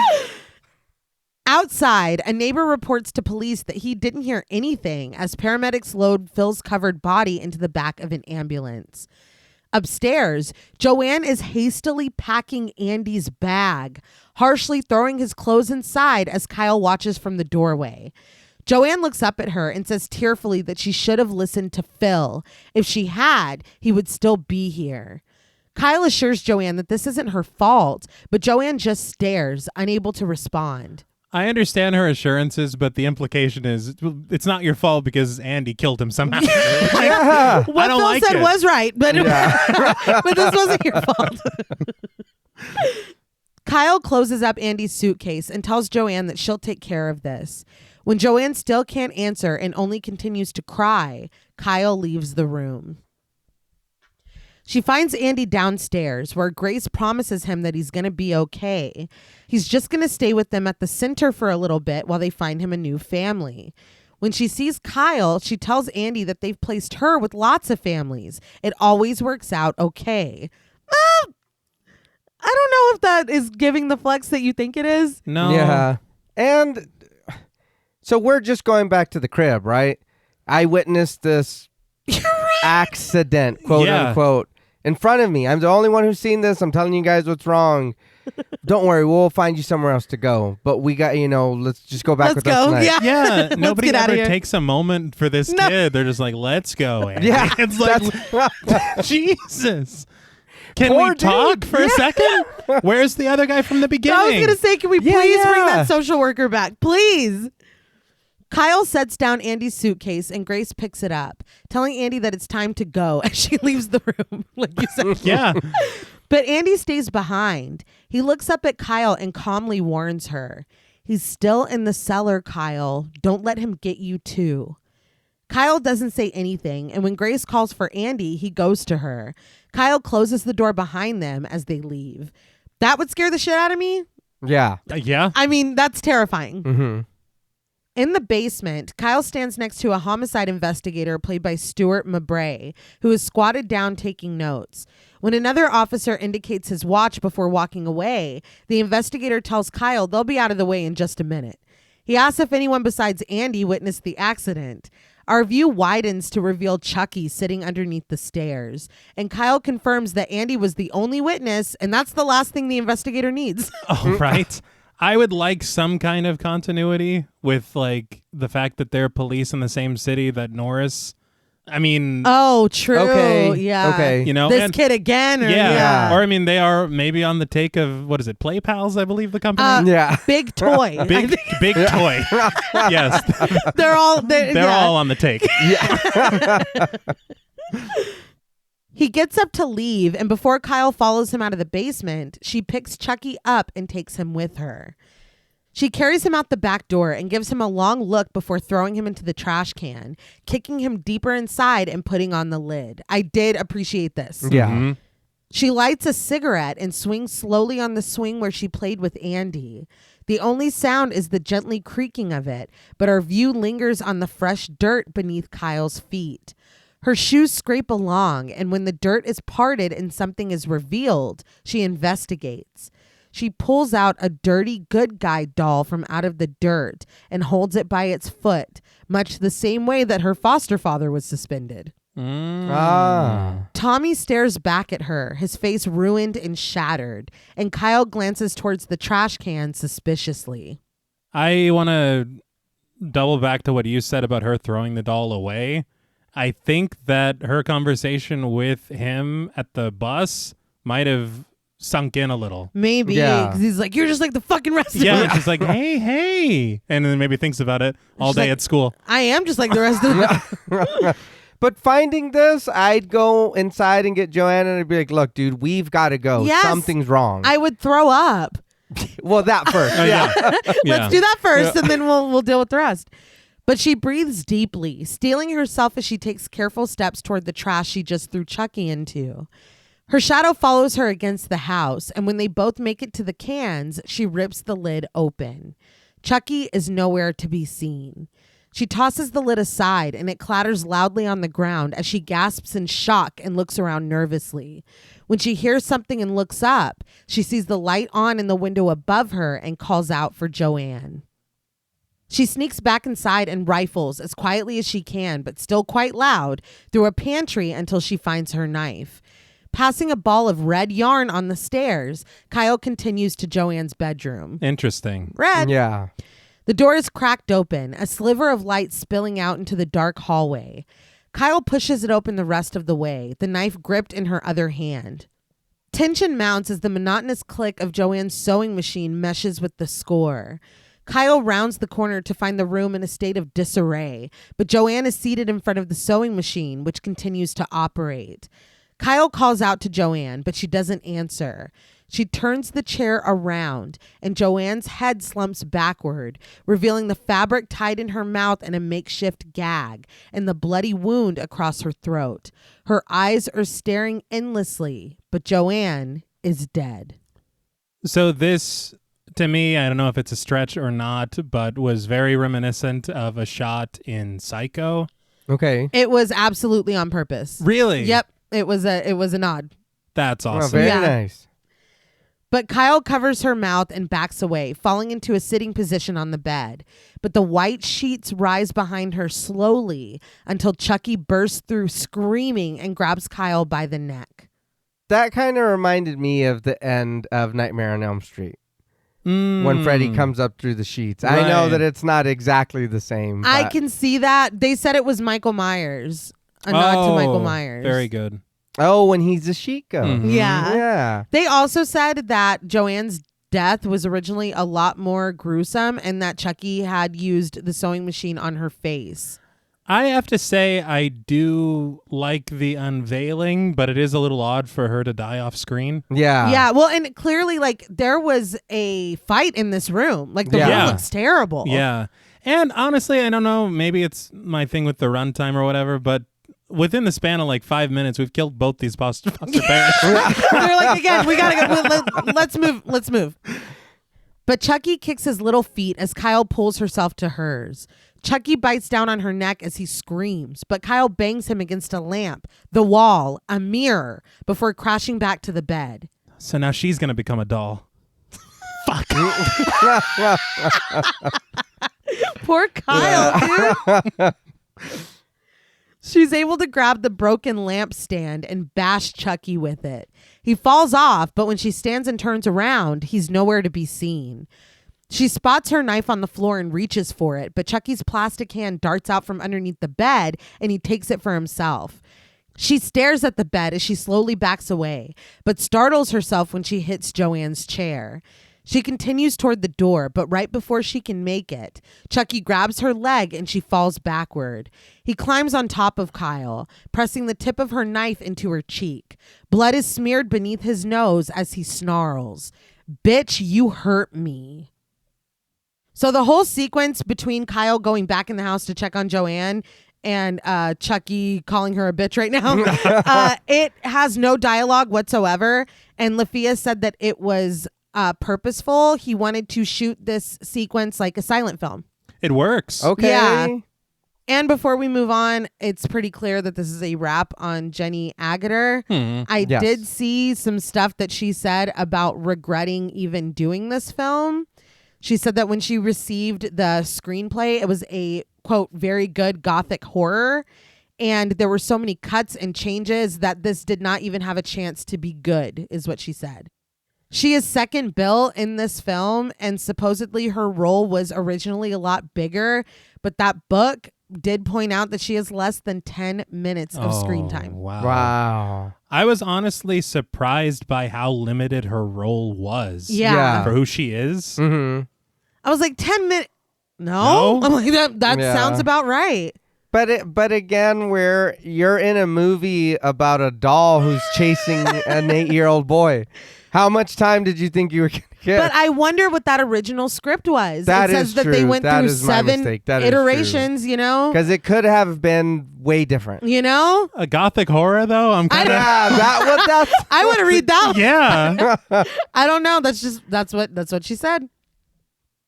Outside, a neighbor reports to police that he didn't hear anything as paramedics load Phil's covered body into the back of an ambulance. Upstairs, Joanne is hastily packing Andy's bag, harshly throwing his clothes inside as Kyle watches from the doorway. Joanne looks up at her and says tearfully that she should have listened to Phil. If she had, he would still be here. Kyle assures Joanne that this isn't her fault, but Joanne just stares, unable to respond. I understand her assurances, but the implication is it's not your fault because Andy killed him somehow. Yeah. What don't Phil like said it. was right, but, but this wasn't your fault. Kyle closes up Andy's suitcase and tells Joanne that she'll take care of this. When Joanne still can't answer and only continues to cry, Kyle leaves the room. She finds Andy downstairs where Grace promises him that he's going to be okay. He's just going to stay with them at the center for a little bit while they find him a new family. When she sees Kyle, she tells Andy that they've placed her with lots of families. It always works out okay. I don't know if that is giving the flex that you think it is. No. Yeah. And so we're just going back to the crib, right? I witnessed this accident, quote unquote, in front of me. I'm the only one who's seen this. I'm telling you guys what's wrong. Don't worry, we'll find you somewhere else to go. But we got, let's just go back with us tonight. Yeah, nobody get outta ever here. takes a moment for this kid. They're just like, let's go, Andy. Yeah, It's like, Jesus. Can Poor we talk dude. for a second? Where's the other guy from the beginning? I was going to say, can we Yeah, please bring yeah. that social worker back? Please. Kyle sets down Andy's suitcase and Grace picks it up, telling Andy that it's time to go as she leaves the room, like you said. Yeah. But Andy stays behind. He looks up at Kyle and calmly warns her. He's still in the cellar, Kyle. Don't let him get you too. Kyle doesn't say anything, and when Grace calls for Andy, he goes to her. Kyle closes the door behind them as they leave. That would scare the shit out of me. Yeah. Yeah. I mean, that's terrifying. Mm-hmm. In the basement, Kyle stands next to a homicide investigator played by Stuart Mabray, who is squatted down taking notes. When another officer indicates his watch before walking away, the investigator tells Kyle they'll be out of the way in just a minute. He asks if anyone besides Andy witnessed the accident. Our view widens to reveal Chucky sitting underneath the stairs, and Kyle confirms that Andy was the only witness, and that's the last thing the investigator needs. Oh, right. I would like some kind of continuity with like the fact that they're police in the same city that Norris. I mean, Oh, true. Okay, Yeah. okay. you know, This and- kid again. Or, yeah. Or I mean, they are maybe on the take of what is it, Play Pals? I believe the company. Yeah. Big toy. Big toy. Yes, They're all. they're all on the take. He gets up to leave, and before Kyle follows him out of the basement, she picks Chucky up and takes him with her. She carries him out the back door and gives him a long look before throwing him into the trash can, kicking him deeper inside and putting on the lid. I did appreciate this. Yeah. Mhm. She lights a cigarette and swings slowly on the swing where she played with Andy. The only sound is the gently creaking of it, but our view lingers on the fresh dirt beneath Kyle's feet. Her shoes scrape along, and when the dirt is parted and something is revealed, she investigates. She pulls out a dirty good guy doll from out of the dirt and holds it by its foot, much the same way that her foster father was suspended. Ah. Tommy stares back at her, his face ruined and shattered, and Kyle glances towards the trash can suspiciously. I want to double back to what you said about her throwing the doll away. I think that her conversation with him at the bus might have sunk in a little. Maybe, Yeah. because he's like, you're just like the fucking rest of Yeah, them. she's like, hey. And then maybe thinks about it all She's day like- at school. I am just like the rest of them. But finding this, I'd go inside and get Joanna and I'd be like, look, dude, we've got to go. Yes. Something's wrong. I would throw up. Well, that first. Oh, yeah. Let's do that first, and then we'll deal with the rest. But she breathes deeply, steeling herself as she takes careful steps toward the trash she just threw Chucky into. Her shadow follows her against the house, and when they both make it to the cans, she rips the lid open. Chucky is nowhere to be seen. She tosses the lid aside, and it clatters loudly on the ground as she gasps in shock and looks around nervously. When she hears something and looks up, she sees the light on in the window above her and calls out for Joanne. She sneaks back inside and rifles as quietly as she can, but still quite loud, through a pantry until she finds her knife. Passing a ball of red yarn on the stairs, Kyle continues to Joanne's bedroom. Interesting. Red! Yeah. The door is cracked open, a sliver of light spilling out into the dark hallway. Kyle pushes it open the rest of the way, the knife gripped in her other hand. Tension mounts as the monotonous click of Joanne's sewing machine meshes with the score. Kyle rounds the corner to find the room in a state of disarray, but Joanne is seated in front of the sewing machine, which continues to operate. Kyle calls out to Joanne, but she doesn't answer. She turns the chair around, and Joanne's head slumps backward, revealing the fabric tied in her mouth and a makeshift gag, and the bloody wound across her throat. Her eyes are staring endlessly, but Joanne is dead. So this, to me, I don't know if it's a stretch or not, but was very reminiscent of a shot in Psycho. Okay. It was absolutely on purpose. Really? Yep, it was a nod. That's Oh, awesome. very Yeah. nice. But Kyle covers her mouth and backs away, falling into a sitting position on the bed. But the white sheets rise behind her slowly until Chucky bursts through screaming and grabs Kyle by the neck. That kind of reminded me of the end of Nightmare on Elm Street when Freddy comes up through the sheets. I know Right. that it's not exactly the same. I but- can see that. They said it was Michael Myers. A nod to Michael Myers. Very good. Oh, when he's a sheet ghost. Mhm. Yeah. Yeah. They also said that Joanne's death was originally a lot more gruesome and that Chucky had used the sewing machine on her face. I have to say, I do like the unveiling, but it is a little odd for her to die off screen. Yeah. Yeah, well, and clearly, like, there was a fight in this room. Like, the room Yeah. looks terrible. Yeah. And honestly, I don't know, maybe it's my thing with the runtime or whatever, but within the span of like 5 minutes, we've killed both these foster parents. They're like, again, we gotta go. Let's move. But Chucky kicks his little feet as Kyle pulls herself to hers. Chucky bites down on her neck as he screams, but Kyle bangs him against a lamp, the wall, a mirror, before crashing back to the bed. So now she's going to become a doll. Fuck. Poor Kyle, dude. She's able to grab the broken lampstand and bash Chucky with it. He falls off, but when she stands and turns around, he's nowhere to be seen. She spots her knife on the floor and reaches for it, but Chucky's plastic hand darts out from underneath the bed and he takes it for himself. She stares at the bed as she slowly backs away, but startles herself when she hits Joanne's chair. She continues toward the door, but right before she can make it, Chucky grabs her leg and she falls backward. He climbs on top of Kyle, pressing the tip of her knife into her cheek. Blood is smeared beneath his nose as he snarls, "Bitch, you hurt me." So the whole sequence between Kyle going back in the house to check on Joanne and Chucky calling her a bitch right now, it has no dialogue whatsoever. And Lafia said that it was purposeful. He wanted to shoot this sequence like a silent film. It works. Okay. Yeah. And before we move on, it's pretty clear that this is a wrap on Jenny Agutter. I Yes. did see some stuff that she said about regretting even doing this film. She said that when she received the screenplay, it was a, quote, very good gothic horror. And there were so many cuts and changes that this did not even have a chance to be good, is what she said. She is second bill in this film, and supposedly her role was originally a lot bigger. But that book did point out that she has less than 10 minutes of screen time. Wow. I was honestly surprised by how limited her role was. Yeah. For who she is. Mm-hmm. I was like, 10 minutes. No? I'm like, that Yeah. sounds about right. But again, where you're in a movie about a doll who's chasing an 8-year-old boy, how much time did you think you were going to get? But I wonder what that original script was. That it says is that they true. went That through is my 7 mistake. That is iterations, you know? Because it could have been way different. You know? A gothic horror, though? I'm kind of... Yeah, that's I want to read that. Yeah. I don't know. That's what she said.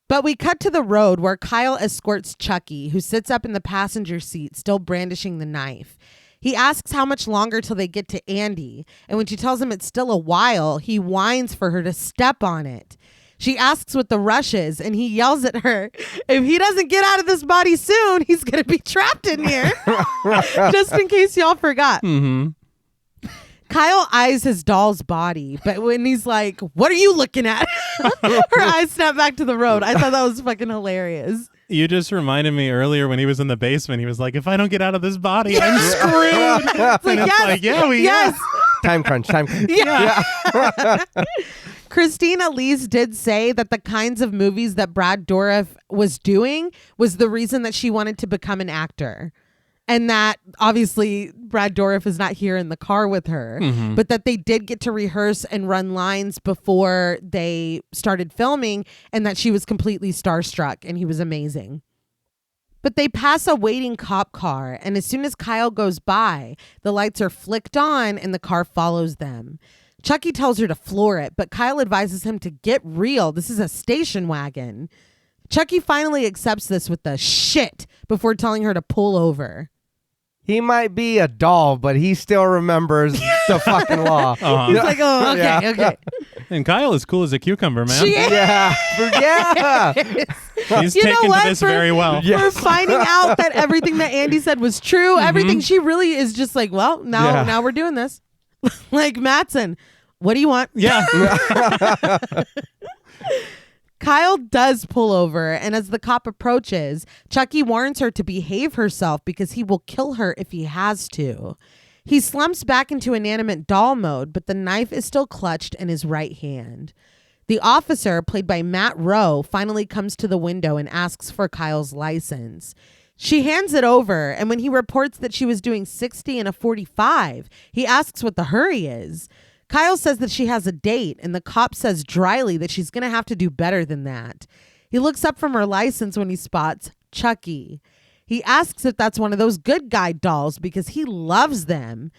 But we cut to the road where Kyle escorts Chucky, who sits up in the passenger seat, still brandishing the knife. He asks how much longer till they get to Andy, and when she tells him it's still a while, he whines for her to step on it. She asks what the rush is, and he yells at her, if he doesn't get out of this body soon, he's going to be trapped in here. Just in case y'all forgot. Mm-hmm. Kyle eyes his doll's body, but when he's like, what are you looking at? Her eyes snap back to the road. I thought that was fucking hilarious. You just reminded me earlier when he was in the basement, he was like, if I don't get out of this body, I'm screwed. It's like, And it's like, yes. Time crunch. Yeah. Christine Elise did say that the kinds of movies that Brad Dourif was doing was the reason that she wanted to become an actor. And that obviously Brad Dourif is not here in the car with her, but that they did get to rehearse and run lines before they started filming, and that she was completely starstruck and he was amazing. But they pass a waiting cop car, and as soon as Kyle goes by, the lights are flicked on and the car follows them. Chucky tells her to floor it, but Kyle advises him to get real. This is a station wagon. Chucky finally accepts this with the shit before telling her to pull over. He might be a doll, but he still remembers the fucking law. He's like, oh, okay, okay. And Kyle is cool as a cucumber, man. She is. Yeah. He's You know taken what? to this very well. For finding out that everything that Andy said was true, everything, she really is just like, well, now we're doing this. Like Mattson, what do you want? Yeah. Kyle does pull over, and as the cop approaches, Chucky warns her to behave herself because he will kill her if he has to. He slumps back into inanimate doll mode, but the knife is still clutched in his right hand. The officer, played by Matt Rowe, finally comes to the window and asks for Kyle's license. She hands it over, and when he reports that she was doing 60 and a 45, he asks what the hurry is. Kyle says that she has a date, and the cop says dryly that she's going to have to do better than that. He looks up from her license when he spots Chucky. He asks if that's one of those good guy dolls because he loves them.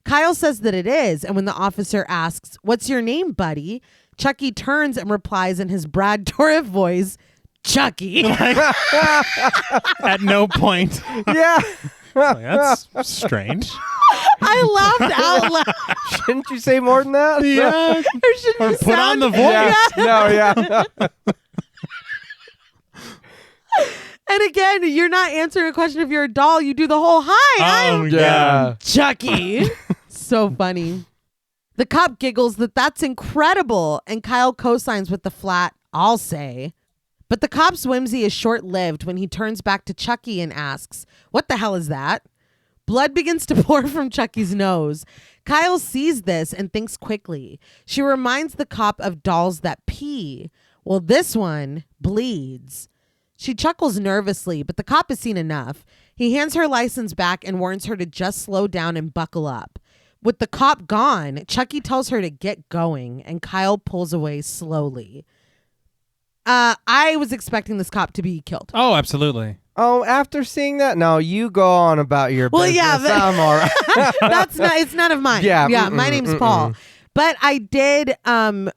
Kyle says that it is, and when the officer asks, what's your name, buddy? Chucky turns and replies in his Brad Dourif voice, Chucky. At no point. Yeah. That's strange. I laughed out loud. Shouldn't you say more than that? Yeah. Or should Or you put on sound- the voice. Yeah. No, yeah. And again, you're not answering a question if you're a doll. You do the whole, hi, Oh, I'm yeah. Chucky. So funny. The cop giggles that's incredible, and Kyle co-signs with the flat, I'll say. But the cop's whimsy is short-lived when he turns back to Chucky and asks, "What the hell is that?" Blood begins to pour from Chucky's nose. Kyle sees this and thinks quickly. She reminds the cop of dolls that pee. Well, this one bleeds. She chuckles nervously, but the cop has seen enough. He hands her license back and warns her to just slow down and buckle up. With the cop gone, Chucky tells her to get going, and Kyle pulls away slowly. I was expecting this cop to be killed. Oh, absolutely. Oh, after seeing that? No, you go on about your business. Yeah, but I'm all right. it's none of mine. Yeah, my name's Paul. But I did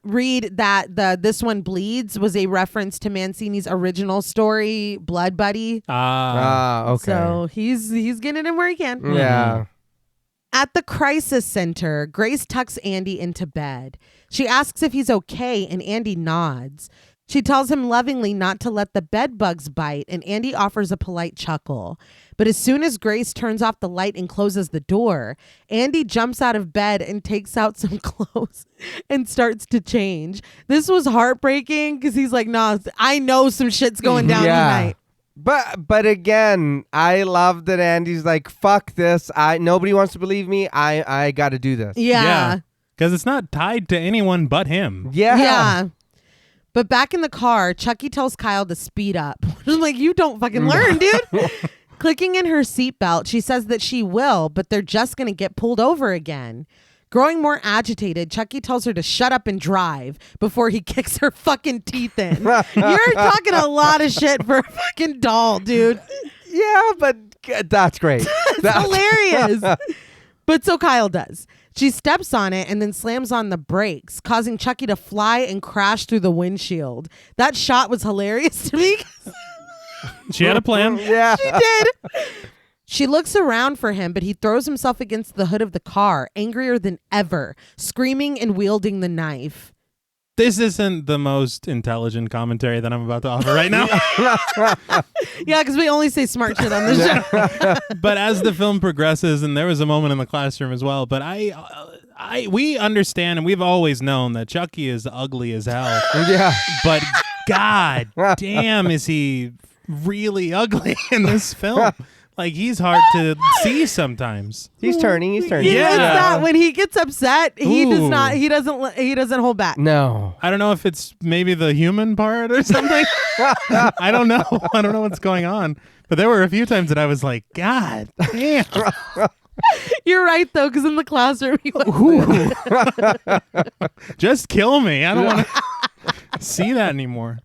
read that this one bleeds was a reference to Mancini's original story, Blood Buddy. Okay. So he's getting it in where he can. Yeah. At the crisis center, Grace tucks Andy into bed. She asks if he's okay, and Andy nods. She tells him lovingly not to let the bed bugs bite, and Andy offers a polite chuckle. But as soon as Grace turns off the light and closes the door, Andy jumps out of bed and takes out some clothes and starts to change. This was heartbreaking because he's like, "Nah, I know some shit's going down tonight." But again, I love that Andy's like, "Fuck this! Nobody wants to believe me. I got to do this." Yeah. Because it's not tied to anyone but him. Yeah. But back in the car, Chucky tells Kyle to speed up. I'm like, you don't fucking learn, dude. Clicking in her seatbelt, she says that she will, but they're just going to get pulled over again. Growing more agitated, Chucky tells her to shut up and drive before he kicks her fucking teeth in. You're talking a lot of shit for a fucking doll, dude. Yeah, but that's great. That's hilarious. But so Kyle does. She steps on it and then slams on the brakes, causing Chucky to fly and crash through the windshield. That shot was hilarious to me. She had a plan. Yeah. She did. She looks around for him, but he throws himself against the hood of the car, angrier than ever, screaming and wielding the knife. This isn't the most intelligent commentary that I'm about to offer right now. Yeah, because we only say smart shit on this show. But as the film progresses, and there was a moment in the classroom as well, but we understand and we've always known that Chucky is ugly as hell. Yeah. But god damn, is he really ugly in this film. Like, he's hard to see sometimes. He's turning. Yeah, it's that when he gets upset, he Ooh. doesn't hold back. No. I don't know if it's maybe the human part or something. I don't know. I don't know what's going on. But there were a few times that I was like, God damn. You're right, though, because in the classroom, he was just kill me. I don't want to see that anymore.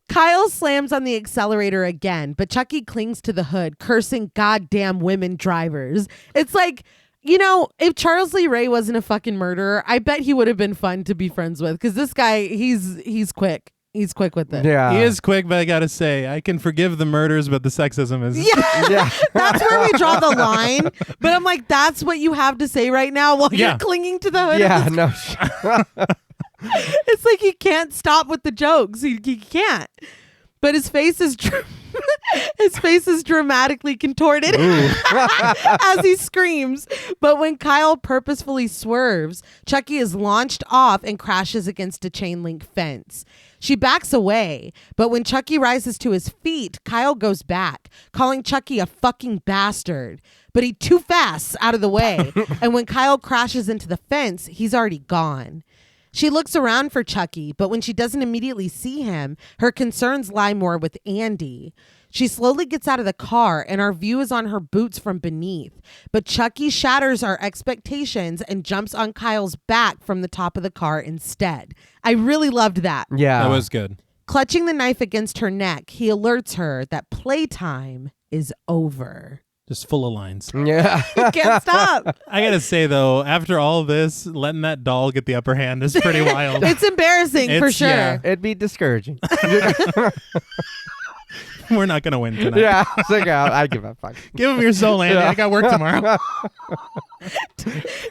Kyle slams on the accelerator again, but Chucky clings to the hood, cursing goddamn women drivers. It's like, you know, if Charles Lee Ray wasn't a fucking murderer, I bet he would have been fun to be friends with, because this guy, he's quick. He's quick with it. Yeah. He is quick, but I gotta say, I can forgive the murders, but the sexism is... Yeah. That's where we draw the line. But I'm like, that's what you have to say right now while you're clinging to the hood. Yeah, no. It's like he can't stop with the jokes. He can't. But his face is dramatically contorted as he screams. But when Kyle purposefully swerves, Chucky is launched off and crashes against a chain link fence. She backs away, but when Chucky rises to his feet, Kyle goes back, calling Chucky a fucking bastard. But he too fast out of the way, and when Kyle crashes into the fence, he's already gone. She looks around for Chucky, but when she doesn't immediately see him, her concerns lie more with Andy. She slowly gets out of the car, and our view is on her boots from beneath. But Chucky shatters our expectations and jumps on Kyle's back from the top of the car instead. I really loved that. Yeah. That was good. Clutching the knife against her neck, he alerts her that playtime is over. Just full of lines. Yeah. He can't stop. I gotta say, though, after all this, letting that doll get the upper hand is pretty wild. It's embarrassing for sure. Yeah. It'd be discouraging. We're not gonna win tonight. Yeah. It's like, I give a fuck. Give him your soul, Andy. I got work tomorrow.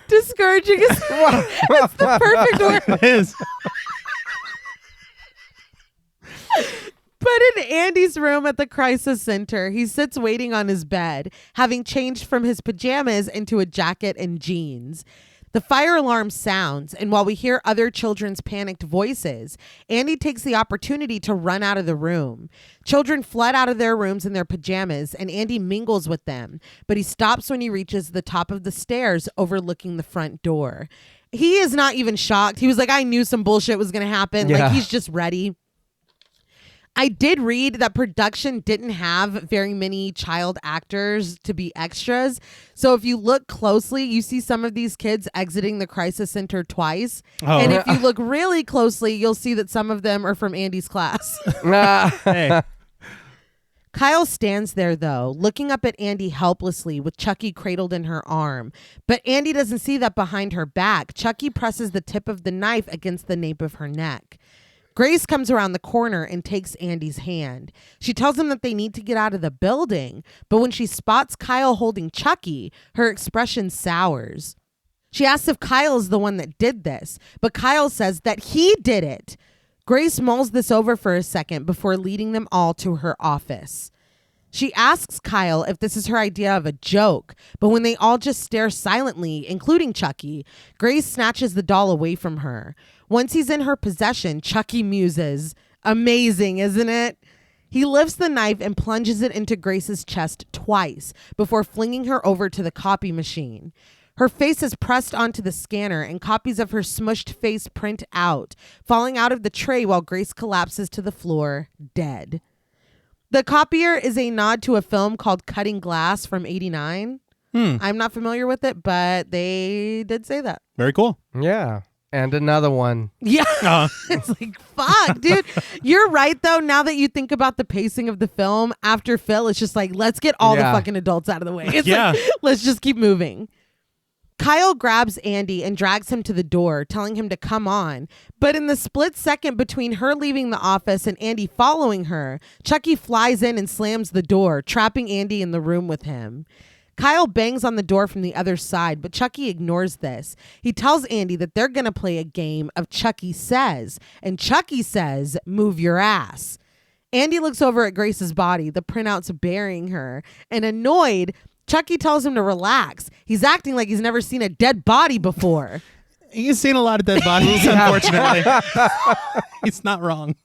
Discouraging is it's the perfect word. It is. But in Andy's room at the crisis center, he sits waiting on his bed, having changed from his pajamas into a jacket and jeans. The fire alarm sounds, and while we hear other children's panicked voices, Andy takes the opportunity to run out of the room. Children flood out of their rooms in their pajamas, and Andy mingles with them, but he stops when he reaches the top of the stairs overlooking the front door. He is not even shocked. He was like, I knew some bullshit was going to happen. Yeah. Like, he's just ready. I did read that production didn't have very many child actors to be extras. So if you look closely, you see some of these kids exiting the crisis center twice. Oh. And if you look really closely, you'll see that some of them are from Andy's class. Hey. Kyle stands there, though, looking up at Andy helplessly with Chucky cradled in her arm. But Andy doesn't see that behind her back, Chucky presses the tip of the knife against the nape of her neck. Grace comes around the corner and takes Andy's hand. She tells him that they need to get out of the building, but when she spots Kyle holding Chucky, her expression sours. She asks if Kyle is the one that did this, but Kyle says that he did it. Grace mulls this over for a second before leading them all to her office. She asks Kyle if this is her idea of a joke, but when they all just stare silently, including Chucky, Grace snatches the doll away from her. Once he's in her possession, Chucky muses, "Amazing, isn't it?" He lifts the knife and plunges it into Grace's chest twice before flinging her over to the copy machine. Her face is pressed onto the scanner and copies of her smushed face print out, falling out of the tray while Grace collapses to the floor, dead. The copier is a nod to a film called Cutting Glass from '89. I'm not familiar with it, but they did say that. Very cool. Yeah. And another one. Yeah. It's like, fuck, dude. You're right, though. Now that you think about the pacing of the film, after Phil, it's just like, let's get all the fucking adults out of the way. It's like, let's just keep moving. Kyle grabs Andy and drags him to the door, telling him to come on. But in the split second between her leaving the office and Andy following her, Chucky flies in and slams the door, trapping Andy in the room with him. Kyle bangs on the door from the other side, but Chucky ignores this. He tells Andy that they're going to play a game of Chucky Says, and Chucky says, "Move your ass." Andy looks over at Grace's body, the printouts burying her, and annoyed, Chucky tells him to relax. He's acting like he's never seen a dead body before. He's seen a lot of dead bodies, unfortunately. He's not wrong.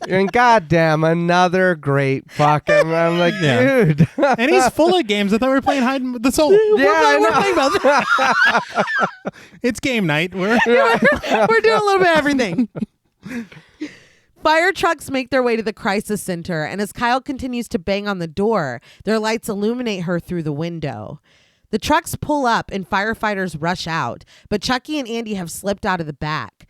And goddamn, another great fucking. I'm like, dude. And he's full of games. I thought we were playing Hide and the Soul. We're playing both. It's game night. We're doing a little bit of everything. Fire trucks make their way to the crisis center, and as Kyle continues to bang on the door, their lights illuminate her through the window. The trucks pull up and firefighters rush out, but Chucky and Andy have slipped out of the back.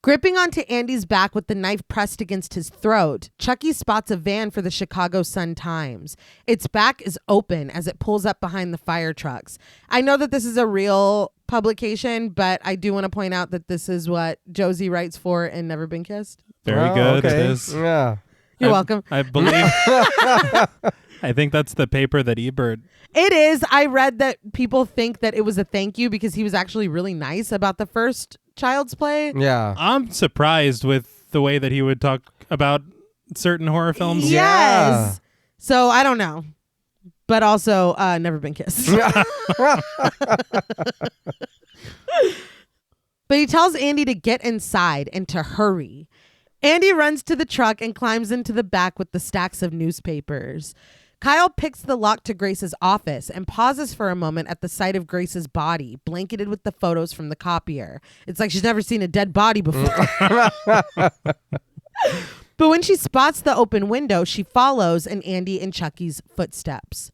Gripping onto Andy's back with the knife pressed against his throat, Chucky spots a van for the Chicago Sun-Times. Its back is open as it pulls up behind the fire trucks. I know that this is a real publication, but I do want to point out that this is what Josie writes for in Never Been Kissed. very good. Okay. It is. Yeah. You're welcome. I believe. I think that's the paper that Ebert. It is. I read that people think that it was a thank you because he was actually really nice about the first Child's Play. Yeah. I'm surprised with the way that he would talk about certain horror films. Yes. Yeah. So I don't know. But also, Never Been Kissed. But he tells Andy to get inside and to hurry. Andy runs to the truck and climbs into the back with the stacks of newspapers. Kyle picks the lock to Grace's office and pauses for a moment at the sight of Grace's body, blanketed with the photos from the copier. It's like she's never seen a dead body before. But when she spots the open window, she follows in Andy and Chucky's footsteps.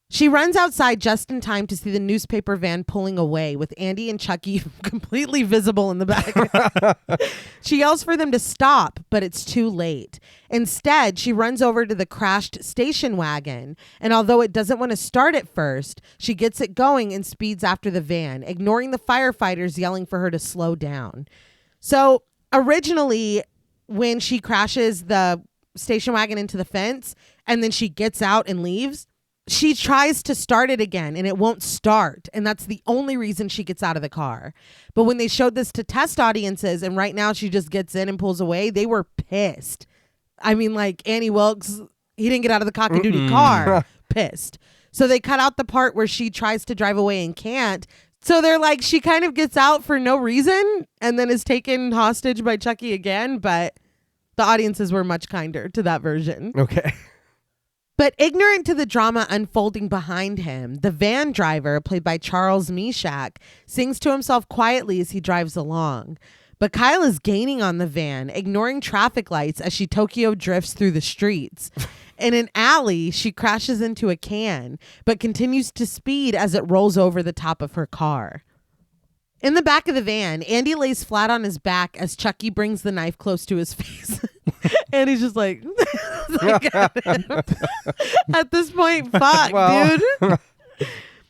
She runs outside just in time to see the newspaper van pulling away with Andy and Chucky completely visible in the back. She yells for them to stop, but it's too late. Instead, she runs over to the crashed station wagon, and although it doesn't want to start at first, she gets it going and speeds after the van, ignoring the firefighters yelling for her to slow down. So originally, when she crashes the station wagon into the fence and then she gets out and leaves, she tries to start it again and it won't start. And that's the only reason she gets out of the car. But when they showed this to test audiences and right now she just gets in and pulls away, they were pissed. I mean, like Annie Wilkes, he didn't get out of the cock-a-doodle car. Pissed. So they cut out the part where she tries to drive away and can't. So they're like, she kind of gets out for no reason and then is taken hostage by Chucky again, but the audiences were much kinder to that version. Okay. But ignorant to the drama unfolding behind him, the van driver, played by Charles Meshach, sings to himself quietly as he drives along. But Kyle is gaining on the van, ignoring traffic lights as she Tokyo drifts through the streets. In an alley, she crashes into a can, but continues to speed as it rolls over the top of her car. In the back of the van, Andy lays flat on his back as Chucky brings the knife close to his face. And he's just like, at this point, fuck, dude.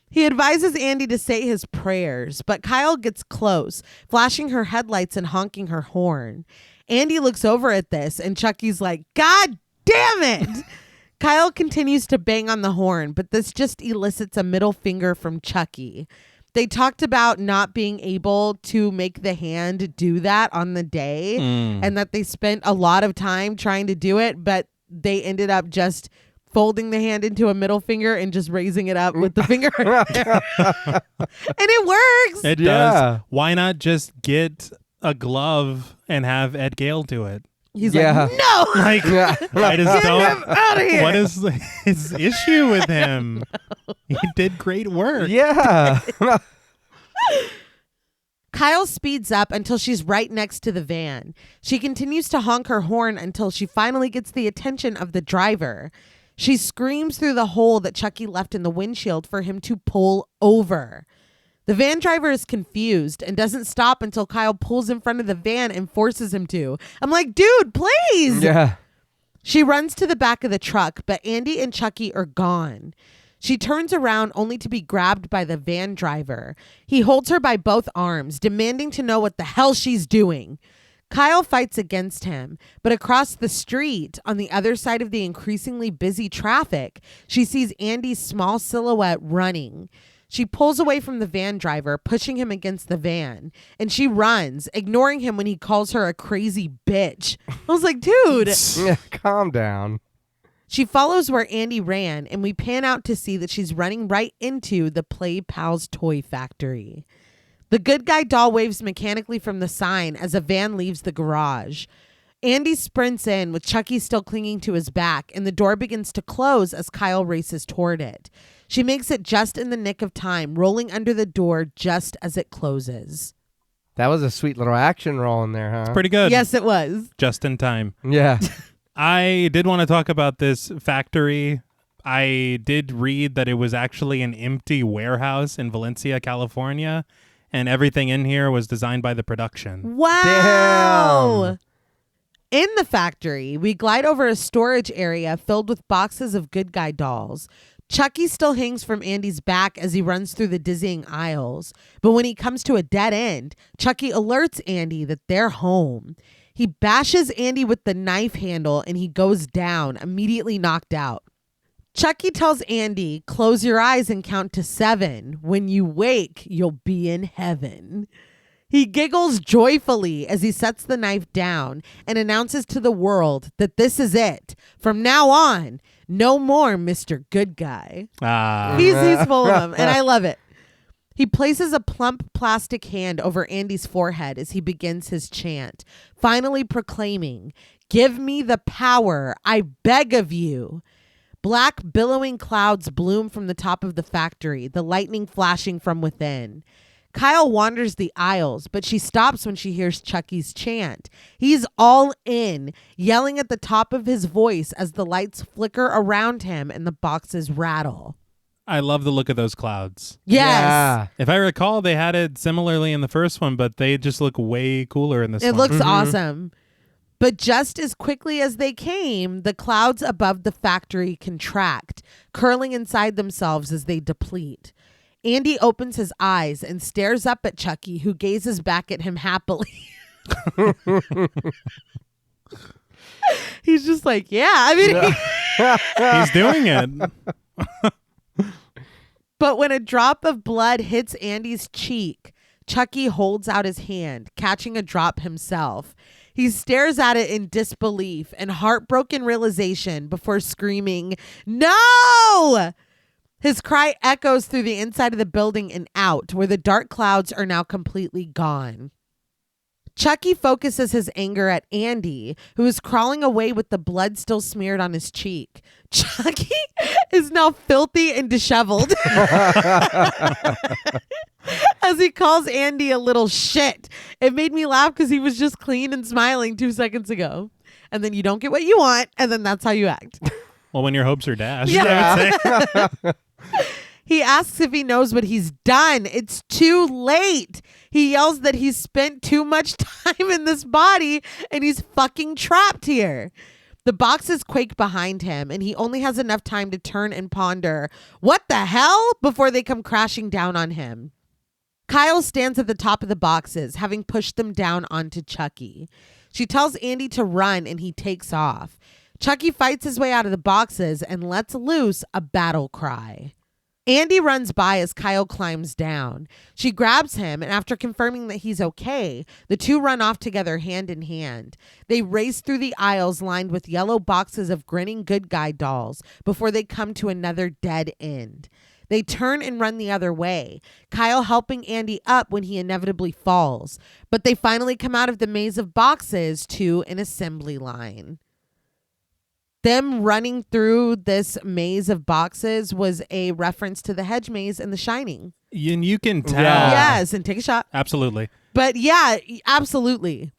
He advises Andy to say his prayers, but Kyle gets close, flashing her headlights and honking her horn. Andy looks over at this, and Chucky's like, God damn it! Kyle continues to bang on the horn, but this just elicits a middle finger from Chucky. They talked about not being able to make the hand do that on the day and that they spent a lot of time trying to do it, but they ended up just folding the hand into a middle finger and just raising it up with the finger. And it works. It does. Why not just get a glove and have Ed Gale do it? He's like, no. Like, I just Get don't. him out of here. What is his issue with him? He did great work. Yeah. Kyle speeds up until she's right next to the van. She continues to honk her horn until she finally gets the attention of the driver. She screams through the hole that Chucky left in the windshield for him to pull over. The van driver is confused and doesn't stop until Kyle pulls in front of the van and forces him to. I'm like, dude, please. Yeah. She runs to the back of the truck, but Andy and Chucky are gone. She turns around only to be grabbed by the van driver. He holds her by both arms, demanding to know what the hell she's doing. Kyle fights against him, but across the street, on the other side of the increasingly busy traffic, she sees Andy's small silhouette running. She pulls away from the van driver, pushing him against the van, and she runs, ignoring him when he calls her a crazy bitch. I was like, dude. Yeah, calm down. She follows where Andy ran, and we pan out to see that she's running right into the Play Pals toy factory. The good guy doll waves mechanically from the sign as a van leaves the garage. Andy sprints in with Chucky still clinging to his back, and the door begins to close as Kyle races toward it. She makes it just in the nick of time, rolling under the door just as it closes. That was a sweet little action roll in there, huh? It's pretty good. Yes, it was. Just in time. Yeah. I did want to talk about this factory. I did read that it was actually an empty warehouse in Valencia, California, and everything in here was designed by the production. Wow. Damn. In the factory, we glide over a storage area filled with boxes of good guy dolls. Chucky still hangs from Andy's back as he runs through the dizzying aisles. But when he comes to a dead end, Chucky alerts Andy that they're home. He bashes Andy with the knife handle and he goes down, immediately knocked out. Chucky tells Andy, close your eyes and count to 7. When you wake, you'll be in heaven. He giggles joyfully as he sets the knife down and announces to the world that this is it. From now on, no more Mr. Good Guy. He's full of them, and I love it. He places a plump plastic hand over Andy's forehead as he begins his chant, finally proclaiming, "Give me the power, I beg of you." Black billowing clouds bloom from the top of the factory, the lightning flashing from within. Kyle wanders the aisles, but she stops when she hears Chucky's chant. He's all in, yelling at the top of his voice as the lights flicker around him and the boxes rattle. I love the look of those clouds. Yes. Yeah. If I recall, they had it similarly in the first one, but they just look way cooler in this one. It looks awesome. But just as quickly as they came, the clouds above the factory contract, curling inside themselves as they deplete. Andy opens his eyes and stares up at Chucky, who gazes back at him happily. He's just like, yeah, I mean, he's doing it. But when a drop of blood hits Andy's cheek, Chucky holds out his hand, catching a drop himself. He stares at it in disbelief and heartbroken realization before screaming, "No!" His cry echoes through the inside of the building and out, where the dark clouds are now completely gone. Chucky focuses his anger at Andy, who is crawling away with the blood still smeared on his cheek. Chucky is now filthy and disheveled as he calls Andy a little shit. It made me laugh because he was just clean and smiling 2 seconds ago. And then you don't get what you want, and then that's how you act. Well, when your hopes are dashed, Yeah. I would say. He asks if he knows what he's done. It's too late. He yells that he's spent too much time in this body and he's fucking trapped here. The boxes quake behind him and he only has enough time to turn and ponder, what the hell? Before they come crashing down on him. Kyle stands at the top of the boxes, having pushed them down onto Chucky. She tells Andy to run and he takes off. Chucky fights his way out of the boxes and lets loose a battle cry. Andy runs by as Kyle climbs down. She grabs him, and after confirming that he's okay, the two run off together hand in hand. They race through the aisles lined with yellow boxes of grinning good guy dolls before they come to another dead end. They turn and run the other way, Kyle helping Andy up when he inevitably falls. But they finally come out of the maze of boxes to an assembly line. Them running through this maze of boxes was a reference to the hedge maze in The Shining. And you can tell. Yeah. Yes, and take a shot. Absolutely. But yeah, absolutely.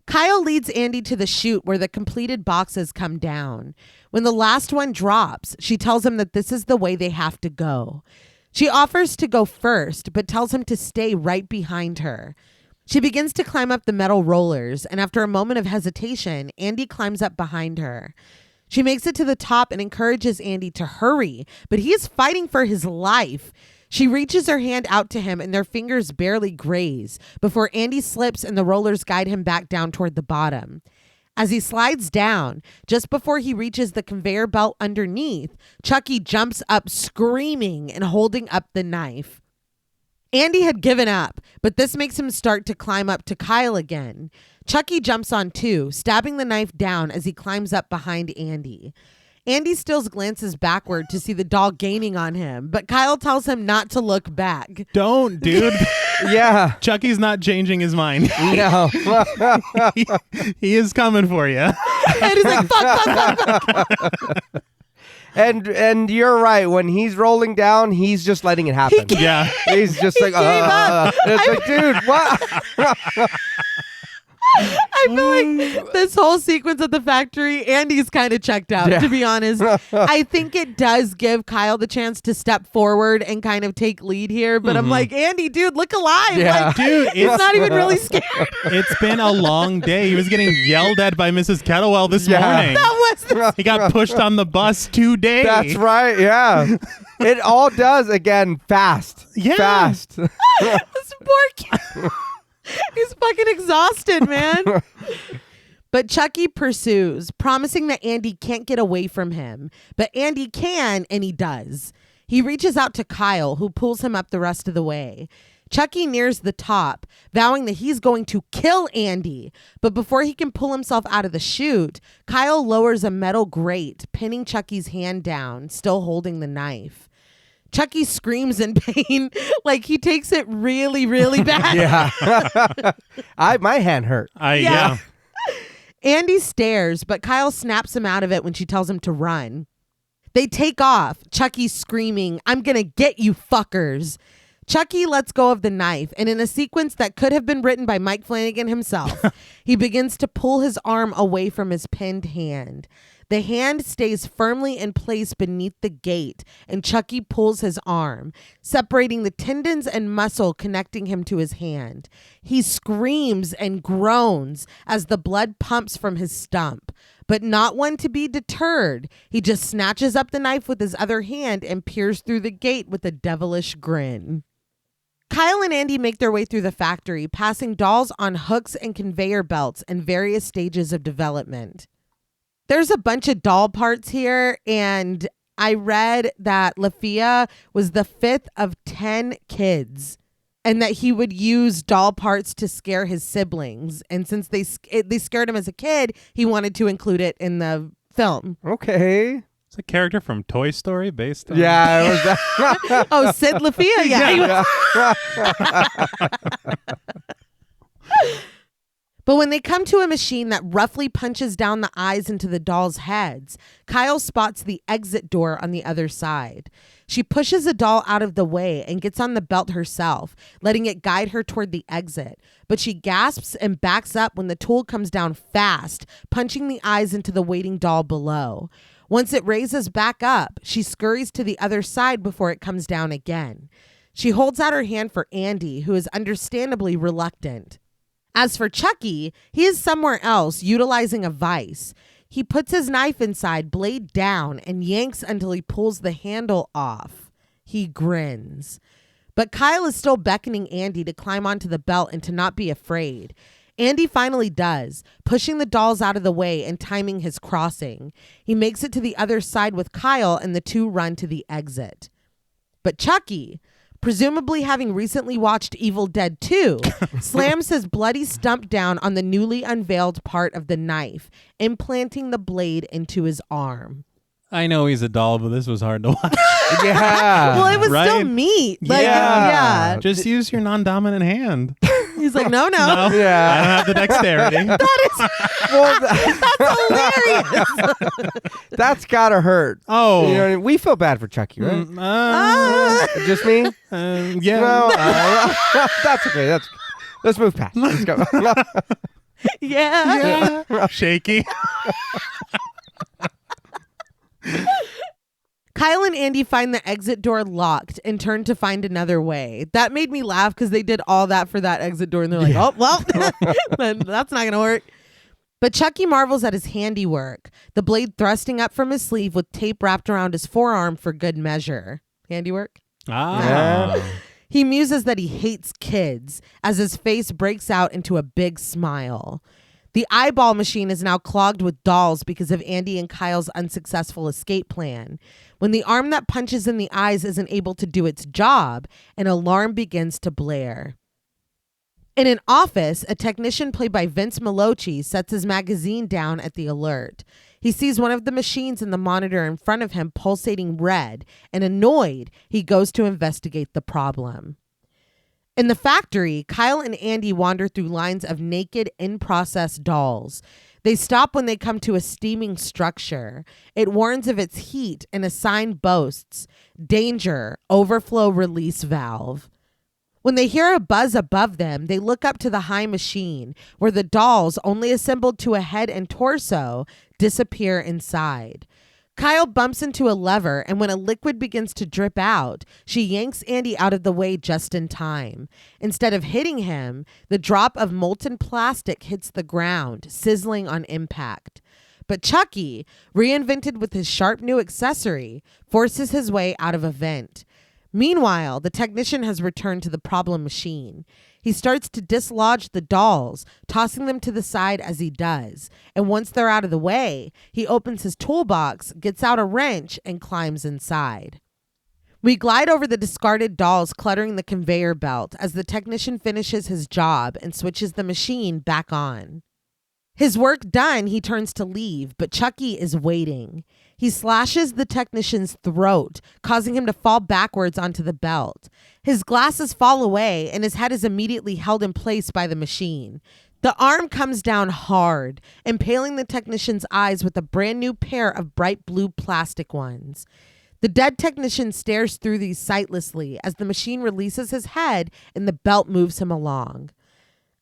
Kyle leads Andy to the chute where the completed boxes come down. When the last one drops, she tells him that this is the way they have to go. She offers to go first, but tells him to stay right behind her. She begins to climb up the metal rollers, and after a moment of hesitation, Andy climbs up behind her. She makes it to the top and encourages Andy to hurry, but he is fighting for his life. She reaches her hand out to him and their fingers barely graze before Andy slips and the rollers guide him back down toward the bottom. As he slides down, just before he reaches the conveyor belt underneath, Chucky jumps up screaming and holding up the knife. Andy had given up, but this makes him start to climb up to Kyle again. Chucky jumps on too, stabbing the knife down as he climbs up behind Andy. Andy still glances backward to see the doll gaining on him, but Kyle tells him not to look back. Don't, dude. Yeah. Chucky's not changing his mind. No. He is coming for you. And he's like, fuck. And you're right. When he's rolling down, he's just letting it happen. Yeah. He's just like, gave up. it's like, dude, what? I feel like this whole sequence at the factory, Andy's kind of checked out, Yeah. to be honest. I think it does give Kyle the chance to step forward and kind of take lead here. But I'm like, Andy, dude, look alive. Yeah. Like, Dude, he's not even really scared. It's been a long day. He was getting yelled at by Mrs. Kettlewell this Yeah. morning. That was the He got pushed on the bus today. That's right. Yeah. It all does, again, fast. Yeah. Fast. this poor kid. He's fucking exhausted, man. But Chucky pursues, promising that Andy can't get away from him. But Andy can, and he does. He reaches out to Kyle, who pulls him up the rest of the way. Chucky nears the top, vowing that he's going to kill Andy. But before he can pull himself out of the chute, Kyle lowers a metal grate, pinning Chucky's hand down, still holding the knife. Chucky screams in pain, like he takes it really, really bad. Yeah. My hand hurt. Yeah. Andy stares, but Kyle snaps him out of it when she tells him to run. They take off, Chucky screaming, "I'm gonna get you fuckers." Chucky lets go of the knife, and in a sequence that could have been written by Mike Flanagan himself, he begins to pull his arm away from his pinned hand. The hand stays firmly in place beneath the gate, and Chucky pulls his arm, separating the tendons and muscle connecting him to his hand. He screams and groans as the blood pumps from his stump, but not one to be deterred. He just snatches up the knife with his other hand and peers through the gate with a devilish grin. Kyle and Andy make their way through the factory, passing dolls on hooks and conveyor belts in various stages of development. There's a bunch of doll parts here, and I read that Lafia was the 5th of 10 kids, and that he would use doll parts to scare his siblings. And since they scared him as a kid, he wanted to include it in the film. Okay. It's a character from Toy Story based on... Yeah, it was that. Oh, Sid Lafia? Yeah. But when they come to a machine that roughly punches down the eyes into the dolls' heads, Kyle spots the exit door on the other side. She pushes a doll out of the way and gets on the belt herself, letting it guide her toward the exit. But she gasps and backs up when the tool comes down fast, punching the eyes into the waiting doll below. Once it raises back up, she scurries to the other side before it comes down again. She holds out her hand for Andy, who is understandably reluctant. As for Chucky, he is somewhere else, utilizing a vise. He puts his knife inside, blade down, and yanks until he pulls the handle off. He grins. But Kyle is still beckoning Andy to climb onto the belt and to not be afraid. Andy finally does, pushing the dolls out of the way and timing his crossing. He makes it to the other side with Kyle, and the two run to the exit. But Chucky, presumably having recently watched Evil Dead 2, slams his bloody stump down on the newly unveiled part of the knife, implanting the blade into his arm. I know he's a doll, but this was hard to watch. Yeah. Well, it was Right? still meat. Like, Yeah. yeah. Just use your non-dominant hand. He's like, no. No, I don't Yeah. have the dexterity. Well, That's hilarious. that's gotta hurt. Oh. You know what I mean? We feel bad for Chucky, right? Just me? Yeah. No, that's okay. Let's move past. Let's go. Yeah. Yeah. Shaky. Kyle and Andy find the exit door locked and turn to find another way. That made me laugh because they did all that for that exit door and they're like, oh, well, that's not going to work. But Chucky marvels at his handiwork, the blade thrusting up from his sleeve with tape wrapped around his forearm for good measure. Handiwork? Ah. He muses that he hates kids as his face breaks out into a big smile. The eyeball machine is now clogged with dolls because of Andy and Kyle's unsuccessful escape plan. When the arm that punches in the eyes isn't able to do its job, an alarm begins to blare. In an office, a technician played by Vince Malocci sets his magazine down at the alert. He sees one of the machines in the monitor in front of him pulsating red, and annoyed, he goes to investigate the problem. In the factory, Kyle and Andy wander through lines of naked, in-process dolls. They stop when they come to a steaming structure. It warns of its heat, and a sign boasts, "Danger, overflow release valve." When they hear a buzz above them, they look up to the high machine, where the dolls, only assembled to a head and torso, disappear inside. Kyle bumps into a lever, and when a liquid begins to drip out, she yanks Andy out of the way just in time. Instead of hitting him, the drop of molten plastic hits the ground, sizzling on impact. But Chucky, reinvented with his sharp new accessory, forces his way out of a vent. Meanwhile, the technician has returned to the problem machine. He starts to dislodge the dolls, tossing them to the side as he does. And once they're out of the way, he opens his toolbox, gets out a wrench, and climbs inside. We glide over the discarded dolls cluttering the conveyor belt as the technician finishes his job and switches the machine back on. His work done, he turns to leave, but Chucky is waiting. He slashes the technician's throat, causing him to fall backwards onto the belt. His glasses fall away, and his head is immediately held in place by the machine. The arm comes down hard, impaling the technician's eyes with a brand new pair of bright blue plastic ones. The dead technician stares through these sightlessly as the machine releases his head and the belt moves him along.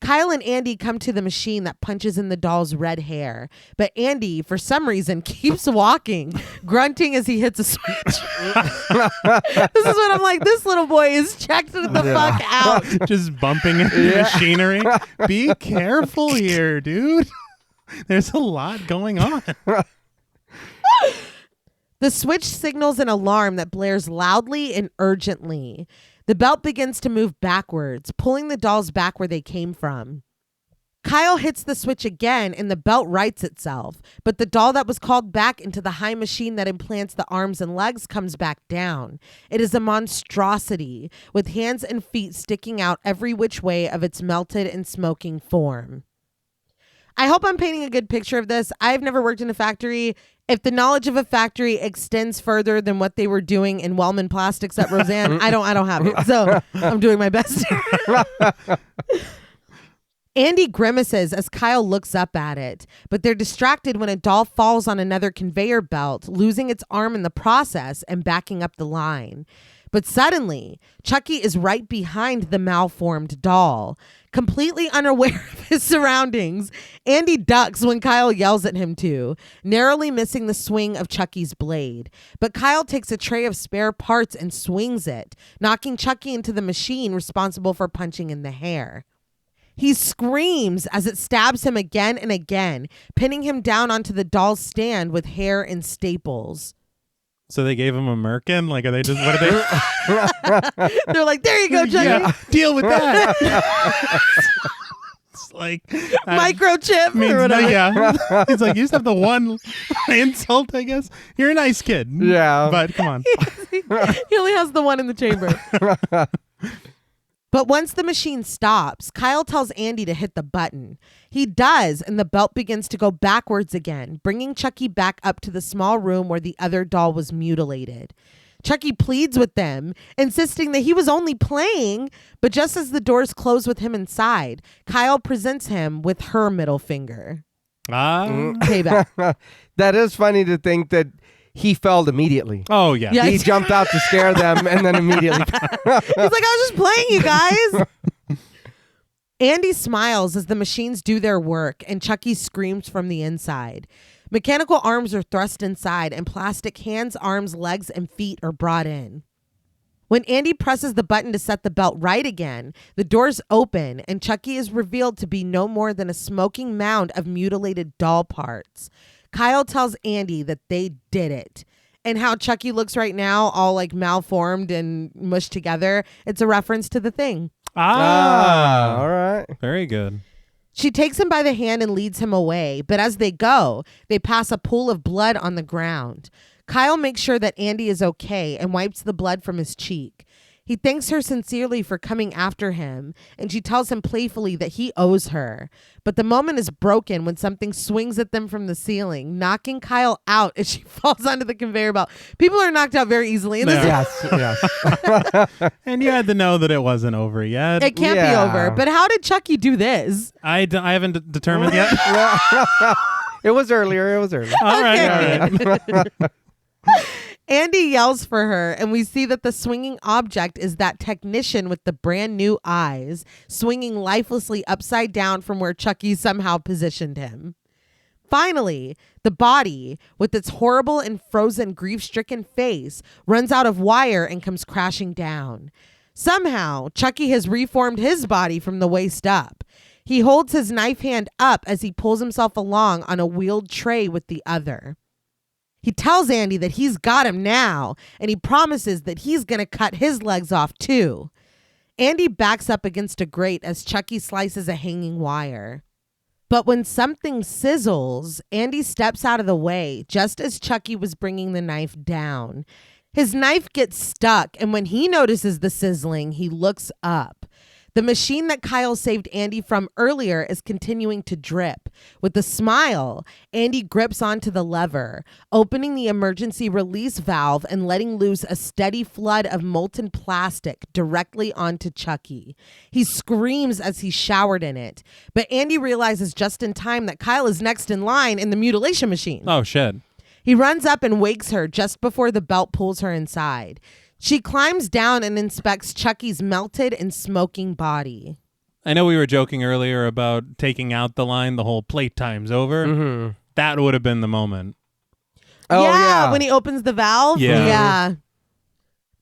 Kyle and Andy come to the machine that punches in the doll's red hair, but Andy, for some reason, keeps walking, grunting as he hits a switch. This is what I'm like, this little boy is checked the fuck out. Just bumping into machinery. Be careful here, dude. There's a lot going on. The switch signals an alarm that blares loudly and urgently. The belt begins to move backwards, pulling the dolls back where they came from. Kyle hits the switch again and the belt rights itself, but the doll that was called back into the high machine that implants the arms and legs comes back down. It is a monstrosity, with hands and feet sticking out every which way of its melted and smoking form. I hope I'm painting a good picture of this. I've never worked in a factory. If the knowledge of a factory extends further than what they were doing in Wellman Plastics at Roseanne, I don't have it. So I'm doing my best. Andy grimaces as Kyle looks up at it, but they're distracted when a doll falls on another conveyor belt, losing its arm in the process and backing up the line. But suddenly, Chucky is right behind the malformed doll. Completely unaware of his surroundings, Andy ducks when Kyle yells at him to, narrowly missing the swing of Chucky's blade. But Kyle takes a tray of spare parts and swings it, knocking Chucky into the machine responsible for punching in the hair. He screams as it stabs him again and again, pinning him down onto the doll's stand with hair and staples. So they gave him a merkin? Like, are they just, what are they? They're like, there you go, Chucky. Yeah, deal with that. It's like Microchip means or whatever. yeah. He's like, you just have the one insult, I guess. You're a nice kid. Yeah. But come on. He only has the one in the chamber. But once the machine stops, Kyle tells Andy to hit the button. He does, and the belt begins to go backwards again, bringing Chucky back up to the small room where the other doll was mutilated. Chucky pleads with them, insisting that he was only playing, but just as the doors close with him inside, Kyle presents him with her middle finger. Payback. That is funny to think that he felled immediately. Oh, yeah. Yeah. He jumped out to scare them and then immediately. He's like, I was just playing, you guys. Andy smiles as the machines do their work and Chucky screams from the inside. Mechanical arms are thrust inside and plastic hands, arms, legs, and feet are brought in. When Andy presses the button to set the belt right again, the doors open and Chucky is revealed to be no more than a smoking mound of mutilated doll parts. Kyle tells Andy that they did it. And how Chucky looks right now, all like malformed and mushed together. It's a reference to The Thing. All right. Very good. She takes him by the hand and leads him away. But as they go, they pass a pool of blood on the ground. Kyle makes sure that Andy is okay and wipes the blood from his cheek. He thanks her sincerely for coming after him, and she tells him playfully that he owes her. But the moment is broken when something swings at them from the ceiling, knocking Kyle out as she falls onto the conveyor belt. People are knocked out very easily in this. Yes. And you had to know that it wasn't over yet. It can't be over. But how did Chucky do this? I haven't determined yet. It was earlier. All right. Andy yells for her, and we see that the swinging object is that technician with the brand new eyes, swinging lifelessly upside down from where Chucky somehow positioned him. Finally, the body, with its horrible and frozen grief-stricken face, runs out of wire and comes crashing down. Somehow, Chucky has reformed his body from the waist up. He holds his knife hand up as he pulls himself along on a wheeled tray with the other. He tells Andy that he's got him now, and he promises that he's going to cut his legs off too. Andy backs up against a grate as Chucky slices a hanging wire. But when something sizzles, Andy steps out of the way just as Chucky was bringing the knife down. His knife gets stuck, and when he notices the sizzling, he looks up. The machine that Kyle saved Andy from earlier is continuing to drip. With a smile, Andy grips onto the lever, opening the emergency release valve and letting loose a steady flood of molten plastic directly onto Chucky. He screams as he's showered in it, but Andy realizes just in time that Kyle is next in line in the mutilation machine. Oh, shit. He runs up and wakes her just before the belt pulls her inside. She climbs down and inspects Chucky's melted and smoking body. I know we were joking earlier about taking out the line, the whole playtime's over. Mm-hmm. That would have been the moment. Oh, yeah. When he opens the valve. Yeah.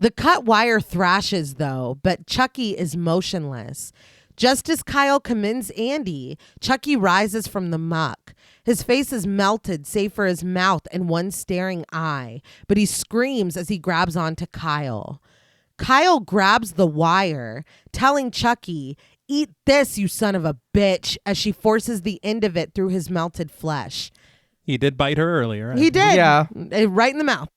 The cut wire thrashes, though, but Chucky is motionless. Just as Kyle commends Andy, Chucky rises from the muck. His face is melted, save for his mouth and one staring eye, but he screams as he grabs onto Kyle. Kyle grabs the wire, telling Chucky, "Eat this, you son of a bitch," as she forces the end of it through his melted flesh. He did bite her earlier. He did. Yeah. Right in the mouth.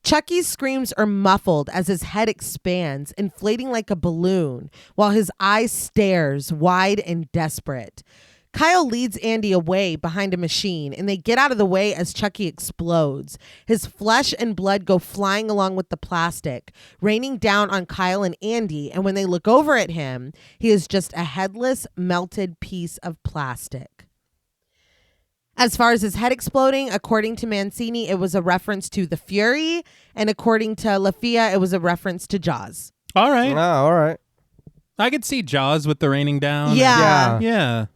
Chucky's screams are muffled as his head expands, inflating like a balloon, while his eyes stares wide and desperate. Kyle leads Andy away behind a machine, and they get out of the way as Chucky explodes. His flesh and blood go flying along with the plastic, raining down on Kyle and Andy, and when they look over at him, he is just a headless, melted piece of plastic. As far as his head exploding, according to Mancini, it was a reference to The Fury, and according to Lafia, it was a reference to Jaws. All right. Oh, all right. I could see Jaws with the raining down. Yeah. Yeah.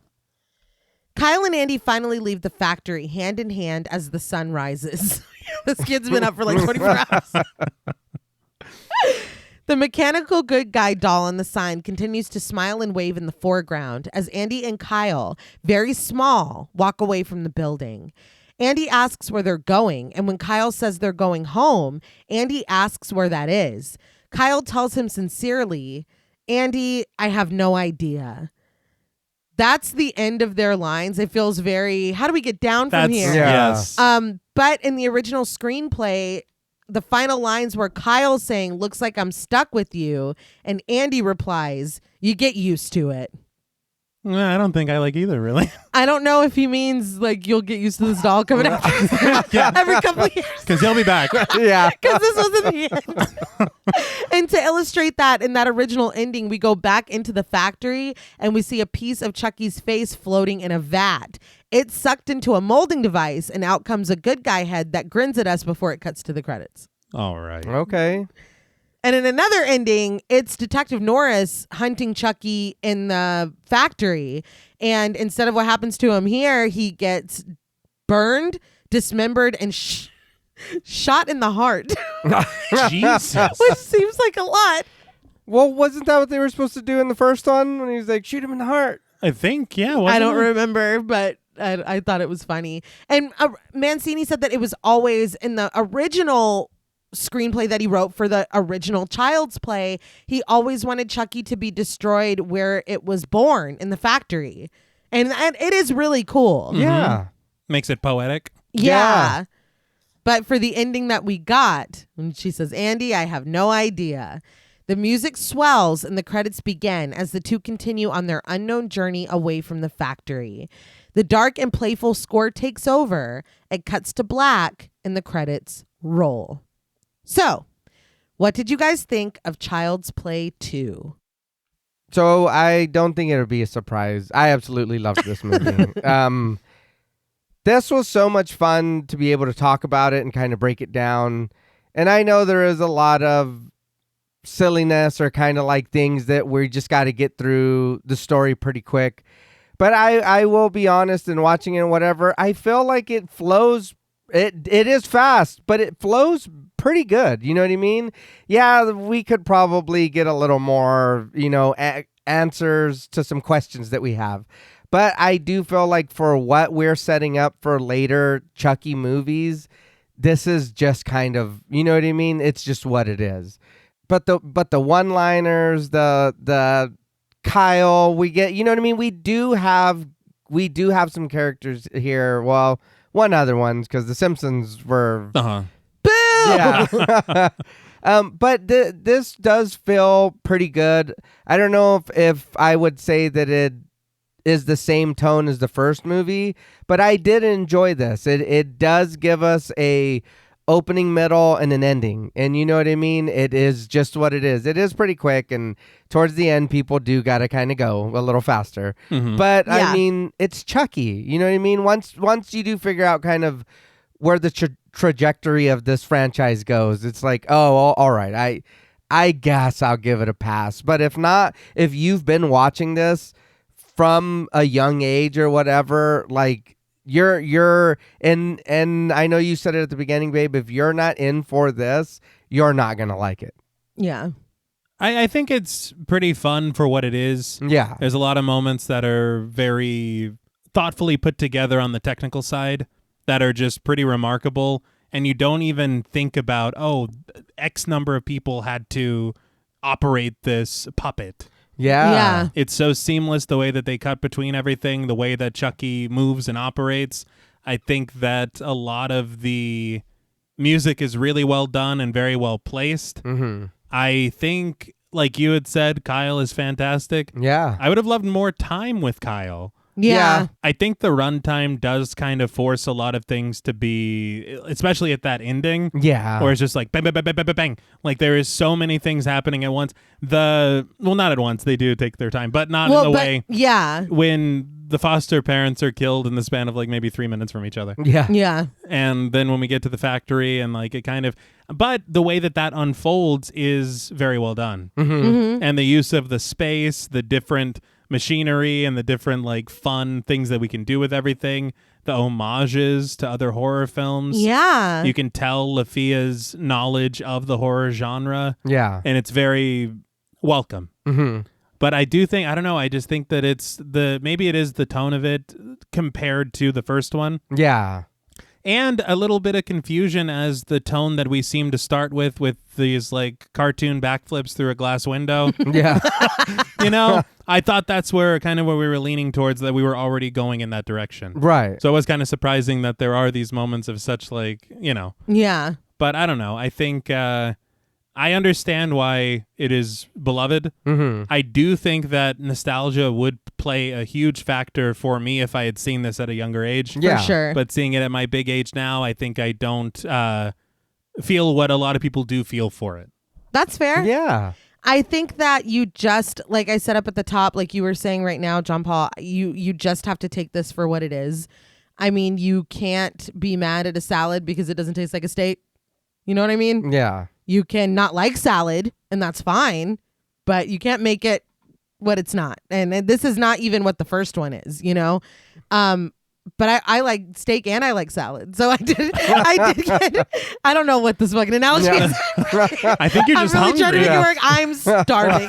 Kyle and Andy finally leave the factory hand in hand as the sun rises. This kid's been up for like 24 hours. The mechanical good guy doll on the sign continues to smile and wave in the foreground as Andy and Kyle, very small, walk away from the building. Andy asks where they're going, and when Kyle says they're going home, Andy asks where that is. Kyle tells him sincerely, Andy, I have no idea. That's the end of their lines. It feels very, how do we get down from here? Yeah. Yes. But in the original screenplay, the final lines were Kyle saying, looks like I'm stuck with you. And Andy replies, you get used to it. I don't think I like either, really. I don't know if he means like you'll get used to this doll coming out every couple of years. Because he'll be back. Yeah. Because this was in the end. And to illustrate that, in that original ending, we go back into the factory and we see a piece of Chucky's face floating in a vat. It's sucked into a molding device, and out comes a good guy head that grins at us before it cuts to the credits. All right. Okay. And in another ending, it's Detective Norris hunting Chucky in the factory. And instead of what happens to him here, he gets burned, dismembered, and shot in the heart. Jesus. Which seems like a lot. Well, wasn't that what they were supposed to do in the first one when he was like, shoot him in the heart? I think, yeah. I don't wasn't it? remember, but I thought it was funny. And Mancini said that it was always in the original screenplay that he wrote for the original Child's Play, he always wanted Chucky to be destroyed where it was born, in the factory. And it is really cool. Mhm. Yeah. Makes it poetic. Yeah. But for the ending that we got, when she says, Andy, I have no idea. The music swells and the credits begin as the two continue on their unknown journey away from the factory. The dark and playful score takes over. It cuts to black and the credits roll. So, what did you guys think of Child's Play 2? So I don't think it'll be a surprise. I absolutely loved this movie. This was so much fun to be able to talk about it and kind of break it down. And I know there is a lot of silliness or kind of like things that we just got to get through the story pretty quick. But I will be honest, in watching it and whatever, I feel like it flows. It is fast, but it flows pretty good. You know what I mean? Yeah, we could probably get a little more, answers to some questions that we have. But I do feel like for what we're setting up for later Chucky movies, this is just kind of, you know what I mean? It's just what it is. But the one-liners, the Kyle, we get, you know what I mean? We do have some characters here. Well, one other ones, because the Simpsons were Uh-huh. Boo! yeah. But this does feel pretty good. I don't know if I would say that it is the same tone as the first movie, but I did enjoy this. It does give us a opening, middle, and an ending. And you know what I mean? It is just what it is. It is pretty quick, and towards the end, people do got to kind of go a little faster. Mhm. But, Yeah. I mean, it's Chucky. You know what I mean? Once you do figure out kind of where the trajectory of this franchise goes, it's like, oh, all right, I guess I'll give it a pass. But if not, if you've been watching this from a young age or whatever, like, you're and I know you said it at the beginning, babe, if you're not in for this, you're not gonna like it. Yeah. I think it's pretty fun for what it is. Yeah. There's a lot of moments that are very thoughtfully put together on the technical side that are just pretty remarkable. And you don't even think about, X number of people had to operate this puppet. Yeah. It's so seamless, the way that they cut between everything, the way that Chucky moves and operates. I think that a lot of the music is really well done and very well placed. Mm-hmm. I think, like you had said, Kyle is fantastic. Yeah. I would have loved more time with Kyle. Yeah. I think the runtime does kind of force a lot of things to be, especially at that ending. Yeah. Where it's just like bang, bang, bang, bang, bang, bang, bang. Like there is so many things happening at once. Not at once. They do take their time, but not in the way. Yeah. When the foster parents are killed in the span of like maybe 3 minutes from each other. Yeah. Yeah. And then when we get to the factory and like it kind of, but the way that unfolds is very well done. Mm-hmm. And the use of the space, the different machinery and the different like fun things that we can do with everything, the homages to other horror films. Yeah. You can tell Lafia's knowledge of the horror genre. Yeah. And it's very welcome. Mm-hmm. But I do think, I don't know, I just think that maybe it is the tone of it compared to the first one. Yeah. And a little bit of confusion as the tone that we seem to start with these like cartoon backflips through a glass window. Yeah. You know, I thought that's where we were leaning towards, that we were already going in that direction. Right. So it was kind of surprising that there are these moments of such like, you know. Yeah. But I don't know. I think I understand why it is beloved. Mm-hmm. I do think that nostalgia would play a huge factor for me if I had seen this at a younger age. Yeah. For sure. But seeing it at my big age now, I think I don't feel what a lot of people do feel for it. That's fair. Yeah. I think that you just, like I said up at the top, like you were saying right now, John Paul, you just have to take this for what it is. I mean, you can't be mad at a salad because it doesn't taste like a steak. You know what I mean? Yeah. You can not like salad, and that's fine, but you can't make it what it's not. And this is not even what the first one is, you know? But I like steak and I like salad. So I did get, I don't know what this fucking analogy is. I think you're just I'm really trying to hungry. make it work. I'm starving.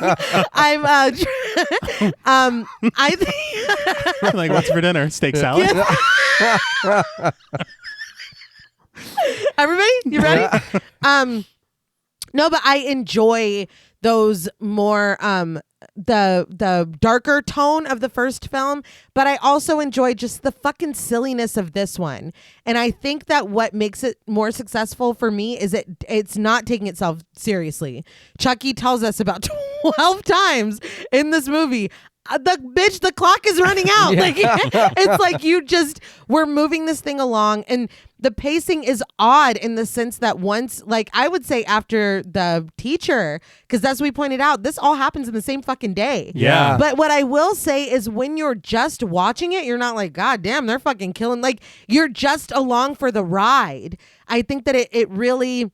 I think Like, what's for dinner? Steak salad? everybody, you ready? No, but I enjoy those more the darker tone of the first film, but I also enjoy just the fucking silliness of this one. And I think that what makes it more successful for me is it's not taking itself seriously. Chucky tells us about 12 times in this movie, the clock is running out. Yeah. Like it's like we're moving this thing along, and the pacing is odd in the sense that once, like I would say after the teacher, because as we pointed out, this all happens in the same fucking day. Yeah. But what I will say is when you're just watching it, you're not like, God damn, they're fucking killing. Like you're just along for the ride. I think that it really,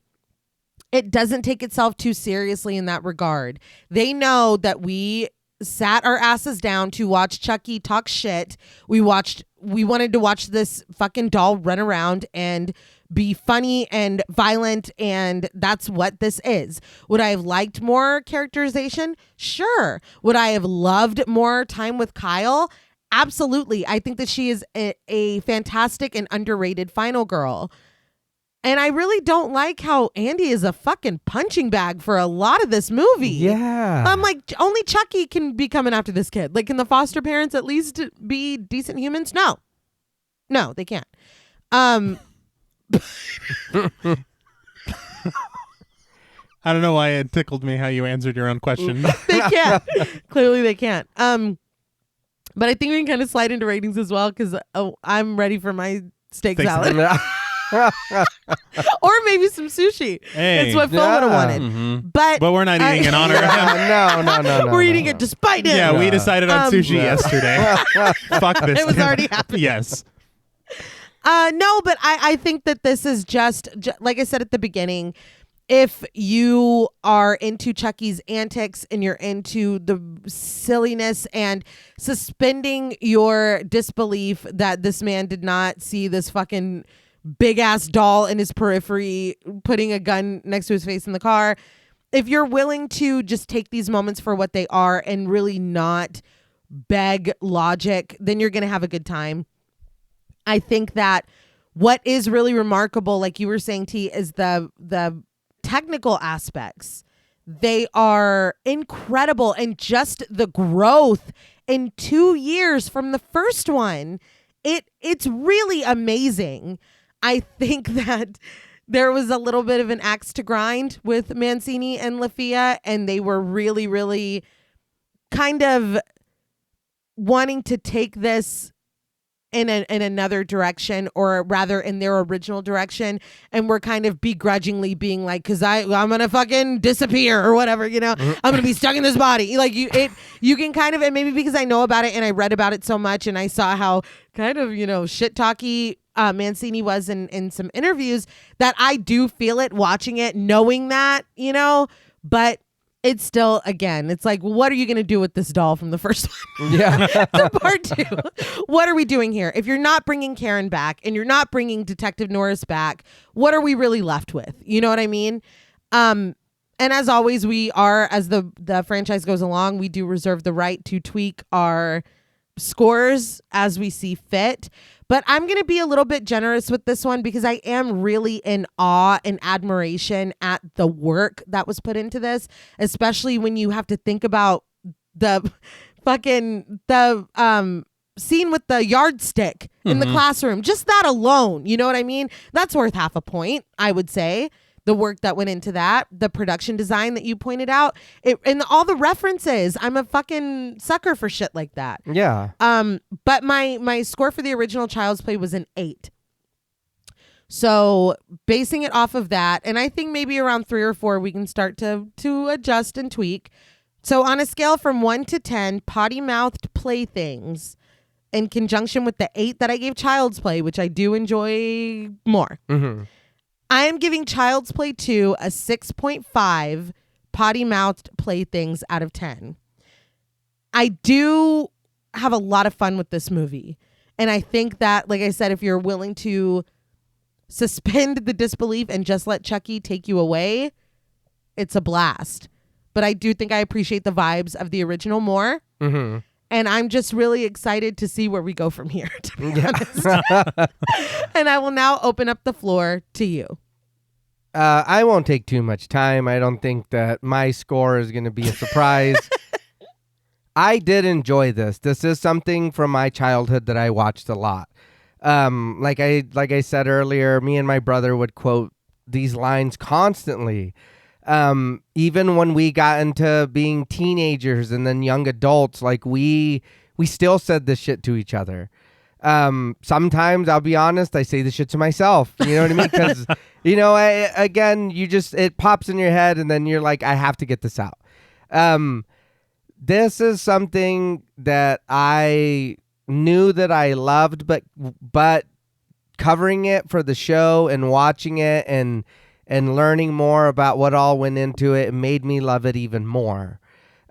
it doesn't take itself too seriously in that regard. They know that we sat our asses down to watch Chucky talk shit. We wanted to watch this fucking doll run around and be funny and violent, and that's what this is. Would I have liked more characterization? Sure. Would I have loved more time with Kyle? Absolutely. I think that she is a fantastic and underrated final girl. And I really don't like how Andy is a fucking punching bag for a lot of this movie. Yeah. I'm like, only Chucky can be coming after this kid. Like, can the foster parents at least be decent humans? No, they can't. I don't know why it tickled me how you answered your own question. They can't. Clearly they can't. But I think we can kind of slide into ratings as well, because I'm ready for my steak salad. Or maybe some sushi. Hey. It's what Phil would have wanted. Mm-hmm. But we're not eating in honor of him. No. We're eating it despite him. Yeah, we decided on sushi yesterday. Fuck this. It was already happening. Yes. No, but I think that this is just like I said at the beginning, if you are into Chucky's antics and you're into the silliness and suspending your disbelief that this man did not see this fucking big ass doll in his periphery putting a gun next to his face in the car, if you're willing to just take these moments for what they are and really not beg logic, then you're going to have a good time. I think that what is really remarkable, like you were saying, T, is the technical aspects. They are incredible, and just the growth in 2 years from the first one, it's really amazing. I think that there was a little bit of an axe to grind with Mancini and Lafia, and they were really, really kind of wanting to take this in another direction, or rather in their original direction, and we're kind of begrudgingly being like, because I'm gonna fucking disappear or whatever, you know, I'm gonna be stuck in this body. Like you can kind of, and maybe because I know about it and I read about it so much and I saw how kind of, you know, shit talky Mancini was in some interviews, that I do feel it watching it, knowing that, you know, but it's still, again, it's like, what are you going to do with this doll from the first one? Yeah. To part 2. What are we doing here? If you're not bringing Karen back and you're not bringing Detective Norris back, what are we really left with? You know what I mean? And as always, we are, as the franchise goes along, we do reserve the right to tweak our scores as we see fit. But I'm going to be a little bit generous with this one because I am really in awe and admiration at the work that was put into this, especially when you have to think about the scene with the yardstick in the classroom. Just that alone, you know what I mean? That's worth half a point, I would say. The work that went into that, the production design that you pointed out, and all the references. I'm a fucking sucker for shit like that. Yeah. But my score for the original Child's Play was an 8. So basing it off of that, and I think maybe around 3 or 4, we can start to adjust and tweak. So on a scale from 1 to 10, potty-mouthed playthings, in conjunction with the 8 that I gave Child's Play, which I do enjoy more. Mm-hmm. I am giving Child's Play 2 a 6.5 potty-mouthed playthings out of 10. I do have a lot of fun with this movie. And I think that, like I said, if you're willing to suspend the disbelief and just let Chucky take you away, it's a blast. But I do think I appreciate the vibes of the original more. Mm-hmm. And I'm just really excited to see where we go from here, to be honest. And I will now open up the floor to you. I won't take too much time. I don't think that my score is going to be a surprise. I did enjoy this. This is something from my childhood that I watched a lot. Like I said earlier, me and my brother would quote these lines constantly. Even when we got into being teenagers and then young adults, like we still said this shit to each other. Sometimes, I'll be honest, I say this shit to myself. You know what I mean? Because, you know, it pops in your head and then you're like, I have to get this out. This is something that I knew that I loved, but covering it for the show and watching it and learning more about what all went into it made me love it even more.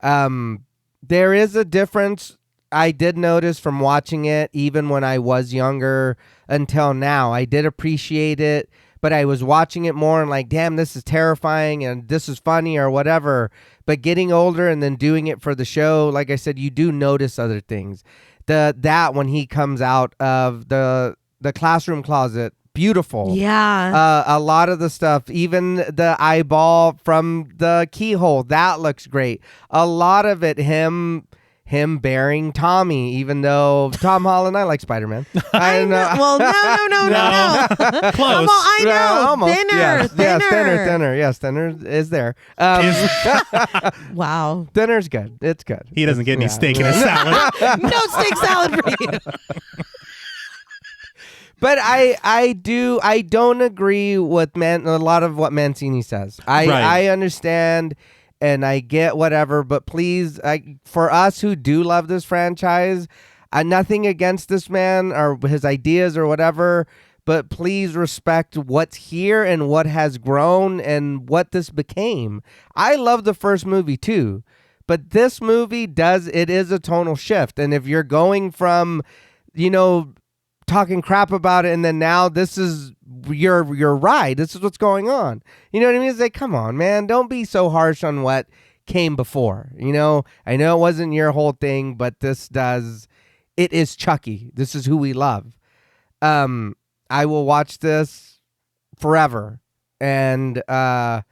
There is a difference I did notice from watching it, even when I was younger until now. I did appreciate it, but I was watching it more and like, damn, this is terrifying and this is funny or whatever. But getting older and then doing it for the show, like I said, you do notice other things. That when he comes out of the classroom closet, beautiful. Yeah. A lot of the stuff, even the eyeball from the keyhole, that looks great. A lot of it, him bearing Tommy, even though Tom Holland, I like Spider-Man. I know. Well, no. Close. I know. Almost. Thinner. Yes, thinner. Yes, thinner is there. Wow. Thinner's good. It's good. He doesn't get any steak in his salad. No steak salad for you. But I don't agree with a lot of what Mancini says. I understand and I get whatever, but please, for us who do love this franchise, nothing against this man or his ideas or whatever, but please respect what's here and what has grown and what this became. I love the first movie too, but this movie is a tonal shift. And if you're going from, you know, talking crap about it and then now this is your ride, this is what's going on, you know what I mean? It's like, come on, man, don't be so harsh on what came before. You know, I know it wasn't your whole thing, but it is Chucky. This is who we love. I will watch this forever, and I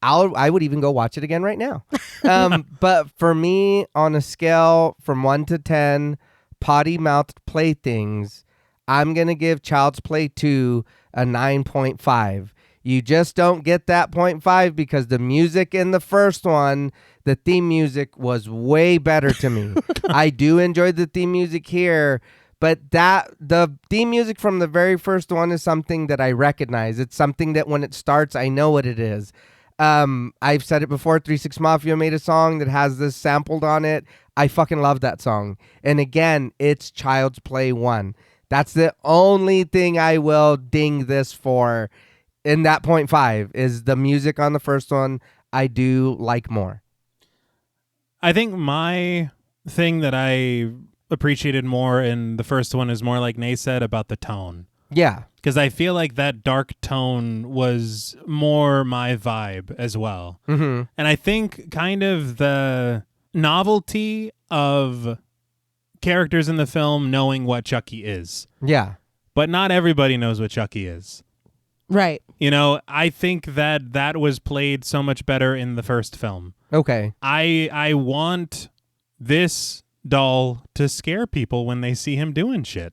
would even go watch it again right now. But for me, on a scale from 1 to 10 potty-mouthed playthings, I'm going to give Child's Play 2 a 9.5. You just don't get that 0.5 because the music in the first one, the theme music was way better to me. I do enjoy the theme music here, but the theme music from the very first one is something that I recognize. It's something that when it starts, I know what it is. I've said it before, 3 6 Mafia made a song that has this sampled on it. I fucking love that song. And again, it's Child's Play 1. That's the only thing I will ding this for in that 0.5 is the music on the first one I do like more. I think my thing that I appreciated more in the first one is more like Nay said about the tone. Yeah. Because I feel like that dark tone was more my vibe as well. Mm-hmm. And I think kind of the novelty of characters in the film knowing what Chucky is. Yeah. But not everybody knows what Chucky is. Right. You know, I think that was played so much better in the first film. Okay. I want this doll to scare people when they see him doing shit.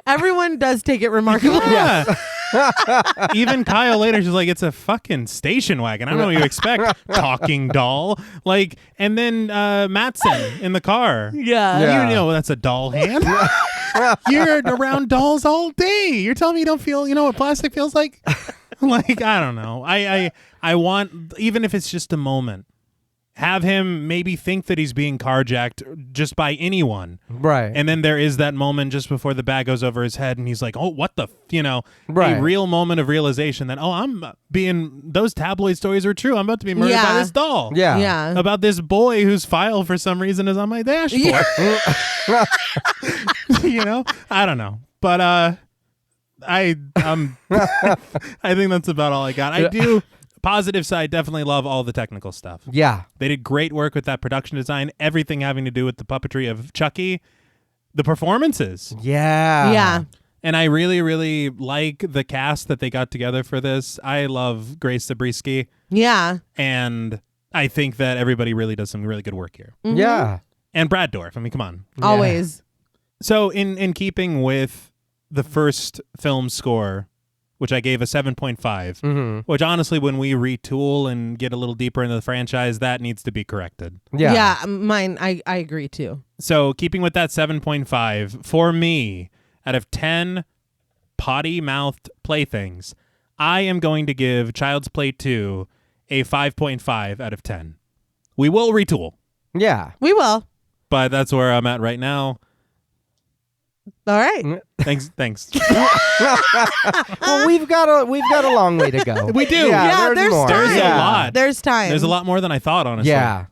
Everyone does take it remarkably. Yeah. Even Kyle later, she's like, it's a fucking station wagon. I don't know what you expect. Talking doll. Like, and then Mattson in the car. Yeah. You know that's a doll hand. You're around dolls all day. You're telling me you don't feel, you know what plastic feels like? Like, I don't know. I want, even if it's just a moment, have him maybe think that he's being carjacked just by anyone. Right. And then there is that moment just before the bag goes over his head and he's like, oh, what the, Right. A real moment of realization that, those tabloid stories are true. I'm about to be murdered by this doll. Yeah. Yeah. About this boy whose file for some reason is on my dashboard. Yeah. I don't know. But I think that's about all I got. I do. Positive side, definitely love all the technical stuff. Yeah. They did great work with that production design, everything having to do with the puppetry of Chucky, the performances. Yeah. Yeah. And I really, really like the cast that they got together for this. I love Grace Zabriskie, Yeah. and I think that everybody really does some really good work here. Mhm. Yeah. And Brad Dourif, I mean, come on. Always. So in keeping with the first film score, which I gave a 7.5, Mm-hmm. which honestly, when we retool and get a little deeper into the franchise, that needs to be corrected. Yeah. Yeah. Mine, I agree too. So keeping with that 7.5, for me, out of 10 potty-mouthed playthings, I am going to give Child's Play 2 a 5.5 out of 10. We will retool, Yeah. We will. but that's where I'm at right now. All right. Thanks. Well, we've got a long way to go. We do. Yeah, there's more. time. There's a lot. There's time. There's a lot more than I thought, honestly. Yeah.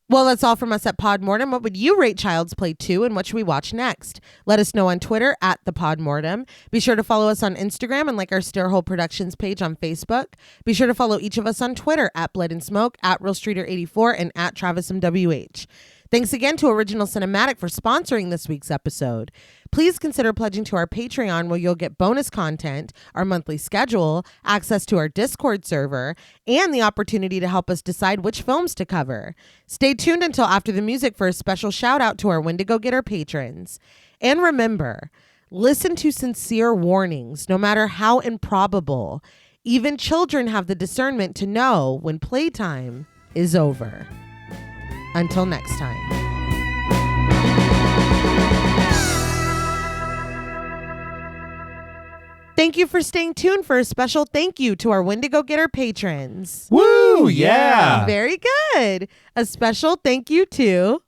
Well, that's all from us at Podmortem. What would you rate Child's Play 2 and what should we watch next? Let us know on Twitter at the Podmortem. Be sure to follow us on Instagram and like our Stairhole Productions page on Facebook. Be sure to follow each of us on Twitter at Blood and Smoke, at RealStreeter84, and at TravisMWH. Thanks again to Original Cinematic for sponsoring this week's episode. Please consider pledging to our Patreon where you'll get bonus content, our monthly schedule, access to our Discord server, and the opportunity to help us decide which films to cover. Stay tuned until after the music for a special shout out to our Wendigo Getter patrons. And remember, listen to sincere warnings, no matter how improbable. Even children have the discernment to know when playtime is over. Until next time. Thank you for staying tuned for a special thank you to our Wendigo Getter patrons. Woo! Yeah. Very good. A special thank you to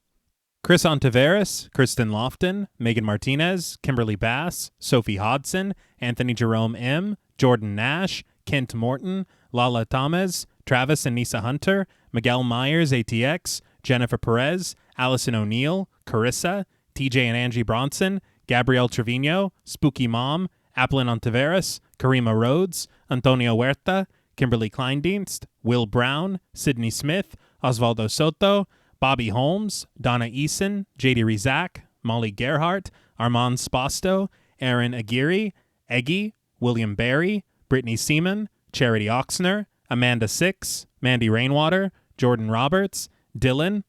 Chris Ontiveros, Kristen Lofton, Megan Martinez, Kimberly Bass, Sophie Hodson, Anthony Jerome M., Jordan Nash, Kent Morton, Lala Thomas, Travis and Nisa Hunter, Miguel Myers, ATX, Jennifer Perez, Allison O'Neill, Carissa, TJ and Angie Bronson, Gabrielle Trevino, Spooky Mom, Applin Ontiveros, Karima Rhodes, Antonio Huerta, Kimberly Kleindienst, Will Brown, Sydney Smith, Osvaldo Soto, Bobby Holmes, Donna Eason, JD Rizak, Molly Gerhart, Armand Spasto, Aaron Aguirre, Eggy, William Barry, Brittany Seaman, Charity Oxner, Amanda Six, Mandy Rainwater, Jordan Roberts, Dylan,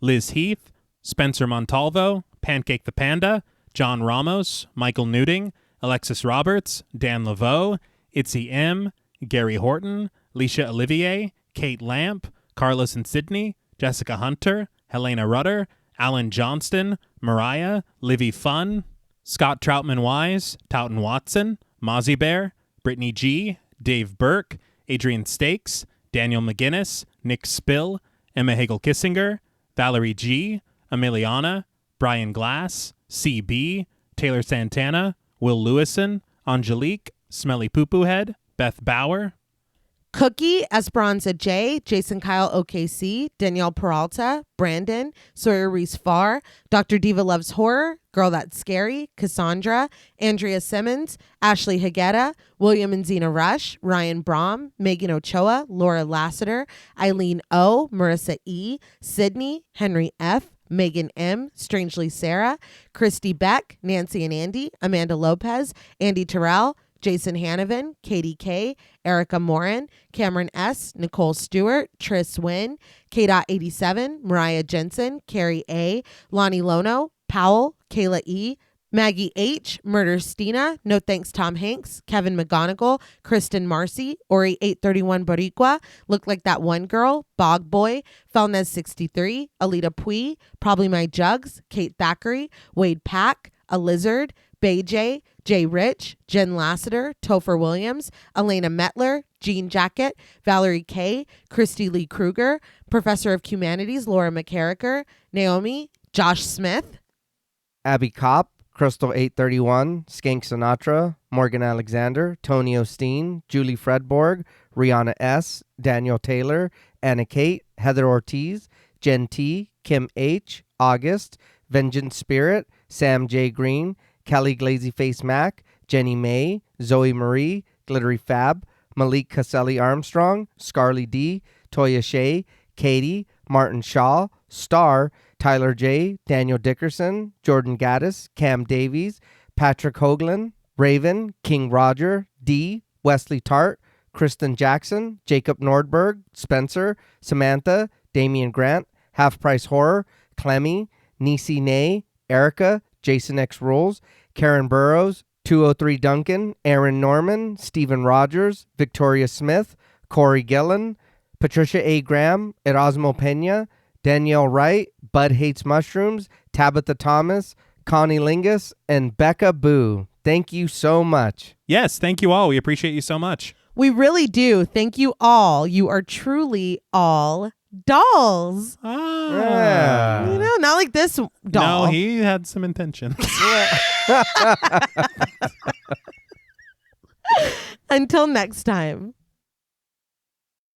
Liz Heath, Spencer Montalvo, Pancake the Panda, John Ramos, Michael Newting, Alexis Roberts, Dan Laveau, Itzy M, Gary Horton, Leisha Olivier, Kate Lamp, Carlos and Sydney, Jessica Hunter, Helena Rudder, Alan Johnston, Mariah, Livy Fun, Scott Troutman-Wise, Towton Watson, Mozzie Bear, Brittany G, Dave Burke, Adrian Stakes, Daniel McGinnis, Nick Spill, Emma Hagel-Kissinger, Valerie G, Emiliana, Brian Glass, CB, Taylor Santana, Will Lewison, Angelique, Smelly Poo Poo Head, Beth Bauer, Cookie, Esperanza J, Jason Kyle OKC, Danielle Peralta, Brandon, Sawyer Reese Farr, Dr. Diva Loves Horror, Girl That's Scary, Cassandra, Andrea Simmons, Ashley Higuera, William and Xxena Rush, Ryan Brom, Megan Ochoa, Laura Lassiter, Eileen O, Marissa E, Sydney, Henry F, Megan M, Strangely Sarah, Christy Beck, Nancy and Andy, Amanda Lopez, Andy Terrell, Jason Hanovan, Katie K, Erica Morin, Cameron S, Nicole Stewart, Tris Wynn, K.87, Mariah Jensen, Carrie A, Lonnie Lono, Powell, Kayla E, Maggie H, Murder Stina, No Thanks Tom Hanks, Kevin McGonigal, Kristen Marcy, Ori 831 Boricua, Look Like That One Girl, Bog Boy, Felnez 63, Alita Pui, Probably My Jugs, Kate Thackeray, Wade Pack, A Lizard, Bay J, Jay Rich, Jen Lassiter, Topher Williams, Elena Metler, Jean Jacket, Valerie K, Christy Lee Kruger, Professor of Humanities, Laura McCarricker, Naomi, Josh Smith, Abby Kopp, Crystal 831, Skank Sinatra, Morgan Alexander, Tony Osteen, Julie Fredborg, Rihanna S, Daniel Taylor, Anna Kate, Heather Ortiz, Jen T, Kim H, August, Vengeance Spirit, Sam J. Green, Kelly Glazyface Mac, Jenny May, Zoe Marie, Glittery Fab, Malik Caselli Armstrong, Scarly D, Toya Shea, Katie, Martin Shaw, Star, Tyler J, Daniel Dickerson, Jordan Gaddis, Cam Davies, Patrick Hoagland, Raven, King Roger, D, Wesley Tart, Kristen Jackson, Jacob Nordberg, Spencer, Samantha, Damian Grant, Half Price Horror, Clemmy, Nisi Nay, Erica, Jason X Rules, Karen Burrows, 203 Duncan, Aaron Norman, Stephen Rogers, Victoria Smith, Corey Gillen, Patricia A. Graham, Erasmo Pena, Danielle Wright, Bud Hates Mushrooms, Tabitha Thomas, Connie Lingus, and Becca Boo. Thank you so much. Yes, thank you all. We appreciate you so much. We really do. Thank you all. You are truly all dolls. Ah. You know, not like this doll. No, he had some intentions. Until next time.